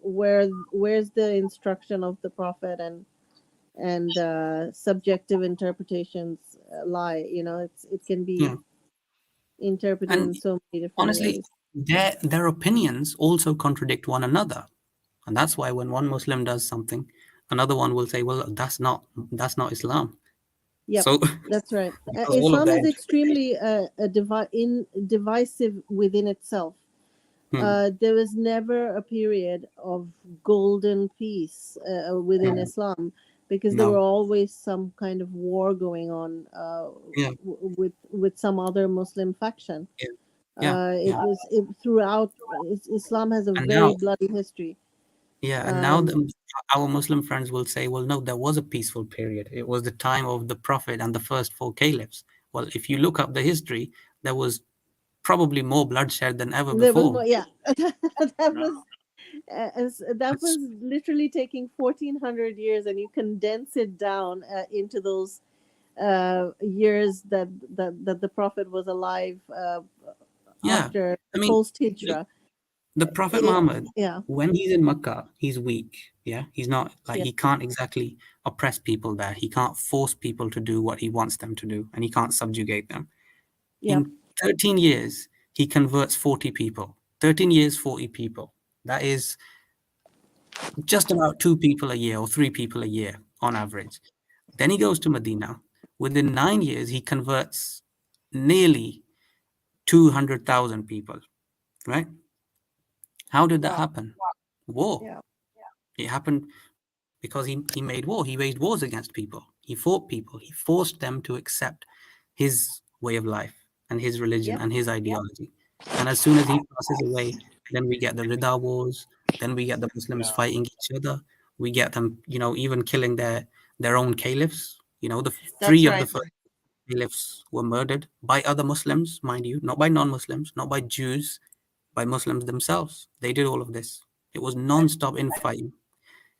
[SPEAKER 2] where's the instruction of the prophet, and subjective interpretations lie. It can be
[SPEAKER 5] Yeah.
[SPEAKER 2] interpreted
[SPEAKER 5] And
[SPEAKER 2] in so many different
[SPEAKER 5] honestly,
[SPEAKER 2] ways.
[SPEAKER 5] their opinions also contradict one another. And that's why when one Muslim does something, another one will say, well, that's not Islam.
[SPEAKER 2] Yep,
[SPEAKER 5] So
[SPEAKER 2] that's right.
[SPEAKER 5] because all of
[SPEAKER 2] Islam
[SPEAKER 5] their
[SPEAKER 2] is extremely divisive within itself.
[SPEAKER 5] hmm,
[SPEAKER 2] There was never a period of golden peace within
[SPEAKER 5] hmm,
[SPEAKER 2] Islam, because there were
[SPEAKER 5] no.
[SPEAKER 2] always some kind of war going on
[SPEAKER 5] Yeah,
[SPEAKER 2] with some other Muslim faction.
[SPEAKER 5] yeah, yeah,
[SPEAKER 2] It
[SPEAKER 5] yeah.
[SPEAKER 2] was throughout. Islam has a
[SPEAKER 5] And
[SPEAKER 2] very
[SPEAKER 5] now,
[SPEAKER 2] bloody history.
[SPEAKER 5] yeah, and now
[SPEAKER 2] Um,
[SPEAKER 5] our Muslim friends will say, well, no, there was a peaceful period. It was the time of the Prophet and the first four caliphs. Well, if you look up the history, there was probably more bloodshed than ever
[SPEAKER 2] there was
[SPEAKER 5] before.
[SPEAKER 2] more, yeah. that
[SPEAKER 4] No.
[SPEAKER 2] was that
[SPEAKER 5] It's,
[SPEAKER 2] was literally taking 1400 years, and you condense it down into those years that the prophet was alive,
[SPEAKER 5] yeah,
[SPEAKER 2] after
[SPEAKER 5] I mean,
[SPEAKER 2] post
[SPEAKER 5] the,
[SPEAKER 2] hijra.
[SPEAKER 5] the Prophet
[SPEAKER 2] It,
[SPEAKER 5] Muhammad,
[SPEAKER 2] yeah,
[SPEAKER 5] when he's in Makkah, he's weak. Yeah, he's not like
[SPEAKER 2] yeah,
[SPEAKER 5] he can't exactly oppress people there. He can't force people to do what he wants them to do, and he can't subjugate them.
[SPEAKER 2] yeah,
[SPEAKER 5] In 13 years, he converts 40 people. 13 years, 40 people. That is just about two people a year or three people a year on average. Then he goes to Medina. Within 9 years, he converts nearly 200,000 people, right? How did that
[SPEAKER 2] wow,
[SPEAKER 5] happen? War.
[SPEAKER 2] yeah,
[SPEAKER 5] It happened because he made war. He waged wars against people. He fought people. He forced them to accept his way of life and his religion
[SPEAKER 2] yep,
[SPEAKER 5] and his ideology. And as soon as he passes away, then we get the Rida wars. Then we get the Muslims
[SPEAKER 4] Yeah.
[SPEAKER 5] fighting each other. We get them, even killing their own caliphs. The
[SPEAKER 2] that's
[SPEAKER 5] three of the
[SPEAKER 2] right.
[SPEAKER 5] first caliphs were murdered by other Muslims, mind you, not by non-Muslims, not by Jews, by Muslims themselves. They did all of this. It was
[SPEAKER 4] And
[SPEAKER 5] non-stop infighting.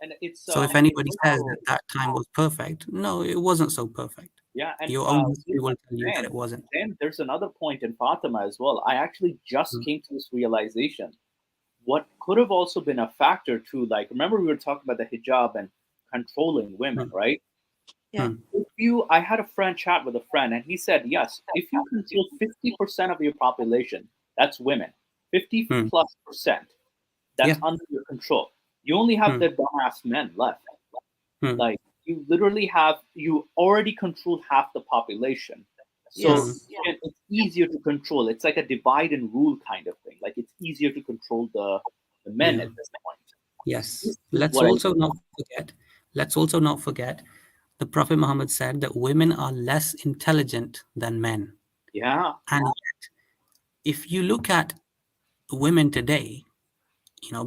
[SPEAKER 4] and it's
[SPEAKER 5] So if
[SPEAKER 4] it's
[SPEAKER 5] anybody says that
[SPEAKER 4] also,
[SPEAKER 5] that time was perfect, no, it wasn't so perfect.
[SPEAKER 4] yeah, and
[SPEAKER 5] Your own history will tell you that
[SPEAKER 4] then
[SPEAKER 5] it wasn't.
[SPEAKER 4] then there's another point in Fatima as well. I actually just
[SPEAKER 5] Mm,
[SPEAKER 4] came to this realization. What could have also been a factor too, like remember we were talking about the hijab and controlling women,
[SPEAKER 5] mm,
[SPEAKER 4] right?
[SPEAKER 2] Yeah,
[SPEAKER 5] mm,
[SPEAKER 4] I had a friend chat with a friend, and he said, yes, if you control 50% of your population, that's women, 50
[SPEAKER 5] mm.
[SPEAKER 4] plus percent,
[SPEAKER 5] Yeah.
[SPEAKER 4] that's under your control. You only have
[SPEAKER 5] Mm,
[SPEAKER 4] the dumbass men left.
[SPEAKER 5] mm,
[SPEAKER 4] Like you already control half the population. So
[SPEAKER 5] mm.
[SPEAKER 2] yes,
[SPEAKER 4] it's easier to control. It's like a divide and rule kind of thing. Like it's easier to control the men
[SPEAKER 5] Yeah.
[SPEAKER 4] at this point.
[SPEAKER 5] Yes.
[SPEAKER 4] This is what I
[SPEAKER 5] Let's also not forget the Prophet Muhammad said that women are less intelligent than men.
[SPEAKER 4] yeah.
[SPEAKER 5] And if you look at women today,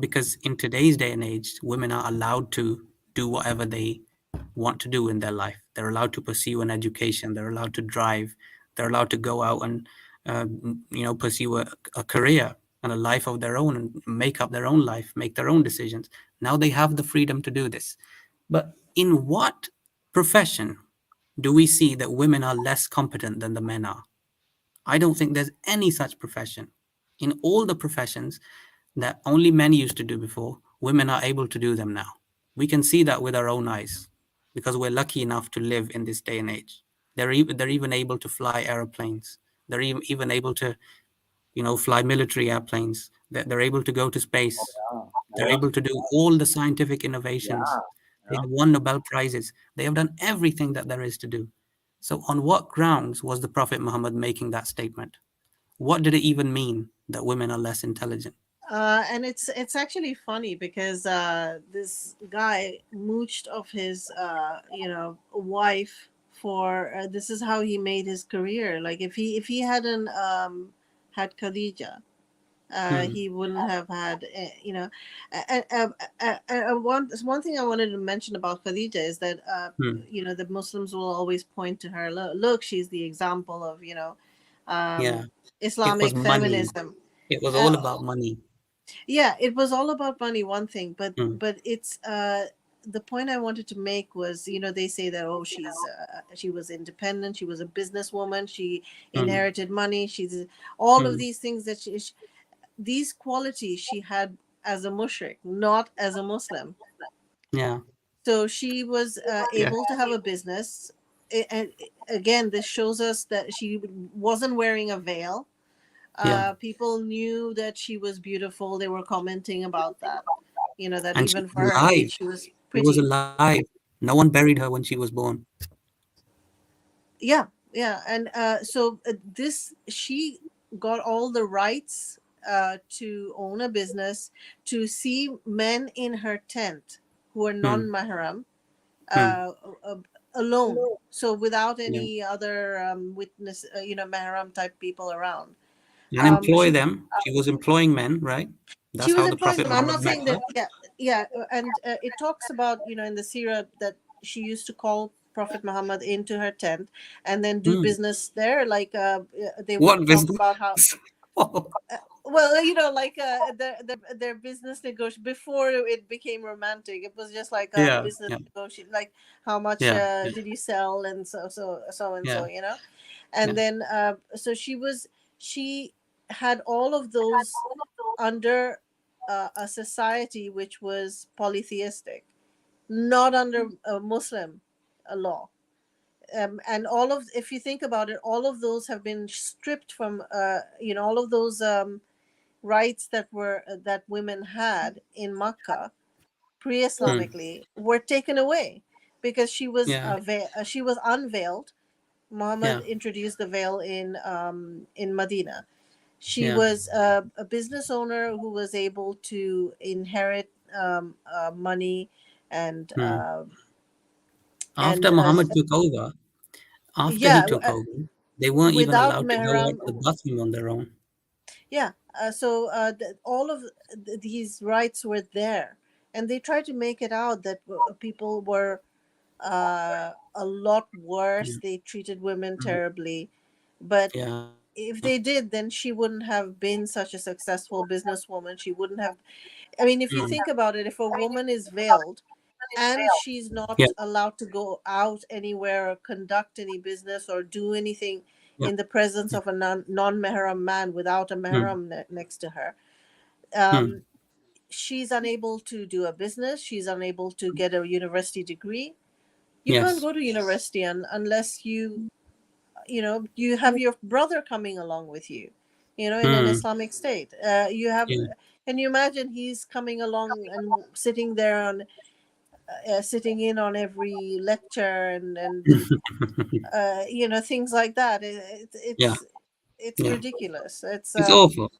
[SPEAKER 5] because in today's day and age, women are allowed to do whatever they want to do in their life. They're allowed to pursue an education. They're allowed to drive. They're allowed to go out and, pursue a career and a life of their own and make up their own life, make their own decisions. Now they have the freedom to do this. But in what profession do we see that women are less competent than the men are? I don't think there's any such profession. In all the professions that only men used to do before, women are able to do them now. We can see that with our own eyes because we're lucky enough to live in this day and age. They're even able to fly airplanes. They're even able to, fly military airplanes. They're able to go to space. They're
[SPEAKER 3] Yeah,
[SPEAKER 5] able to do all the scientific innovations.
[SPEAKER 3] yeah,
[SPEAKER 5] They
[SPEAKER 3] yeah.
[SPEAKER 5] have won Nobel Prizes. They have done everything that there is to do. So, on what grounds was the Prophet Muhammad making that statement? What did it even mean that women are less intelligent?
[SPEAKER 2] And it's actually funny because this guy mooched of his wife for this is how he made his career. Like if he hadn't had Khadija,
[SPEAKER 5] Hmm.
[SPEAKER 2] he wouldn't have had one thing I wanted to mention about Khadija is that
[SPEAKER 5] Hmm.
[SPEAKER 2] the Muslims will always point to her. Look, she's the example of
[SPEAKER 5] Yeah,
[SPEAKER 2] um,
[SPEAKER 5] it was
[SPEAKER 2] Islamic
[SPEAKER 5] money.
[SPEAKER 2] feminism.
[SPEAKER 5] It was
[SPEAKER 2] uh,
[SPEAKER 5] all about money.
[SPEAKER 2] yeah, it was all about money, one thing, but
[SPEAKER 5] Hmm.
[SPEAKER 2] it's the point I wanted to make was, they say that, oh, she was independent, she was a businesswoman, she
[SPEAKER 5] Hmm.
[SPEAKER 2] inherited money, she's all of
[SPEAKER 5] Hmm.
[SPEAKER 2] these things that these qualities she had as a mushrik, not as a Muslim.
[SPEAKER 5] Yeah,
[SPEAKER 2] So she was
[SPEAKER 5] yeah,
[SPEAKER 2] able to have a business. And again, this shows us that she wasn't wearing a veil.
[SPEAKER 5] yeah.
[SPEAKER 2] People knew that she was beautiful. They were commenting about that. That
[SPEAKER 5] And she
[SPEAKER 2] even for
[SPEAKER 5] was
[SPEAKER 2] her
[SPEAKER 5] alive.
[SPEAKER 2] age, she was
[SPEAKER 5] She was
[SPEAKER 2] pretty.
[SPEAKER 5] alive. No one buried her when she was born.
[SPEAKER 2] Yeah, yeah. And so this, she got all the rights to own a business, to see men in her tent who are
[SPEAKER 5] Hmm.
[SPEAKER 2] non-mahram,
[SPEAKER 5] Hmm.
[SPEAKER 2] uh, uh, alone. So without
[SPEAKER 5] Yeah.
[SPEAKER 2] any other witness, mahram type people around.
[SPEAKER 5] And employ
[SPEAKER 2] She
[SPEAKER 5] them. She was employing men, right?
[SPEAKER 2] she
[SPEAKER 5] That's
[SPEAKER 2] was
[SPEAKER 5] how the
[SPEAKER 2] employing
[SPEAKER 5] Prophet
[SPEAKER 2] them. I'm
[SPEAKER 5] Muhammad
[SPEAKER 2] not
[SPEAKER 5] met
[SPEAKER 2] saying
[SPEAKER 5] her.
[SPEAKER 2] that. Yeah, yeah, and it talks about in the Sirah that she used to call Prophet Muhammad into her tent and then do
[SPEAKER 5] Hmm.
[SPEAKER 2] business there. Like they would
[SPEAKER 5] What
[SPEAKER 2] talk
[SPEAKER 5] business?
[SPEAKER 2] about how well, like their business negotiation before it became romantic. It was just like a
[SPEAKER 5] Yeah,
[SPEAKER 2] business
[SPEAKER 5] yeah,
[SPEAKER 2] negotiation, like how much
[SPEAKER 5] yeah, yeah,
[SPEAKER 2] did you sell, and so and
[SPEAKER 5] yeah,
[SPEAKER 2] so, and
[SPEAKER 5] yeah.
[SPEAKER 2] then so she had all of those under a society which was polytheistic, not under a Muslim law. And all of, if you think about it, all of those have been stripped from, all of those rights that women had in Makkah
[SPEAKER 5] Hmm.
[SPEAKER 2] pre-Islamically were taken away because
[SPEAKER 5] Yeah,
[SPEAKER 2] she was unveiled. Muhammad
[SPEAKER 5] yeah,
[SPEAKER 2] introduced the veil in Medina. She
[SPEAKER 5] yeah.
[SPEAKER 2] was a business owner who was able to inherit money and
[SPEAKER 5] Hmm.
[SPEAKER 2] uh,
[SPEAKER 5] After
[SPEAKER 2] and
[SPEAKER 5] Muhammad took over, after he
[SPEAKER 2] yeah,
[SPEAKER 5] took over, they weren't even
[SPEAKER 2] without
[SPEAKER 5] allowed to go out
[SPEAKER 2] Mehram.
[SPEAKER 5] to the bathroom on their own.
[SPEAKER 2] Yeah, so all of these rights were there, and they tried to make it out that people were a lot worse.
[SPEAKER 5] Yeah,
[SPEAKER 2] They treated women
[SPEAKER 5] mm,
[SPEAKER 2] terribly, but
[SPEAKER 5] yeah,
[SPEAKER 2] if they did, then she wouldn't have been such a successful businesswoman. She wouldn't have. I mean, if you
[SPEAKER 5] mm,
[SPEAKER 2] think about it, if a woman is veiled and she's
[SPEAKER 5] yeah,
[SPEAKER 2] not allowed to go out anywhere or conduct any business or do anything
[SPEAKER 5] yeah,
[SPEAKER 2] in the presence
[SPEAKER 5] yeah.
[SPEAKER 2] of a non-mahram man without a
[SPEAKER 5] Mm,
[SPEAKER 2] mahram next to her,
[SPEAKER 5] mm,
[SPEAKER 2] um, she's unable to do a business. She's unable to get a university degree. You can't
[SPEAKER 5] yes.
[SPEAKER 2] go to university unless you have your brother coming along with you, in an
[SPEAKER 5] Mm,
[SPEAKER 2] Islamic state. You have,
[SPEAKER 5] yeah.
[SPEAKER 2] can you imagine he's coming along and sitting there on sitting in on every lecture and things like that.
[SPEAKER 5] Yeah,
[SPEAKER 2] It's
[SPEAKER 5] yeah.
[SPEAKER 2] ridiculous. It's
[SPEAKER 5] It's awful.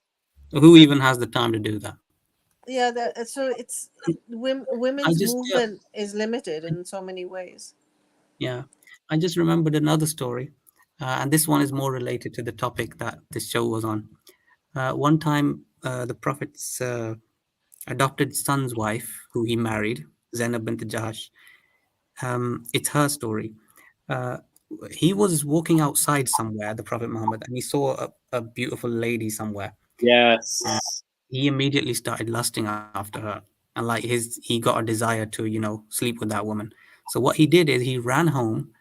[SPEAKER 5] Who even has the time to do that?
[SPEAKER 2] yeah, so it's
[SPEAKER 5] I
[SPEAKER 2] women's
[SPEAKER 5] just, yeah,
[SPEAKER 2] movement is limited in so many ways.
[SPEAKER 5] yeah. I just remembered another story, and this one is more related to the topic that this show was on. One time, the Prophet's adopted son's wife, who he married, Zainab bint Jahsh, it's her story. Uh, he was walking outside somewhere, the Prophet Muhammad, and he saw a beautiful lady somewhere. And
[SPEAKER 4] Yes.
[SPEAKER 5] he immediately started lusting after her, and like he got a desire to sleep with that woman. So what he did is he ran home,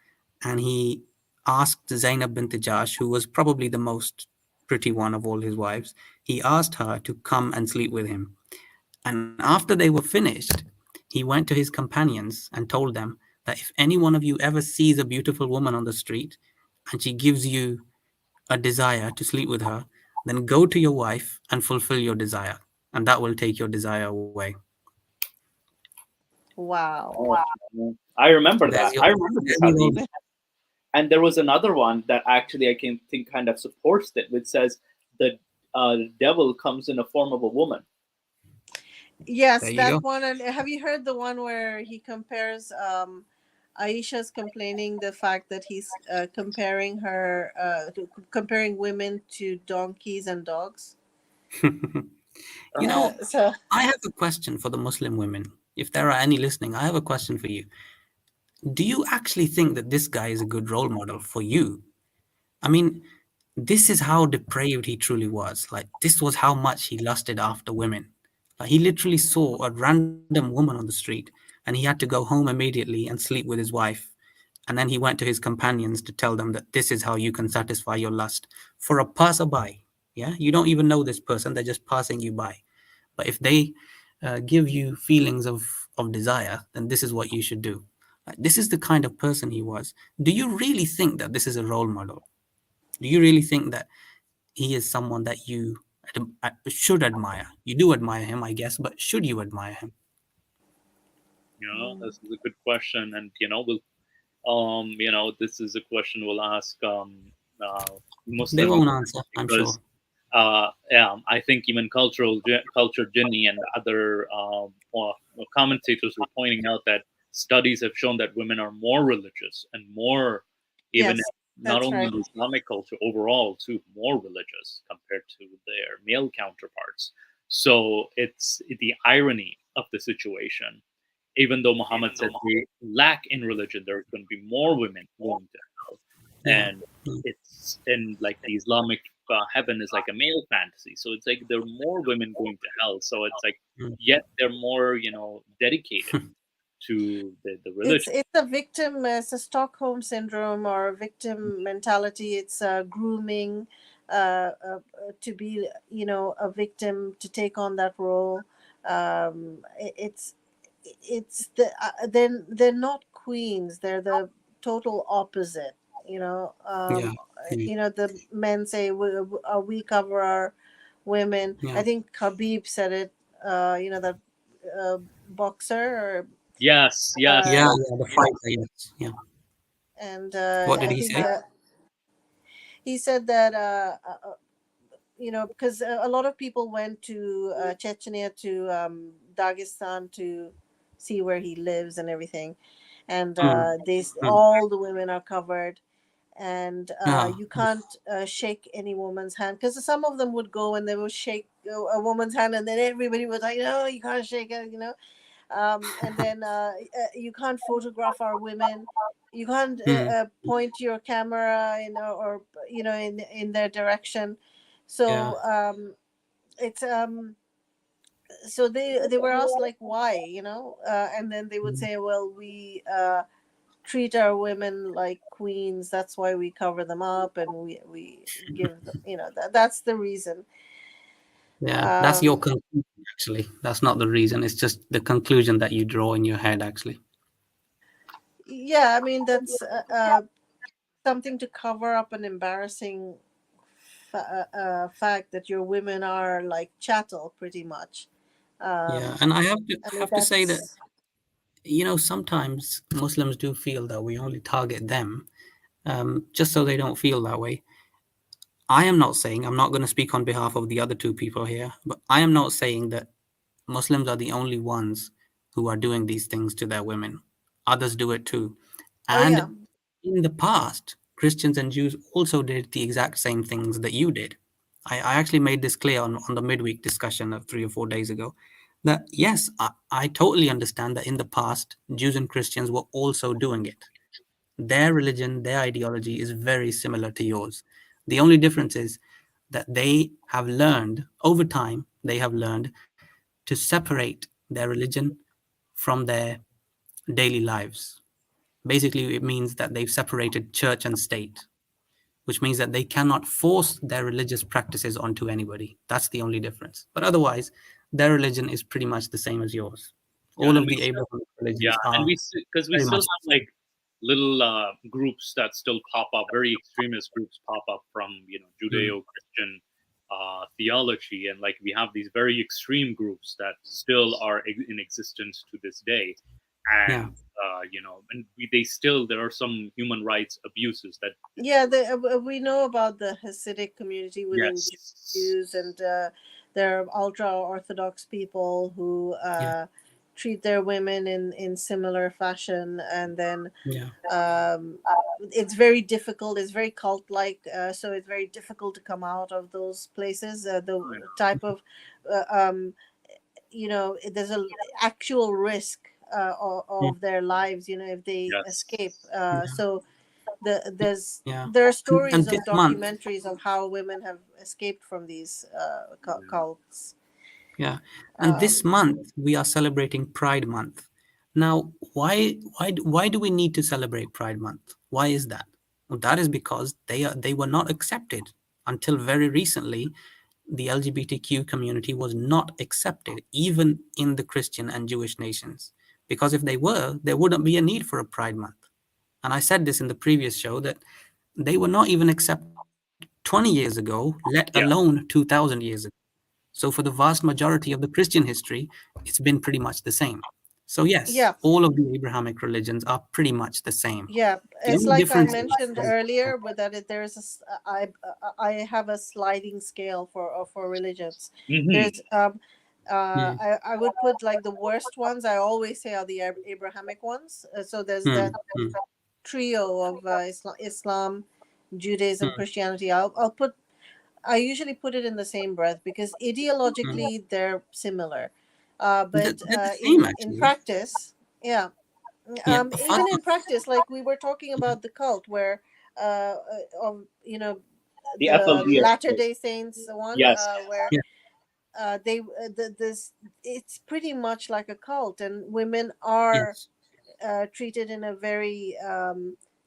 [SPEAKER 5] and he asked Zainab bint Jash, who was probably the most pretty one of all his wives, he asked her to come and sleep with him. And after they were finished, he went to his companions and told them that if any one of you ever sees a beautiful woman on the street and she gives you a desire to sleep with her, then go to your wife and fulfill your desire, and that will take your desire away.
[SPEAKER 2] Wow.
[SPEAKER 4] Oh, I remember
[SPEAKER 5] There's
[SPEAKER 4] that.
[SPEAKER 5] your,
[SPEAKER 4] I remember this
[SPEAKER 5] there's your
[SPEAKER 4] hadith.
[SPEAKER 5] role.
[SPEAKER 4] And there was another one that actually I can think kind of supports it, which says the devil comes in a form of a woman.
[SPEAKER 2] Yes,
[SPEAKER 5] There you
[SPEAKER 2] that
[SPEAKER 5] go.
[SPEAKER 2] one. And have you heard the one where he compares Aisha's complaining the fact that he's comparing her comparing women to donkeys and dogs?
[SPEAKER 5] You know,
[SPEAKER 2] So
[SPEAKER 5] I have a question for the Muslim women. If there are any listening, I have a question for you. Do you actually think that this guy is a good role model for you? I mean, this is how depraved he truly was. Like, this was how much he lusted after women. Like, he literally saw a random woman on the street and he had to go home immediately and sleep with his wife. And then he went to his companions to tell them that this is how you can satisfy your lust for a passerby. Yeah, you don't even know this person, they're just passing you by. But if they give you feelings of desire, then this is what you should do. Like, this is the kind of person he was. Do you really think that this is a role model? Do you really think that he is someone that you should admire? You do admire him, I guess, but should you admire him?
[SPEAKER 4] This is a good question, and this is a question we'll ask
[SPEAKER 5] They
[SPEAKER 4] Muslim
[SPEAKER 5] won't answer, I'm
[SPEAKER 4] because
[SPEAKER 5] sure.
[SPEAKER 4] I think even culture Jinni and other commentators were pointing out that studies have shown that women are more religious and more, even
[SPEAKER 2] yes,
[SPEAKER 4] not
[SPEAKER 2] that's
[SPEAKER 4] only
[SPEAKER 2] right.
[SPEAKER 4] in Islamic culture overall, too, more religious compared to their male counterparts. So it's the irony of the situation. Even though Muhammad said we lack in religion, there's going to be more women going to hell,
[SPEAKER 5] Yeah.
[SPEAKER 4] and it's in like the Islamic heaven is like a male fantasy. So it's like there are more women going to hell. So it's like
[SPEAKER 5] Mm.
[SPEAKER 4] yet they're more dedicated to the religion.
[SPEAKER 2] It's a victim. It's a Stockholm syndrome or victim mentality. It's grooming to be, a victim to take on that role. It's they're not queens. They're the total opposite.
[SPEAKER 5] Yeah. Mm.
[SPEAKER 2] The men say we cover our women.
[SPEAKER 5] Yeah.
[SPEAKER 2] I think Khabib said it. That boxer
[SPEAKER 4] Yes, yes,
[SPEAKER 5] Yeah.
[SPEAKER 2] uh,
[SPEAKER 5] Yeah. The fighter. Yes. Yeah.
[SPEAKER 2] and
[SPEAKER 5] What did
[SPEAKER 2] I
[SPEAKER 5] he
[SPEAKER 2] think
[SPEAKER 5] say?
[SPEAKER 2] that he said that because a lot of people went to Chechnya to Dagestan to see where he lives and everything, and
[SPEAKER 5] Mm. Mm.
[SPEAKER 2] all the women are covered, and
[SPEAKER 5] Ah.
[SPEAKER 2] you can't shake any woman's hand because some of them would go and they would shake a woman's hand, and then everybody was like, no, you can't shake it. And then you can't photograph our women, you can't
[SPEAKER 5] Mm.
[SPEAKER 2] point your camera or in their direction.
[SPEAKER 5] Yeah.
[SPEAKER 2] So it's so they were asked like why, and then they would
[SPEAKER 5] Mm.
[SPEAKER 2] say, well, we treat our women like queens, that's why we cover them up, and we give them, that's the reason.
[SPEAKER 5] Yeah. That's your
[SPEAKER 2] um
[SPEAKER 5] conclusion, actually. That's not the reason. It's just the conclusion that you draw in your head, actually.
[SPEAKER 2] yeah, I mean, that's something to cover up an embarrassing fact that your women are like chattel, pretty much.
[SPEAKER 5] Yeah.
[SPEAKER 2] Um,
[SPEAKER 5] And I
[SPEAKER 2] I mean,
[SPEAKER 5] have to say that,
[SPEAKER 2] that's
[SPEAKER 5] sometimes Muslims do feel that we only target them, just so they don't feel that way. I am not saying, I'm not going to speak on behalf of the other two people here, but I am not saying that Muslims are the only ones who are doing these things to their women. Others do it too.
[SPEAKER 2] oh yeah.
[SPEAKER 5] And in the past, Christians and Jews also did the exact same things that you did. I actually made this clear on the midweek discussion of 3 or 4 days ago that yes, I totally understand that in the past, Jews and Christians were also doing it. Their religion, their ideology is very similar to yours. The only difference is that they have learned, over time, they have learned to separate their religion from their daily lives. Basically, it means that they've separated church and state, which means that they cannot force their religious practices onto anybody. That's the only difference. But otherwise, their religion is pretty much the same as yours.
[SPEAKER 4] Yeah,
[SPEAKER 5] All
[SPEAKER 4] and
[SPEAKER 5] of
[SPEAKER 4] we
[SPEAKER 5] the
[SPEAKER 4] still,
[SPEAKER 5] Abrahamic
[SPEAKER 4] yeah,
[SPEAKER 5] religions
[SPEAKER 4] and
[SPEAKER 5] are
[SPEAKER 4] because we
[SPEAKER 5] very
[SPEAKER 4] still
[SPEAKER 5] much
[SPEAKER 4] have
[SPEAKER 5] the same.
[SPEAKER 4] like little groups that still pop up, very extremist groups pop up from Judeo-Christian theology, and like we have these very extreme groups that still are in existence to this day,
[SPEAKER 5] Yeah.
[SPEAKER 4] and and they still, there are some human rights abuses that
[SPEAKER 2] Yeah, we know about the Hasidic community within
[SPEAKER 4] yes,
[SPEAKER 2] Jews, and there are ultra Orthodox people who
[SPEAKER 5] Yeah.
[SPEAKER 2] treat their women in similar fashion, and then
[SPEAKER 5] Yeah.
[SPEAKER 2] um, it's very difficult. It's very cult like, so it's very difficult to come out of those places. The type of there's a actual risk of their lives. If they
[SPEAKER 4] yes,
[SPEAKER 2] escape.
[SPEAKER 5] Yeah.
[SPEAKER 2] So
[SPEAKER 5] Yeah.
[SPEAKER 2] there are
[SPEAKER 5] And
[SPEAKER 2] stories of
[SPEAKER 5] this month,
[SPEAKER 2] documentaries of how women have escaped from these cults.
[SPEAKER 5] yeah. And
[SPEAKER 2] Um,
[SPEAKER 5] this month we are celebrating Pride Month. Now, why do we need to celebrate Pride Month? Why is that? Well, that is because they were not accepted until very recently. The LGBTQ community was not accepted even in the Christian and Jewish nations. Because if they were, there wouldn't be a need for a Pride Month. And I said this in the previous show that they were not even accepted 20 years ago, let
[SPEAKER 4] yeah,
[SPEAKER 5] alone 2000 years ago. So for the vast majority of the Christian history, it's been pretty much the same. So yes,
[SPEAKER 2] yeah,
[SPEAKER 5] all of the Abrahamic religions are pretty much the same.
[SPEAKER 2] yeah.
[SPEAKER 5] The
[SPEAKER 2] It's
[SPEAKER 5] only
[SPEAKER 2] like I
[SPEAKER 5] difference is
[SPEAKER 2] mentioned earlier, with that there's I have a sliding scale for religions.
[SPEAKER 4] hmm
[SPEAKER 2] There's
[SPEAKER 5] yeah.
[SPEAKER 2] I would put like the worst ones. I always say are the Abrahamic ones. So there's
[SPEAKER 5] Hmm,
[SPEAKER 2] that
[SPEAKER 5] hmm,
[SPEAKER 2] trio of Islam, Judaism,
[SPEAKER 5] hmm,
[SPEAKER 2] Christianity. I usually put it in the same breath because
[SPEAKER 5] hmm.
[SPEAKER 2] ideologically they're similar, but
[SPEAKER 5] They're the same
[SPEAKER 2] in
[SPEAKER 5] actually.
[SPEAKER 2] practice, yeah,
[SPEAKER 5] Yeah,
[SPEAKER 2] even
[SPEAKER 5] Fatima.
[SPEAKER 2] in practice, like we were talking
[SPEAKER 5] Yeah,
[SPEAKER 2] about the cult, where of
[SPEAKER 4] the
[SPEAKER 2] the
[SPEAKER 4] FLDS,
[SPEAKER 2] Latter Day Saints one,
[SPEAKER 4] yes,
[SPEAKER 2] where
[SPEAKER 5] yeah,
[SPEAKER 2] they this it's pretty much like a cult, and women are
[SPEAKER 5] yes.
[SPEAKER 2] treated in a very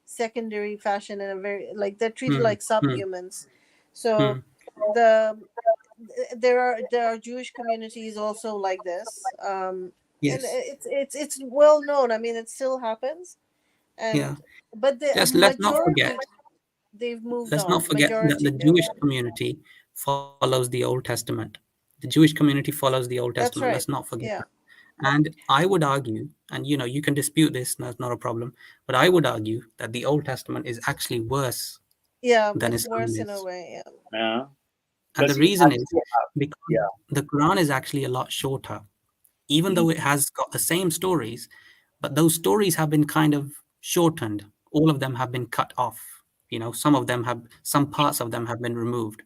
[SPEAKER 2] secondary fashion, in a very like they're treated
[SPEAKER 5] Hmm,
[SPEAKER 2] like
[SPEAKER 5] hmm,
[SPEAKER 2] subhumans. So
[SPEAKER 5] hmm.
[SPEAKER 2] the there are Jewish communities also like this, and
[SPEAKER 5] Yes.
[SPEAKER 2] it's well known. I mean, it still happens,
[SPEAKER 5] Yeah.
[SPEAKER 2] and but the
[SPEAKER 5] Just
[SPEAKER 2] majority they've moved
[SPEAKER 5] let's not
[SPEAKER 2] on.
[SPEAKER 5] forget that the
[SPEAKER 2] Majority, they're
[SPEAKER 5] Jewish community follows the Old Testament. The Jewish community follows the Old
[SPEAKER 2] that's
[SPEAKER 5] Testament. Let's
[SPEAKER 2] right.
[SPEAKER 5] not forget that.
[SPEAKER 2] Yeah,
[SPEAKER 5] And I would argue, and you can dispute this, that's not a problem, but I would argue that the Old Testament is actually worse
[SPEAKER 2] yeah,
[SPEAKER 5] than
[SPEAKER 2] it's
[SPEAKER 5] Islam
[SPEAKER 2] worse in a
[SPEAKER 5] is.
[SPEAKER 2] way. Yeah,
[SPEAKER 5] And the
[SPEAKER 3] Because you
[SPEAKER 5] reason is
[SPEAKER 3] actually have,
[SPEAKER 5] because
[SPEAKER 3] yeah.
[SPEAKER 5] the Quran is actually a lot shorter, even though it has got the same stories, but those stories have been kind of shortened. All of them have been cut off. Some parts of them have been removed.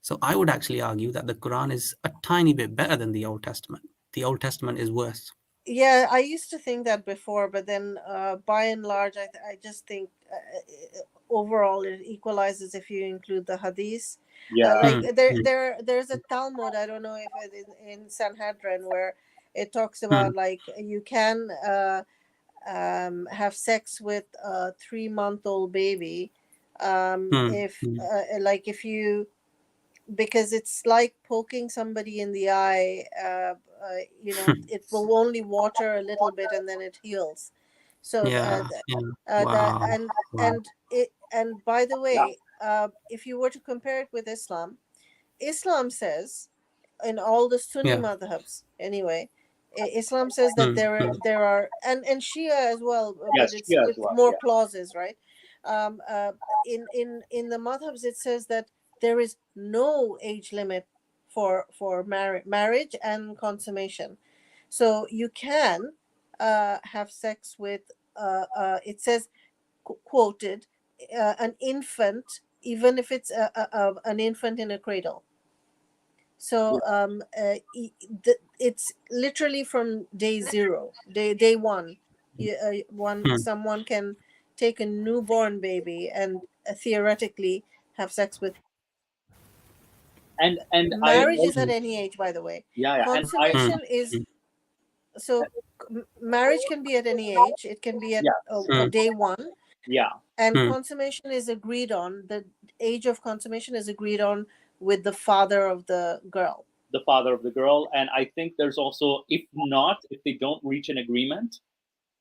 [SPEAKER 5] So I would actually argue that the Quran is a tiny bit better than the Old Testament. The Old Testament is worse.
[SPEAKER 2] yeah. I used to think that before, but then by and large, I just think overall it equalizes if you include the hadith.
[SPEAKER 3] Yeah.
[SPEAKER 2] Like
[SPEAKER 5] Hmm, hmm,
[SPEAKER 2] there's a Talmud. I don't know if it in Sanhedrin, where it talks
[SPEAKER 5] hmm,
[SPEAKER 2] about like you can have sex with a 3-month-old baby,
[SPEAKER 5] hmm,
[SPEAKER 2] if
[SPEAKER 5] hmm.
[SPEAKER 2] like if you because it's like poking somebody in the eye. It will only water a little bit and then it heals. So
[SPEAKER 5] Yeah, yeah.
[SPEAKER 2] that
[SPEAKER 5] Wow. Wow.
[SPEAKER 2] and by the
[SPEAKER 3] Yeah.
[SPEAKER 2] way, if you were to compare it with Islam says, in all the Sunni
[SPEAKER 5] Yeah.
[SPEAKER 2] madhabs anyway, Islam says that
[SPEAKER 5] Hmm, hmm.
[SPEAKER 2] there are, and Shia as well, but
[SPEAKER 3] Yes,
[SPEAKER 2] it's
[SPEAKER 3] yeah, as
[SPEAKER 2] with
[SPEAKER 3] well.
[SPEAKER 2] more
[SPEAKER 3] Yeah.
[SPEAKER 2] clauses, right? um, uh, in the madhabs it says that there is no age limit for marriage and consummation. So you can have sex with it says, quoted, an infant, even if it's an infant in a cradle.
[SPEAKER 3] Yeah.
[SPEAKER 2] So it's literally from day zero, day one.
[SPEAKER 5] Hmm.
[SPEAKER 2] Someone can take a newborn baby and theoretically have sex with.
[SPEAKER 3] And I
[SPEAKER 2] Marriage is
[SPEAKER 3] also,
[SPEAKER 2] at
[SPEAKER 5] Hmm.
[SPEAKER 2] any age, by the way.
[SPEAKER 3] yeah, yeah. And I
[SPEAKER 5] Hmm.
[SPEAKER 2] Consummation is,
[SPEAKER 5] Hmm.
[SPEAKER 2] so marriage can be at any age. It can be at
[SPEAKER 4] Yeah,
[SPEAKER 2] day one,
[SPEAKER 4] yeah,
[SPEAKER 2] and
[SPEAKER 5] Hmm.
[SPEAKER 2] consummation is agreed on. The age of consummation is agreed on with the father of the girl.
[SPEAKER 4] the father of the girl. And I think there's also, if they don't reach an agreement,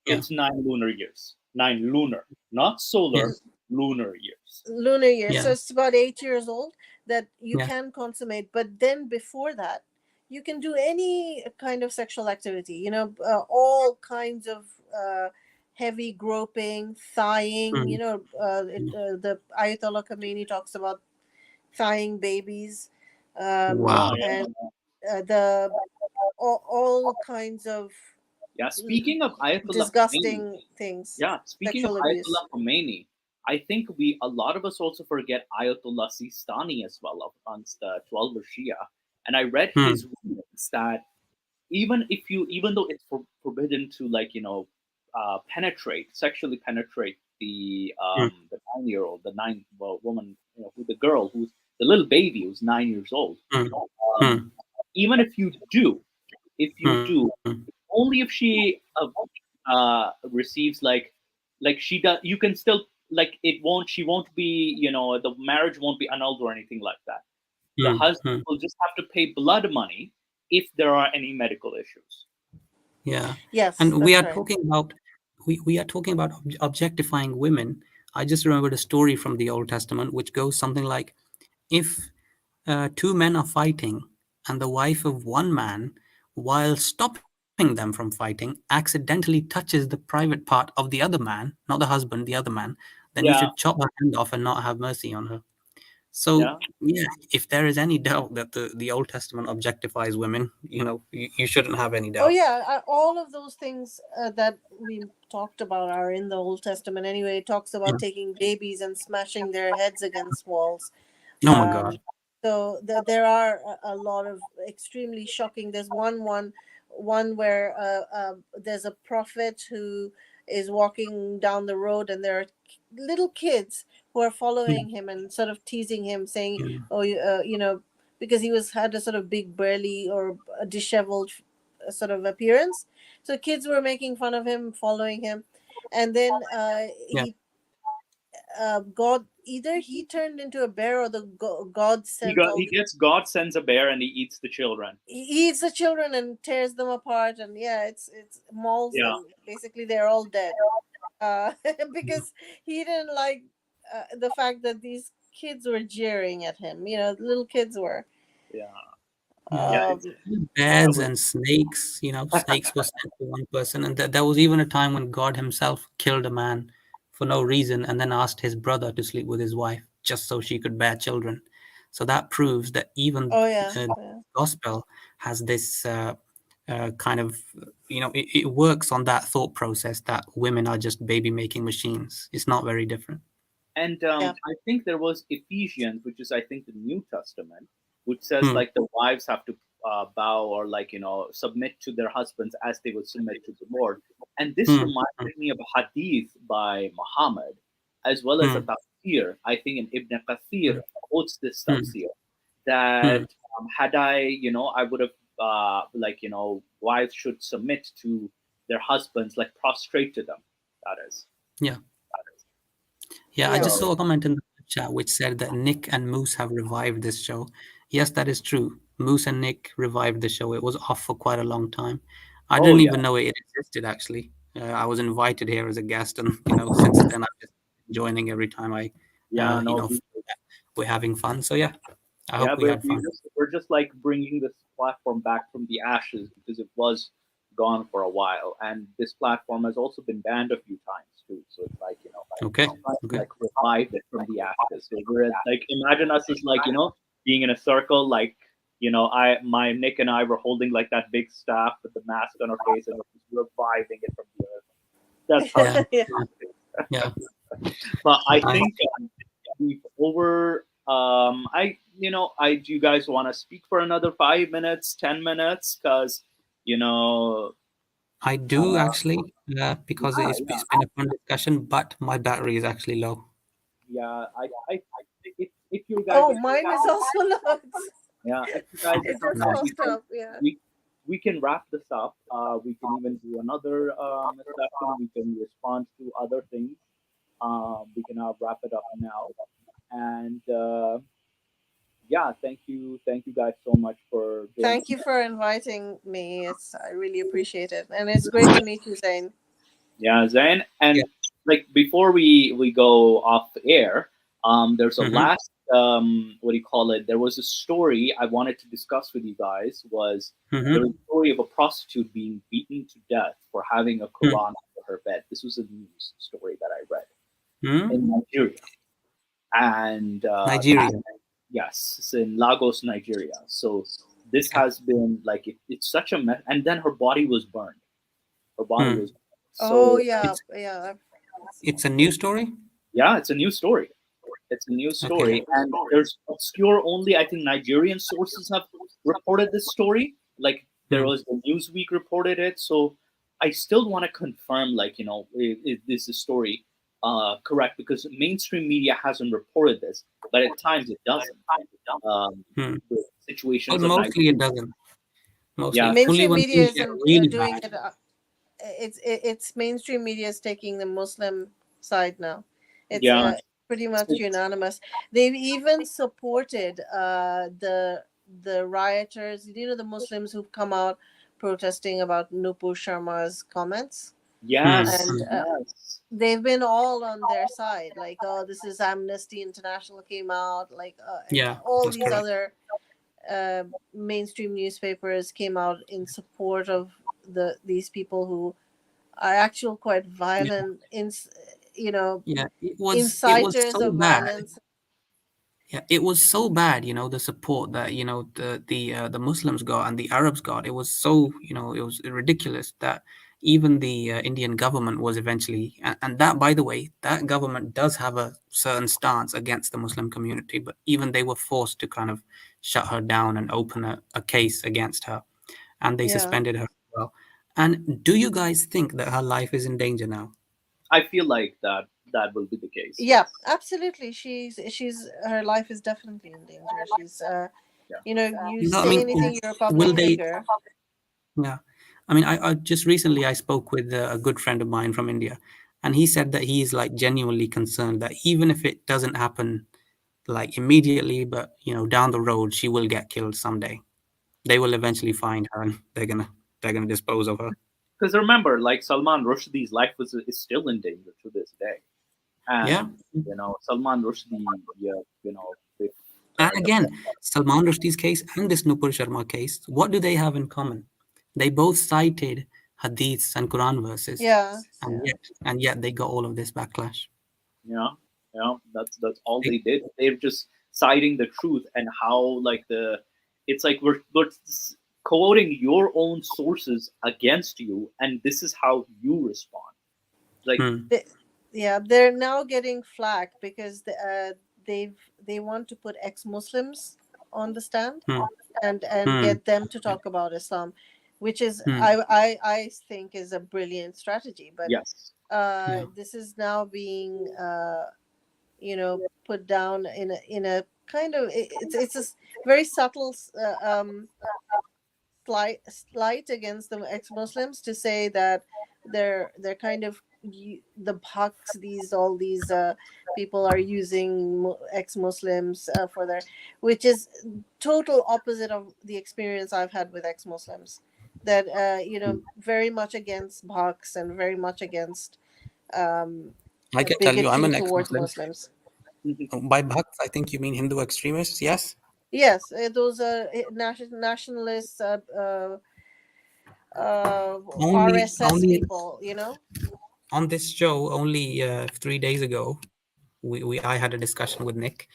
[SPEAKER 5] Yeah.
[SPEAKER 4] it's 9 lunar years. 9 lunar, not solar,
[SPEAKER 5] Yes.
[SPEAKER 4] lunar years.
[SPEAKER 2] Lunar year. So
[SPEAKER 5] Yeah.
[SPEAKER 2] it's about 8 years old that you
[SPEAKER 5] Yeah.
[SPEAKER 2] can consummate. But then before that, you can do any kind of sexual activity. All kinds of heavy groping, thighing.
[SPEAKER 5] Hmm.
[SPEAKER 2] The Ayatollah Khomeini talks about thighing babies,
[SPEAKER 5] Wow.
[SPEAKER 4] Yeah,
[SPEAKER 2] and
[SPEAKER 4] yeah.
[SPEAKER 2] the all kinds of
[SPEAKER 4] Yeah. Speaking of Ayatollah Khomeini,
[SPEAKER 2] disgusting things,
[SPEAKER 4] yeah, speaking of
[SPEAKER 2] sexual abuse.
[SPEAKER 4] Ayatollah Khomeini, I think a lot of us also forget Ayatollah Sistani as well, of amongst the 12 Shia. And I read
[SPEAKER 5] Hmm.
[SPEAKER 4] his rulings that even though it's forbidden to, like, sexually penetrate
[SPEAKER 5] Hmm.
[SPEAKER 4] the 9-year-old, the woman, who the girl, who's the little baby who's 9 years old.
[SPEAKER 5] Hmm. Hmm.
[SPEAKER 4] Um, Even if you
[SPEAKER 5] Hmm.
[SPEAKER 4] do, only if she receives, like she does, you can still, like, she won't be, the marriage won't be annulled or anything like that. The
[SPEAKER 5] Hmm.
[SPEAKER 4] husband
[SPEAKER 5] Hmm.
[SPEAKER 4] will just have to pay blood money if there are any medical issues.
[SPEAKER 5] Yeah.
[SPEAKER 2] Yes,
[SPEAKER 5] And
[SPEAKER 2] that's right.
[SPEAKER 5] we are talking about objectifying women. I just remembered a story from the Old Testament which goes something like, if two men are fighting and the wife of one man, while stopping them from fighting, accidentally touches the private part of the other man, not the husband, the other man, then you
[SPEAKER 4] Yeah,
[SPEAKER 5] should chop her hand off and not have mercy on her. So,
[SPEAKER 4] yeah.
[SPEAKER 5] yeah, if there is any doubt that the Old Testament objectifies women, you shouldn't have any
[SPEAKER 2] Oh
[SPEAKER 5] doubt.
[SPEAKER 2] yeah, all of those things that we talked about are in the Old Testament anyway. It talks about
[SPEAKER 5] Yeah.
[SPEAKER 2] taking babies and smashing their heads against walls.
[SPEAKER 5] Oh my God.
[SPEAKER 2] So there are a lot of extremely shocking. There's one where there's a prophet who is walking down the road, and there are little kids who are
[SPEAKER 5] Yeah.
[SPEAKER 2] following him and sort of teasing him, saying,
[SPEAKER 5] Yeah.
[SPEAKER 2] "Oh, because he had a sort of big, burly or a disheveled sort of appearance." So kids were making fun of him, following him, and then
[SPEAKER 5] Yeah.
[SPEAKER 2] God, either he turned into a bear or God sent all
[SPEAKER 4] He
[SPEAKER 2] the
[SPEAKER 4] gets, God sends a bear and he eats the children.
[SPEAKER 2] he eats the children and tears them apart, and yeah, it's mauls
[SPEAKER 4] Yeah,
[SPEAKER 2] them. Basically, they're all dead, uh, because he didn't like the fact that these kids were jeering at him. Little kids were.
[SPEAKER 4] yeah,
[SPEAKER 5] Yeah.
[SPEAKER 4] yeah.
[SPEAKER 2] Um,
[SPEAKER 4] It's
[SPEAKER 5] Bears
[SPEAKER 4] horrible.
[SPEAKER 5] and snakes, snakes were sent to one person. And there was even a time when God himself killed a man for no reason and then asked his brother to sleep with his wife just so she could bear children. So that proves that even
[SPEAKER 2] oh yeah,
[SPEAKER 5] the
[SPEAKER 2] yeah.
[SPEAKER 5] gospel has this kind of, it works on that thought process that women are just baby making machines. It's not very different.
[SPEAKER 4] And
[SPEAKER 2] Yeah.
[SPEAKER 4] I think there was Ephesians, which is, I think, the New Testament, which says,
[SPEAKER 5] Hmm.
[SPEAKER 4] like, the wives have to bow, or, like, submit to their husbands as they would submit to the Lord. And this
[SPEAKER 5] Hmm. Hmm.
[SPEAKER 4] reminded me of a hadith by Muhammad, as well as a
[SPEAKER 5] Hmm.
[SPEAKER 4] tafsir. I think in Ibn Kathir quotes this
[SPEAKER 5] Hmm.
[SPEAKER 4] tafsir
[SPEAKER 5] Hmm.
[SPEAKER 4] that, had I would have, wives should submit to their husbands, like prostrate to them. That is.
[SPEAKER 5] Yeah.
[SPEAKER 4] That is.
[SPEAKER 5] Yeah, I
[SPEAKER 2] Yeah.
[SPEAKER 5] just
[SPEAKER 4] So
[SPEAKER 5] saw a comment in the chat which said that Nick and Moose have revived this show. Yes, that is true. Moose and Nick revived the show. It was off for quite a long time. I
[SPEAKER 4] oh
[SPEAKER 5] didn't
[SPEAKER 4] yeah,
[SPEAKER 5] even know it existed actually. I was invited here as a guest, and since then I've just been joining every time I,
[SPEAKER 4] yeah, no,
[SPEAKER 5] feel that we're having fun. So yeah, I
[SPEAKER 4] yeah,
[SPEAKER 5] hope we
[SPEAKER 4] but
[SPEAKER 5] had fun.
[SPEAKER 4] we're just like bringing this platform back from the ashes, because it was gone for a while, and this platform has also been banned a few times too. So it's like,
[SPEAKER 5] Okay,
[SPEAKER 4] trying to,
[SPEAKER 5] okay.
[SPEAKER 4] like, revive it from the ashes. So we're like, imagine us as, like, being in a circle, like, my Nick and I were holding, like, that big staff with the mask on our face, and we're just reviving it from the earth. That's how.
[SPEAKER 5] Yeah,
[SPEAKER 2] Yeah.
[SPEAKER 5] yeah.
[SPEAKER 4] But I
[SPEAKER 5] I
[SPEAKER 4] think we've over. Do you guys want to speak for another 5 minutes, 10 minutes? Because, you know,
[SPEAKER 5] I do
[SPEAKER 4] uh,
[SPEAKER 5] actually, because
[SPEAKER 4] yeah,
[SPEAKER 5] it's been a fun discussion, but my battery is actually low.
[SPEAKER 4] yeah. If you guys
[SPEAKER 2] Oh,
[SPEAKER 4] are
[SPEAKER 2] mine is also not.
[SPEAKER 4] yeah, if you guys are
[SPEAKER 2] It just
[SPEAKER 4] comfortable,
[SPEAKER 5] Nice.
[SPEAKER 2] popped up. Yeah.
[SPEAKER 4] we
[SPEAKER 3] we can wrap this up. We can even do another session. We can respond to other things. We can wrap it up now. And yeah, thank you guys so much for joining.
[SPEAKER 2] Thank you for inviting me. I really appreciate it, and it's great to meet you, Zain.
[SPEAKER 3] Yeah, Zain. And
[SPEAKER 5] Yeah.
[SPEAKER 3] like before we go off air, there's a
[SPEAKER 5] Mm-hmm.
[SPEAKER 3] last what do you call it? There was a story I wanted to discuss with you guys. Was there
[SPEAKER 5] Mm-hmm.
[SPEAKER 3] was a story of a prostitute being beaten to death for having a Quran under her bed. This was a news story that I read
[SPEAKER 5] Mm-hmm.
[SPEAKER 3] in Nigeria, and
[SPEAKER 5] Nigeria.
[SPEAKER 3] yes, it's in Lagos, Nigeria. So this has been like it's such a mess. And then her body was burned. Her body
[SPEAKER 5] Hmm.
[SPEAKER 3] was
[SPEAKER 2] Oh
[SPEAKER 3] so
[SPEAKER 2] yeah,
[SPEAKER 5] It's
[SPEAKER 2] yeah.
[SPEAKER 5] it's a new story.
[SPEAKER 3] yeah, it's a new story. It's a new
[SPEAKER 5] Okay.
[SPEAKER 3] story, and there's obscure only I think Nigerian sources have reported this story. Like there
[SPEAKER 5] Hmm.
[SPEAKER 3] was the Newsweek reported it, so I still want to confirm, like is this the story correct? Because mainstream media hasn't reported this, but at times it doesn't.
[SPEAKER 5] Hmm.
[SPEAKER 3] With
[SPEAKER 5] Well,
[SPEAKER 3] situations of
[SPEAKER 5] mostly it
[SPEAKER 3] Nigeria,
[SPEAKER 5] doesn't. Mostly
[SPEAKER 3] yeah,
[SPEAKER 5] only
[SPEAKER 2] Mainstream
[SPEAKER 5] when
[SPEAKER 2] media
[SPEAKER 5] things get
[SPEAKER 2] isn't
[SPEAKER 5] really
[SPEAKER 2] doing
[SPEAKER 5] bad.
[SPEAKER 2] it. It's mainstream media is taking the Muslim side now. It's
[SPEAKER 3] yeah,
[SPEAKER 2] pretty much unanimous. They've even supported the rioters. You know, the Muslims who've come out protesting about Nupur Sharma's comments,
[SPEAKER 5] Hmm.
[SPEAKER 3] yes,
[SPEAKER 2] and
[SPEAKER 5] Hmm.
[SPEAKER 3] yes,
[SPEAKER 2] they've been all on their side. Like, oh, this is Amnesty International came out, like, and
[SPEAKER 5] Yeah,
[SPEAKER 2] all
[SPEAKER 5] that's
[SPEAKER 2] these
[SPEAKER 5] correct.
[SPEAKER 2] other mainstream newspapers came out in support of these people who are actual quite
[SPEAKER 5] Yeah,
[SPEAKER 2] violent, you know,
[SPEAKER 5] yeah. It was
[SPEAKER 2] inciters
[SPEAKER 5] so
[SPEAKER 2] of
[SPEAKER 5] bad.
[SPEAKER 2] violence.
[SPEAKER 5] Yeah, it was so bad, the support that, the Muslims got and the Arabs got. It was so, it was ridiculous that even the Indian government was eventually, and that, by the way, that government does have a certain stance against the Muslim community, but even they were forced to kind of shut her down and open a case against her, and they
[SPEAKER 2] Yeah,
[SPEAKER 5] suspended her as well. And do you guys think that her life is in danger now?
[SPEAKER 3] I feel like that will be the case.
[SPEAKER 2] yeah, absolutely. She's her life is definitely in danger. She's
[SPEAKER 3] Yeah.
[SPEAKER 2] you know, you
[SPEAKER 5] I
[SPEAKER 2] say
[SPEAKER 5] mean,
[SPEAKER 2] anything, you're a public
[SPEAKER 5] will they?
[SPEAKER 2] figure.
[SPEAKER 5] Yeah. I mean, I just recently I spoke with a good friend of mine from India, and he said that he is like genuinely concerned that even if it doesn't happen like immediately, but down the road, she will get killed someday. They will eventually find her, and they're gonna dispose of her.
[SPEAKER 3] Because remember, like Salman Rushdie's life is still in danger to this day,
[SPEAKER 5] Yeah.
[SPEAKER 3] and Salman Rushdie, yeah, if
[SPEAKER 5] And
[SPEAKER 3] the
[SPEAKER 5] again, Salman Rushdie's case and this Nupur Sharma case, what do they have in common? They both cited hadiths and Quran verses,
[SPEAKER 2] Yeah,
[SPEAKER 5] and
[SPEAKER 2] yeah,
[SPEAKER 5] yet they got all of this backlash.
[SPEAKER 3] that's all
[SPEAKER 5] They-
[SPEAKER 3] they did. They're just citing the truth and how like it's like we're quoting your own sources against you, and this is how you respond. Like
[SPEAKER 5] Hmm.
[SPEAKER 2] they, yeah. They're now getting flack because they want to put ex-Muslims on the stand
[SPEAKER 5] Hmm.
[SPEAKER 2] and
[SPEAKER 5] Hmm.
[SPEAKER 2] get them to talk about Islam, which is
[SPEAKER 5] Hmm.
[SPEAKER 2] I think is a brilliant strategy. But
[SPEAKER 3] yes,
[SPEAKER 5] Yeah.
[SPEAKER 2] this is now being put down in a kind of it's a very subtle slight against the ex-Muslims to say that they're kind of the pucks these all these people are using ex-Muslims for their, which is total opposite of the experience I've had with ex-Muslims, that very much against pucks and very much against um,
[SPEAKER 5] I can tell you, I'm
[SPEAKER 2] bigotry
[SPEAKER 5] an
[SPEAKER 2] towards
[SPEAKER 5] ex-Muslim.
[SPEAKER 2] Muslims.
[SPEAKER 5] By Bhakt, I think you mean Hindu extremists. Yes.
[SPEAKER 2] Yes, those are nationalists,
[SPEAKER 5] Only,
[SPEAKER 2] RSS
[SPEAKER 5] only
[SPEAKER 2] people,
[SPEAKER 5] on this show, only 3 days ago, I had a discussion with Nick,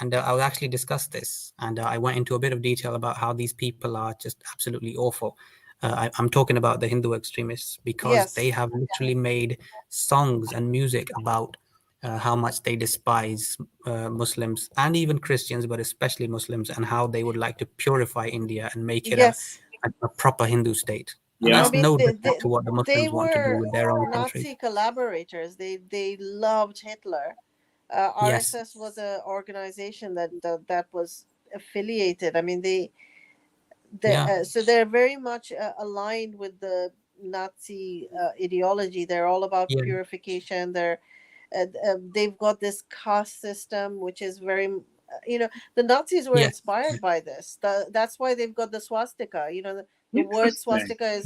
[SPEAKER 5] and I will actually discuss this. And I went into a bit of detail about how these people are just absolutely awful. I'm talking about the Hindu extremists because they
[SPEAKER 2] Yes,
[SPEAKER 5] have literally made songs and music about how much they despise Muslims and even Christians, but especially Muslims, and how they would like to purify India and make it
[SPEAKER 2] yes.
[SPEAKER 5] a proper Hindu state. And
[SPEAKER 3] yeah,
[SPEAKER 2] I
[SPEAKER 5] that's
[SPEAKER 2] mean,
[SPEAKER 5] no different to what the
[SPEAKER 2] they
[SPEAKER 5] Muslims want to do
[SPEAKER 2] were
[SPEAKER 5] with their own country.
[SPEAKER 2] Nazi collaborators. They loved Hitler.
[SPEAKER 5] Yes.
[SPEAKER 2] RSS was an organization that was affiliated. I mean,
[SPEAKER 5] Yeah.
[SPEAKER 2] So they're very much aligned with the Nazi ideology. They're all about
[SPEAKER 5] Yeah.
[SPEAKER 2] purification. They've got this caste system, which is very, the Nazis were
[SPEAKER 5] Yes.
[SPEAKER 2] inspired by this. That's why they've got the swastika. The word
[SPEAKER 4] Interesting.
[SPEAKER 2] swastika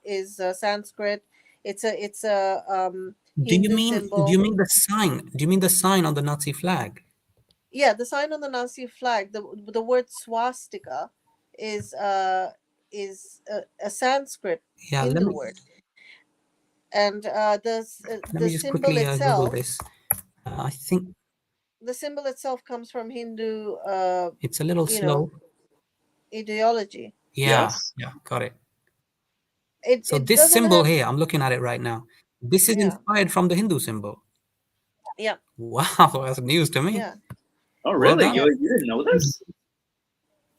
[SPEAKER 2] is
[SPEAKER 5] Yeah.
[SPEAKER 2] Sanskrit. It's a
[SPEAKER 5] Do you
[SPEAKER 2] Hindu
[SPEAKER 5] mean
[SPEAKER 2] symbol.
[SPEAKER 5] the sign? Do you mean the sign on the Nazi flag?
[SPEAKER 2] Yeah, the sign on the Nazi flag. The word swastika is a Sanskrit
[SPEAKER 5] Yeah.
[SPEAKER 2] Hindu word, and
[SPEAKER 5] Let me
[SPEAKER 2] the
[SPEAKER 5] just
[SPEAKER 2] symbol
[SPEAKER 5] quickly Google
[SPEAKER 2] itself
[SPEAKER 5] this. I think
[SPEAKER 2] comes from Hindu
[SPEAKER 5] it's a little
[SPEAKER 2] you know
[SPEAKER 5] slow.
[SPEAKER 2] ideology.
[SPEAKER 5] Yeah.
[SPEAKER 4] Yes.
[SPEAKER 5] Yeah. Got it. So
[SPEAKER 2] It
[SPEAKER 5] this
[SPEAKER 2] doesn't
[SPEAKER 5] symbol
[SPEAKER 2] have.
[SPEAKER 5] here, I'm looking at it right now. This is
[SPEAKER 2] Yeah,
[SPEAKER 5] inspired from the Hindu symbol.
[SPEAKER 2] yeah,
[SPEAKER 5] Wow, that's news to me.
[SPEAKER 2] yeah,
[SPEAKER 4] Oh,
[SPEAKER 5] Well
[SPEAKER 4] really?
[SPEAKER 5] done.
[SPEAKER 2] yeah.
[SPEAKER 4] You didn't know this?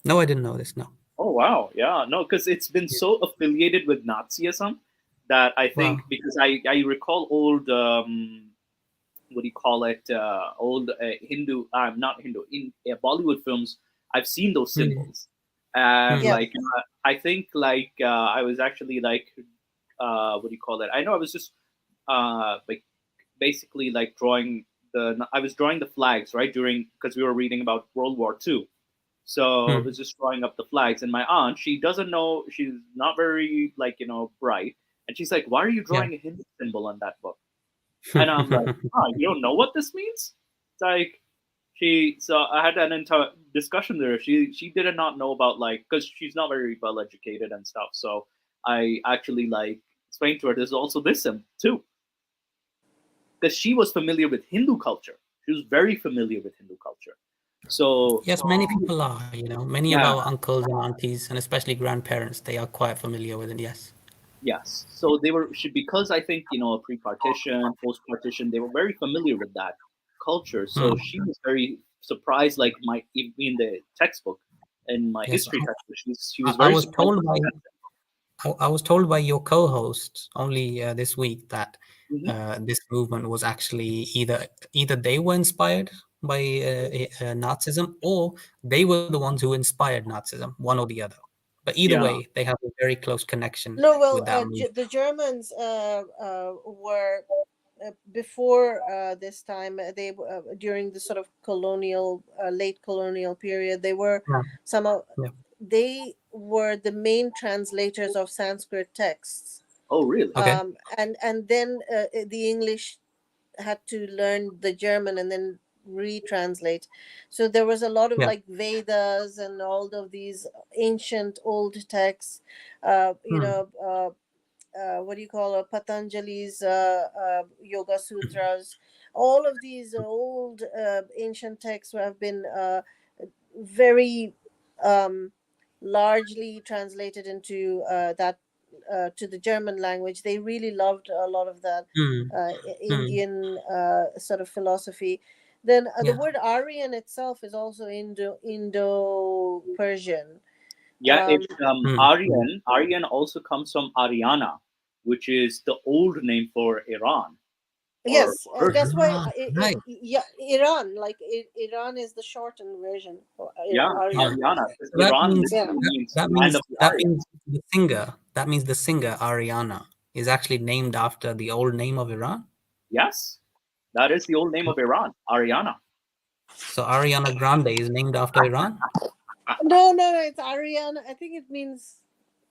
[SPEAKER 5] No, I didn't know this. No.
[SPEAKER 4] Oh, wow. Yeah, no, because it's been
[SPEAKER 5] Yeah.
[SPEAKER 4] so affiliated with Nazism that I think,
[SPEAKER 5] Wow.
[SPEAKER 4] because I recall old, what do you call it, old Hindu, not Hindu, in Bollywood films, I've seen those
[SPEAKER 5] Hmm.
[SPEAKER 4] symbols. And
[SPEAKER 2] Yeah.
[SPEAKER 5] Hmm.
[SPEAKER 4] like, I think like I was actually like, what do you call it? I know I was just like basically like I was drawing the flags, right? Because we were reading about World War II. So I
[SPEAKER 5] Hmm.
[SPEAKER 4] was just drawing up the flags. And my aunt, she doesn't know, she's not very like, bright. And she's like, why are you
[SPEAKER 5] Yeah.
[SPEAKER 4] drawing a Hindu symbol on that book? And I'm like, you don't know what this means? It's like, so I had an entire discussion there. She did not know about, like, because she's not very well educated and stuff. So I actually like explained to her there's also this symbol too, because she was familiar with Hindu culture. She was very familiar with Hindu culture. So
[SPEAKER 5] Yes, many people are. Many of
[SPEAKER 4] yeah,
[SPEAKER 5] our uncles and aunties, and especially grandparents, they are quite familiar with it. Yes.
[SPEAKER 4] yes. So because I think pre-partition, post-partition, they were very familiar with that culture. So
[SPEAKER 5] Hmm.
[SPEAKER 4] she was very surprised, like in the textbook, in my
[SPEAKER 5] Yes.
[SPEAKER 4] history textbook, she
[SPEAKER 5] I,
[SPEAKER 4] was
[SPEAKER 5] I
[SPEAKER 4] very
[SPEAKER 5] was
[SPEAKER 4] surprised
[SPEAKER 5] told
[SPEAKER 4] to
[SPEAKER 5] by
[SPEAKER 4] see that.
[SPEAKER 5] I was told by your co-host only this week that
[SPEAKER 4] Mhm.
[SPEAKER 5] this movement was actually either they were inspired by Nazism, or they were the ones who inspired Nazism, one or the other. But either
[SPEAKER 4] Yeah,
[SPEAKER 5] way, they have a very close connection
[SPEAKER 2] No, well,
[SPEAKER 5] with that movement.
[SPEAKER 2] The Germans were before this time. During the sort of colonial, late colonial period. They were
[SPEAKER 5] Yeah.
[SPEAKER 2] some of
[SPEAKER 5] Yeah.
[SPEAKER 2] they were the main translators of Sanskrit texts,
[SPEAKER 4] oh really?
[SPEAKER 5] Okay.
[SPEAKER 2] and then the English had to learn the German and then retranslate. So there was a lot of
[SPEAKER 5] Yeah.
[SPEAKER 2] like Vedas and all of these ancient old texts.
[SPEAKER 5] Hmm.
[SPEAKER 2] What do you call Patanjali's Yoga Sutras. All of these old ancient texts have been very um, largely translated into that to the German language. They really loved a lot of that
[SPEAKER 5] Hmm. Hmm.
[SPEAKER 2] Indian sort of philosophy. Then the
[SPEAKER 5] Yeah.
[SPEAKER 2] word Aryan itself is also Indo Persian.
[SPEAKER 4] Yeah,
[SPEAKER 2] Um,
[SPEAKER 4] it's
[SPEAKER 5] Hmm. Hmm.
[SPEAKER 4] Aryan. Aryan also comes from Ariana, which is the old name for Iran or
[SPEAKER 2] yes,
[SPEAKER 4] Persia.
[SPEAKER 2] that's why
[SPEAKER 5] Right.
[SPEAKER 2] yeah, Iran, like Iran is the shortened version of
[SPEAKER 4] Yeah,
[SPEAKER 2] Aryan.
[SPEAKER 5] Yeah.
[SPEAKER 4] Ariana. 'Cause
[SPEAKER 5] So that
[SPEAKER 4] Iran
[SPEAKER 5] means
[SPEAKER 2] Yeah.
[SPEAKER 4] literally
[SPEAKER 5] that,
[SPEAKER 4] means
[SPEAKER 5] that
[SPEAKER 4] land
[SPEAKER 5] means
[SPEAKER 4] of the
[SPEAKER 5] that
[SPEAKER 4] Aryans.
[SPEAKER 5] means the singer Ariana is actually named after the old name of Iran.
[SPEAKER 4] Yes, that is the old name of Iran, Ariana.
[SPEAKER 5] So Ariana Grande is named after Iran.
[SPEAKER 2] No, it's Aryan. I think it means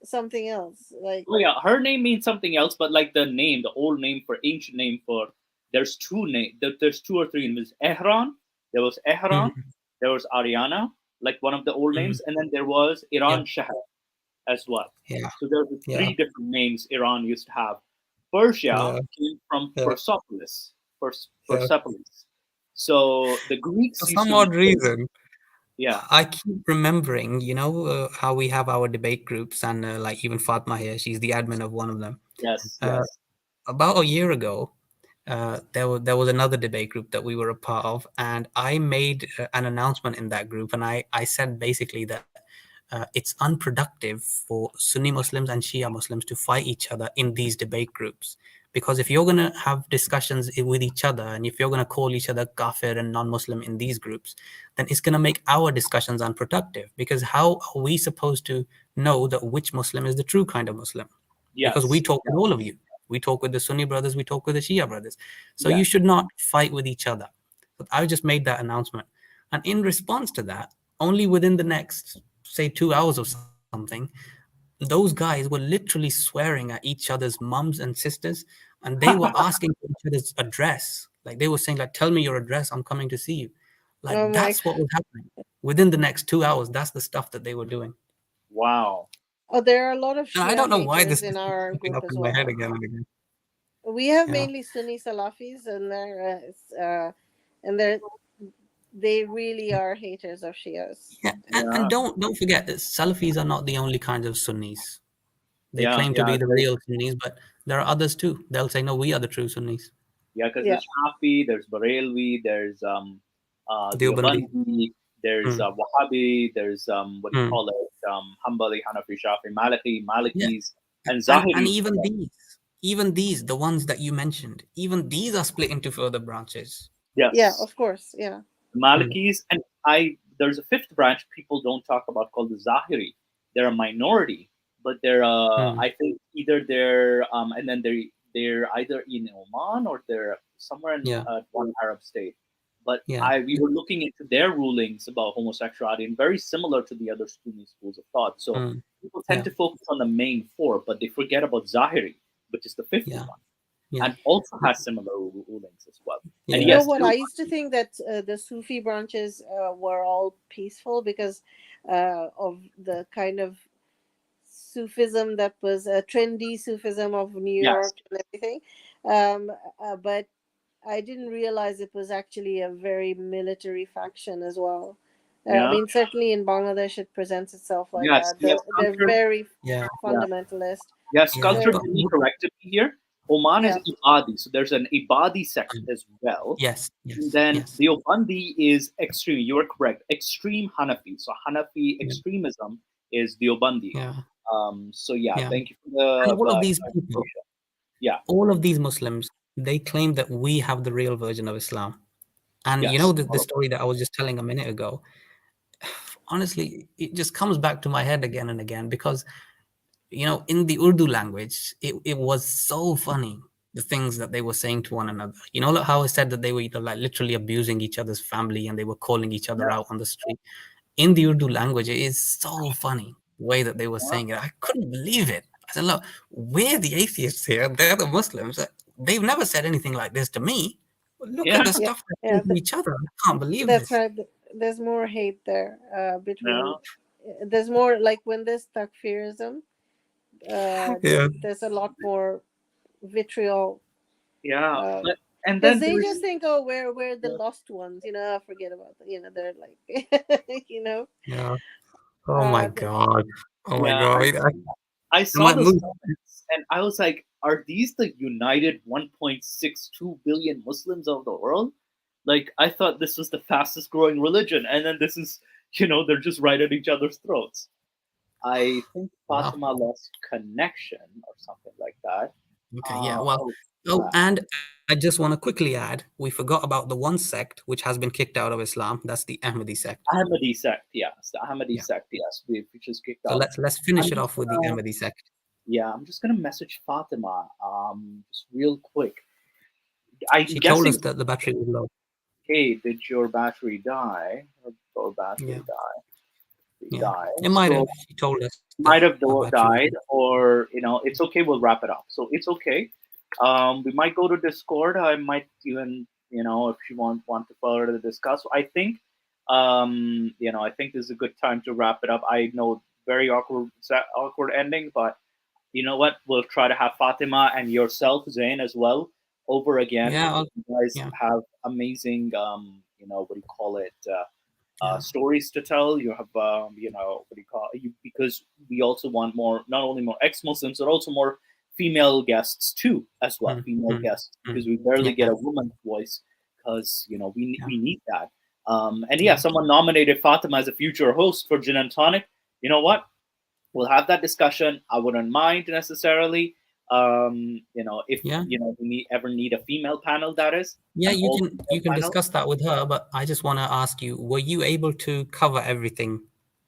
[SPEAKER 2] something else. Like
[SPEAKER 4] Oh yeah, her name means something else, but like the name, the old name for ancient name for there's two name there's two or three names. Ehran, there was Ehran,
[SPEAKER 5] Mm,
[SPEAKER 4] there was Ariana, like one of the old
[SPEAKER 5] mm,
[SPEAKER 4] names, and then there was
[SPEAKER 5] yeah,
[SPEAKER 4] Iran Shah as well.
[SPEAKER 5] yeah,
[SPEAKER 4] So there were
[SPEAKER 5] yeah,
[SPEAKER 4] three different names Iran used to have. Persia
[SPEAKER 5] yeah,
[SPEAKER 4] came from
[SPEAKER 5] yeah, yeah.
[SPEAKER 4] Persepolis. So the
[SPEAKER 5] For
[SPEAKER 4] Greeks used
[SPEAKER 5] some
[SPEAKER 4] to be
[SPEAKER 5] odd
[SPEAKER 4] close.
[SPEAKER 5] reason,
[SPEAKER 4] Yeah.
[SPEAKER 5] I keep remembering, how we have our debate groups, and like even Fatma here, she's the admin of one of them.
[SPEAKER 4] Yes.
[SPEAKER 5] Uh,
[SPEAKER 4] Yes.
[SPEAKER 5] about a year ago, there was another debate group that we were a part of, and I made an announcement in that group, and I said basically that it's unproductive for Sunni Muslims and Shia Muslims to fight each other in these debate groups, Because if you're going to have discussions with each other, and if you're going to call each other kafir and non-Muslim in these groups, then it's going to make our discussions unproductive. Because how are we supposed to know that which Muslim is the true kind of Muslim? Because we
[SPEAKER 3] Yes.
[SPEAKER 5] talk with all of you. We talk with the Sunni brothers, we talk with the Shia brothers. So
[SPEAKER 3] Yeah.
[SPEAKER 5] you should not fight with each other. But I just made that announcement. And in response to that, only within the next, say, 2 hours or something, those guys were literally swearing at each other's mums and sisters, and they were asking for each other's address. Like they were saying, like, tell me your address, I'm coming to see you. Like
[SPEAKER 2] Oh my.
[SPEAKER 5] that's what was happening. Within the next 2 hours, that's the stuff that they were doing.
[SPEAKER 3] Wow.
[SPEAKER 2] Oh, there are a lot of
[SPEAKER 5] And I
[SPEAKER 2] Shia
[SPEAKER 5] don't know why
[SPEAKER 2] haters
[SPEAKER 5] this
[SPEAKER 2] in
[SPEAKER 5] is
[SPEAKER 2] our
[SPEAKER 5] popping
[SPEAKER 2] group
[SPEAKER 5] up
[SPEAKER 2] as
[SPEAKER 5] in my head
[SPEAKER 2] well.
[SPEAKER 5] again and again.
[SPEAKER 2] We have
[SPEAKER 5] Yeah.
[SPEAKER 2] mainly Sunni Salafis, and they really are haters of Shias.
[SPEAKER 5] Yeah,
[SPEAKER 3] Yeah.
[SPEAKER 5] and don't forget that Salafis are not the only kinds of Sunnis. They
[SPEAKER 3] Yeah.
[SPEAKER 5] claim to
[SPEAKER 3] Yeah.
[SPEAKER 5] be the real Sunnis, but there are others too. They'll say, no, we are the true Sunnis.
[SPEAKER 3] Yeah, because
[SPEAKER 2] Yeah.
[SPEAKER 3] there's Shafi, there's Barelvi, there's
[SPEAKER 5] Deobandi.
[SPEAKER 3] Deobandi, there's
[SPEAKER 5] Mm.
[SPEAKER 3] Wahhabi, there's what do you
[SPEAKER 5] Mm.
[SPEAKER 3] call it? Hanbali, Hanafi, Shafi, Maliki,
[SPEAKER 5] Yeah.
[SPEAKER 3] Malikis, and
[SPEAKER 5] And
[SPEAKER 3] Zahiri.
[SPEAKER 5] even these, the ones that you mentioned, even these are split into further branches.
[SPEAKER 2] Yeah,
[SPEAKER 3] Yes,
[SPEAKER 2] of course. Yeah.
[SPEAKER 3] Malikis, and there's a fifth branch people don't talk about called the Zahiri. They're a minority, but they're
[SPEAKER 5] Mm.
[SPEAKER 3] I think either they're and then they're either in Oman or they're somewhere in
[SPEAKER 5] Yeah.
[SPEAKER 3] one Arab state. But
[SPEAKER 5] Yeah.
[SPEAKER 3] we were looking into their rulings about homosexuality, and very similar to the other Sunni schools of thought. So
[SPEAKER 5] Mm.
[SPEAKER 3] people tend
[SPEAKER 5] Yeah.
[SPEAKER 3] to focus on the main four, but they forget about Zahiri, which is the fifth
[SPEAKER 5] Yeah.
[SPEAKER 3] one,
[SPEAKER 5] Yeah.
[SPEAKER 3] and also has similar rulings as well.
[SPEAKER 5] Yeah.
[SPEAKER 3] And
[SPEAKER 2] You know
[SPEAKER 3] yes,
[SPEAKER 2] what? I used to think that the Sufi branches were all peaceful because of the kind of Sufism that was a trendy Sufism of New
[SPEAKER 3] yes,
[SPEAKER 2] York and everything. But I didn't realize it was actually a very military faction as well. I
[SPEAKER 3] yeah,
[SPEAKER 2] mean, certainly in Bangladesh, it presents itself like
[SPEAKER 3] yes,
[SPEAKER 2] that.
[SPEAKER 3] yes,
[SPEAKER 2] They're
[SPEAKER 3] culture,
[SPEAKER 2] very
[SPEAKER 5] Yeah.
[SPEAKER 3] yeah.
[SPEAKER 2] fundamentalist.
[SPEAKER 3] Yes,
[SPEAKER 5] Yeah.
[SPEAKER 3] culture
[SPEAKER 5] But
[SPEAKER 3] really corrected me here. Oman is
[SPEAKER 2] Yeah.
[SPEAKER 3] Ibadi, so there's an Ibadi sect as well.
[SPEAKER 5] yes.
[SPEAKER 3] And
[SPEAKER 5] Yes.
[SPEAKER 3] then
[SPEAKER 5] Yes.
[SPEAKER 3] Deobandi is extreme. You are correct. Extreme Hanafi. So Hanafi
[SPEAKER 5] Yeah.
[SPEAKER 3] extremism is Deobandi.
[SPEAKER 5] Yeah.
[SPEAKER 3] So yeah,
[SPEAKER 5] Yeah.
[SPEAKER 3] thank you for
[SPEAKER 5] And all
[SPEAKER 3] the
[SPEAKER 5] of these people,
[SPEAKER 3] clarification. Yeah.
[SPEAKER 5] all of these Muslims, they claim that we have the real version of Islam. And you
[SPEAKER 3] Yes.
[SPEAKER 5] know the story that I was just telling a minute ago, honestly, it just comes back to my head again and again because, you know, in the Urdu language, it was so funny, the things that they were saying to one another. You know, like how I said that they were like literally abusing each other's family and they were calling each other
[SPEAKER 3] Yeah.
[SPEAKER 5] out on the street. In the Urdu language, it is so funny the way that they were
[SPEAKER 3] Yeah.
[SPEAKER 5] saying it. I couldn't believe it. I said, look, we're the atheists here. They're the Muslims. They've never said anything like this to me. Look
[SPEAKER 3] Yeah.
[SPEAKER 5] at the
[SPEAKER 2] Yeah.
[SPEAKER 5] stuff they're
[SPEAKER 2] Yeah.
[SPEAKER 5] saying to each other. I can't believe
[SPEAKER 2] That's
[SPEAKER 5] this.
[SPEAKER 2] right. There's more hate there between.
[SPEAKER 3] Yeah.
[SPEAKER 2] There's more like when there's takfirism.
[SPEAKER 5] Yeah.
[SPEAKER 2] There's a lot more vitriol.
[SPEAKER 3] Yeah. And
[SPEAKER 2] Because
[SPEAKER 3] then
[SPEAKER 2] they
[SPEAKER 3] there's
[SPEAKER 2] just think, oh, we're the lost ones, you know. Forget about it. You know, they're like, you know.
[SPEAKER 5] Yeah. Oh my
[SPEAKER 2] The-
[SPEAKER 5] God. Oh my
[SPEAKER 3] yeah.
[SPEAKER 5] God.
[SPEAKER 3] I saw
[SPEAKER 5] might
[SPEAKER 3] those
[SPEAKER 5] move.
[SPEAKER 3] comments and I was like, are these the united 1.62 billion Muslims of the world? Like, I thought this was the fastest growing religion, and then this is, they're just right at each other's throats. I think
[SPEAKER 5] Wow.
[SPEAKER 3] Fatima lost connection or something like that.
[SPEAKER 5] Okay, yeah. Well, and I just want to quickly add, we forgot about the one sect which has been kicked out of Islam. That's the Ahmadi sect.
[SPEAKER 3] Ahmadi sect, yes. The Ahmadi
[SPEAKER 5] Yeah.
[SPEAKER 3] sect, yes. Which is kicked
[SPEAKER 5] So
[SPEAKER 3] out.
[SPEAKER 5] let's finish
[SPEAKER 3] I'm
[SPEAKER 5] it
[SPEAKER 3] just
[SPEAKER 5] off with the
[SPEAKER 3] gonna-
[SPEAKER 5] Ahmadi sect.
[SPEAKER 3] Yeah, I'm just gonna message Fatima, just real quick. I'm
[SPEAKER 5] She
[SPEAKER 3] guessing.
[SPEAKER 5] told us that the battery was low.
[SPEAKER 3] Hey, did your battery die? Or battery
[SPEAKER 5] Yeah.
[SPEAKER 3] die? It
[SPEAKER 5] Yeah.
[SPEAKER 3] died.
[SPEAKER 5] It might
[SPEAKER 3] So-
[SPEAKER 5] have. She told us. that
[SPEAKER 3] might have
[SPEAKER 5] our battery was
[SPEAKER 3] died,
[SPEAKER 5] low.
[SPEAKER 3] or it's okay. We'll wrap it up. So it's okay. We might go to Discord. I might even if you want to further discuss. I think I think this is a good time to wrap it up. I know very awkward ending, but you know what? We'll try to have Fatima and yourself, Zain, as well over again.
[SPEAKER 5] Yeah,
[SPEAKER 3] You guys
[SPEAKER 5] yeah.
[SPEAKER 3] have amazing what do you call it?
[SPEAKER 5] Yeah.
[SPEAKER 3] Stories to tell. You have, what do you call it? Because we also want not only more ex-Muslims, but also more female guests too, as well. Female guests, because we barely get a woman's voice, because we need that. And yeah, someone nominated Fatima as a future host for Jinn and Tonic. You know what? We'll have that discussion. I wouldn't mind necessarily.
[SPEAKER 4] If
[SPEAKER 5] Yeah.
[SPEAKER 4] we ever need a female panel, that is
[SPEAKER 5] Yeah,
[SPEAKER 4] an all female
[SPEAKER 5] you can
[SPEAKER 4] panel.
[SPEAKER 5] discuss that with her, but I just want to ask you, were you able to cover everything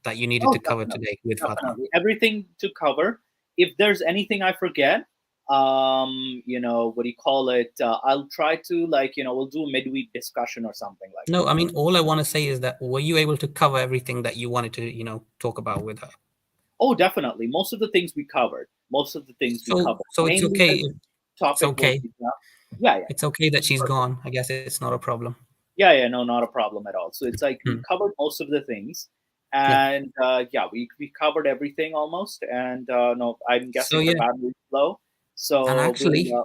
[SPEAKER 5] that you needed
[SPEAKER 4] Oh,
[SPEAKER 5] to cover
[SPEAKER 4] definitely,
[SPEAKER 5] today with Fatima?
[SPEAKER 4] definitely. Everything to cover. If there's anything I forget, what do you call it? I'll try to we'll do a midweek discussion or something like
[SPEAKER 5] No,
[SPEAKER 4] that.
[SPEAKER 5] I mean, all I want to say is that were you able to cover everything that you wanted to talk about with her?
[SPEAKER 4] Oh, definitely. Most of the things we covered. Most of the things we covered.
[SPEAKER 5] So it's
[SPEAKER 4] Mainly
[SPEAKER 5] okay.
[SPEAKER 4] the
[SPEAKER 5] It's
[SPEAKER 4] topic was
[SPEAKER 5] okay.
[SPEAKER 4] yeah, yeah,
[SPEAKER 5] It's okay that she's
[SPEAKER 4] perfect.
[SPEAKER 5] gone. I guess it's not a problem.
[SPEAKER 4] Yeah, no, not a problem at all. So it's like we
[SPEAKER 5] Hmm.
[SPEAKER 4] covered most of the things,
[SPEAKER 5] Yeah.
[SPEAKER 4] and yeah, we covered everything almost. And no, I'm
[SPEAKER 5] So
[SPEAKER 4] guessing the
[SPEAKER 5] yeah,
[SPEAKER 4] battery is low,
[SPEAKER 5] and
[SPEAKER 4] so we'll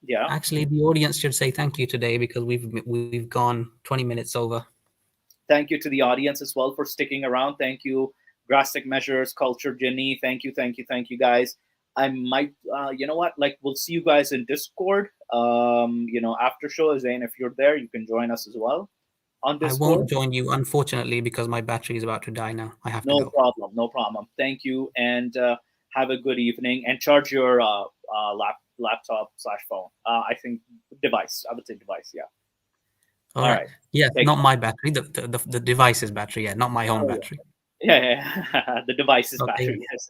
[SPEAKER 4] yeah.
[SPEAKER 5] actually, the audience should say thank you today because we've gone 20 minutes over.
[SPEAKER 4] Thank you to the audience as well for sticking around. Thank you, Drastic Measures, Culture Ginny. Thank you, guys. I might, you know what? Like, we'll see you guys in Discord. After show, Zain, if you're there, you can join us as well on
[SPEAKER 5] I
[SPEAKER 4] Discord.
[SPEAKER 5] won't join you, unfortunately, because my battery is about to die now. I have to
[SPEAKER 4] No
[SPEAKER 5] go.
[SPEAKER 4] problem, no problem. Thank you, and have a good evening. And charge your laptop/phone. I think device. I would say device. Yeah.
[SPEAKER 5] All
[SPEAKER 4] All
[SPEAKER 5] right.
[SPEAKER 4] right.
[SPEAKER 5] Yeah,
[SPEAKER 4] Take
[SPEAKER 5] not my battery, the device's battery. Yeah, not my own
[SPEAKER 4] Oh,
[SPEAKER 5] battery.
[SPEAKER 4] yeah. The device's
[SPEAKER 5] Okay.
[SPEAKER 4] battery. Yes.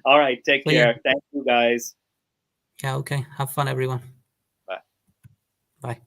[SPEAKER 4] All right. Take
[SPEAKER 5] So yeah,
[SPEAKER 4] care. Thank you, guys.
[SPEAKER 5] yeah. Okay. Have fun, everyone.
[SPEAKER 4] Bye.
[SPEAKER 5] Bye.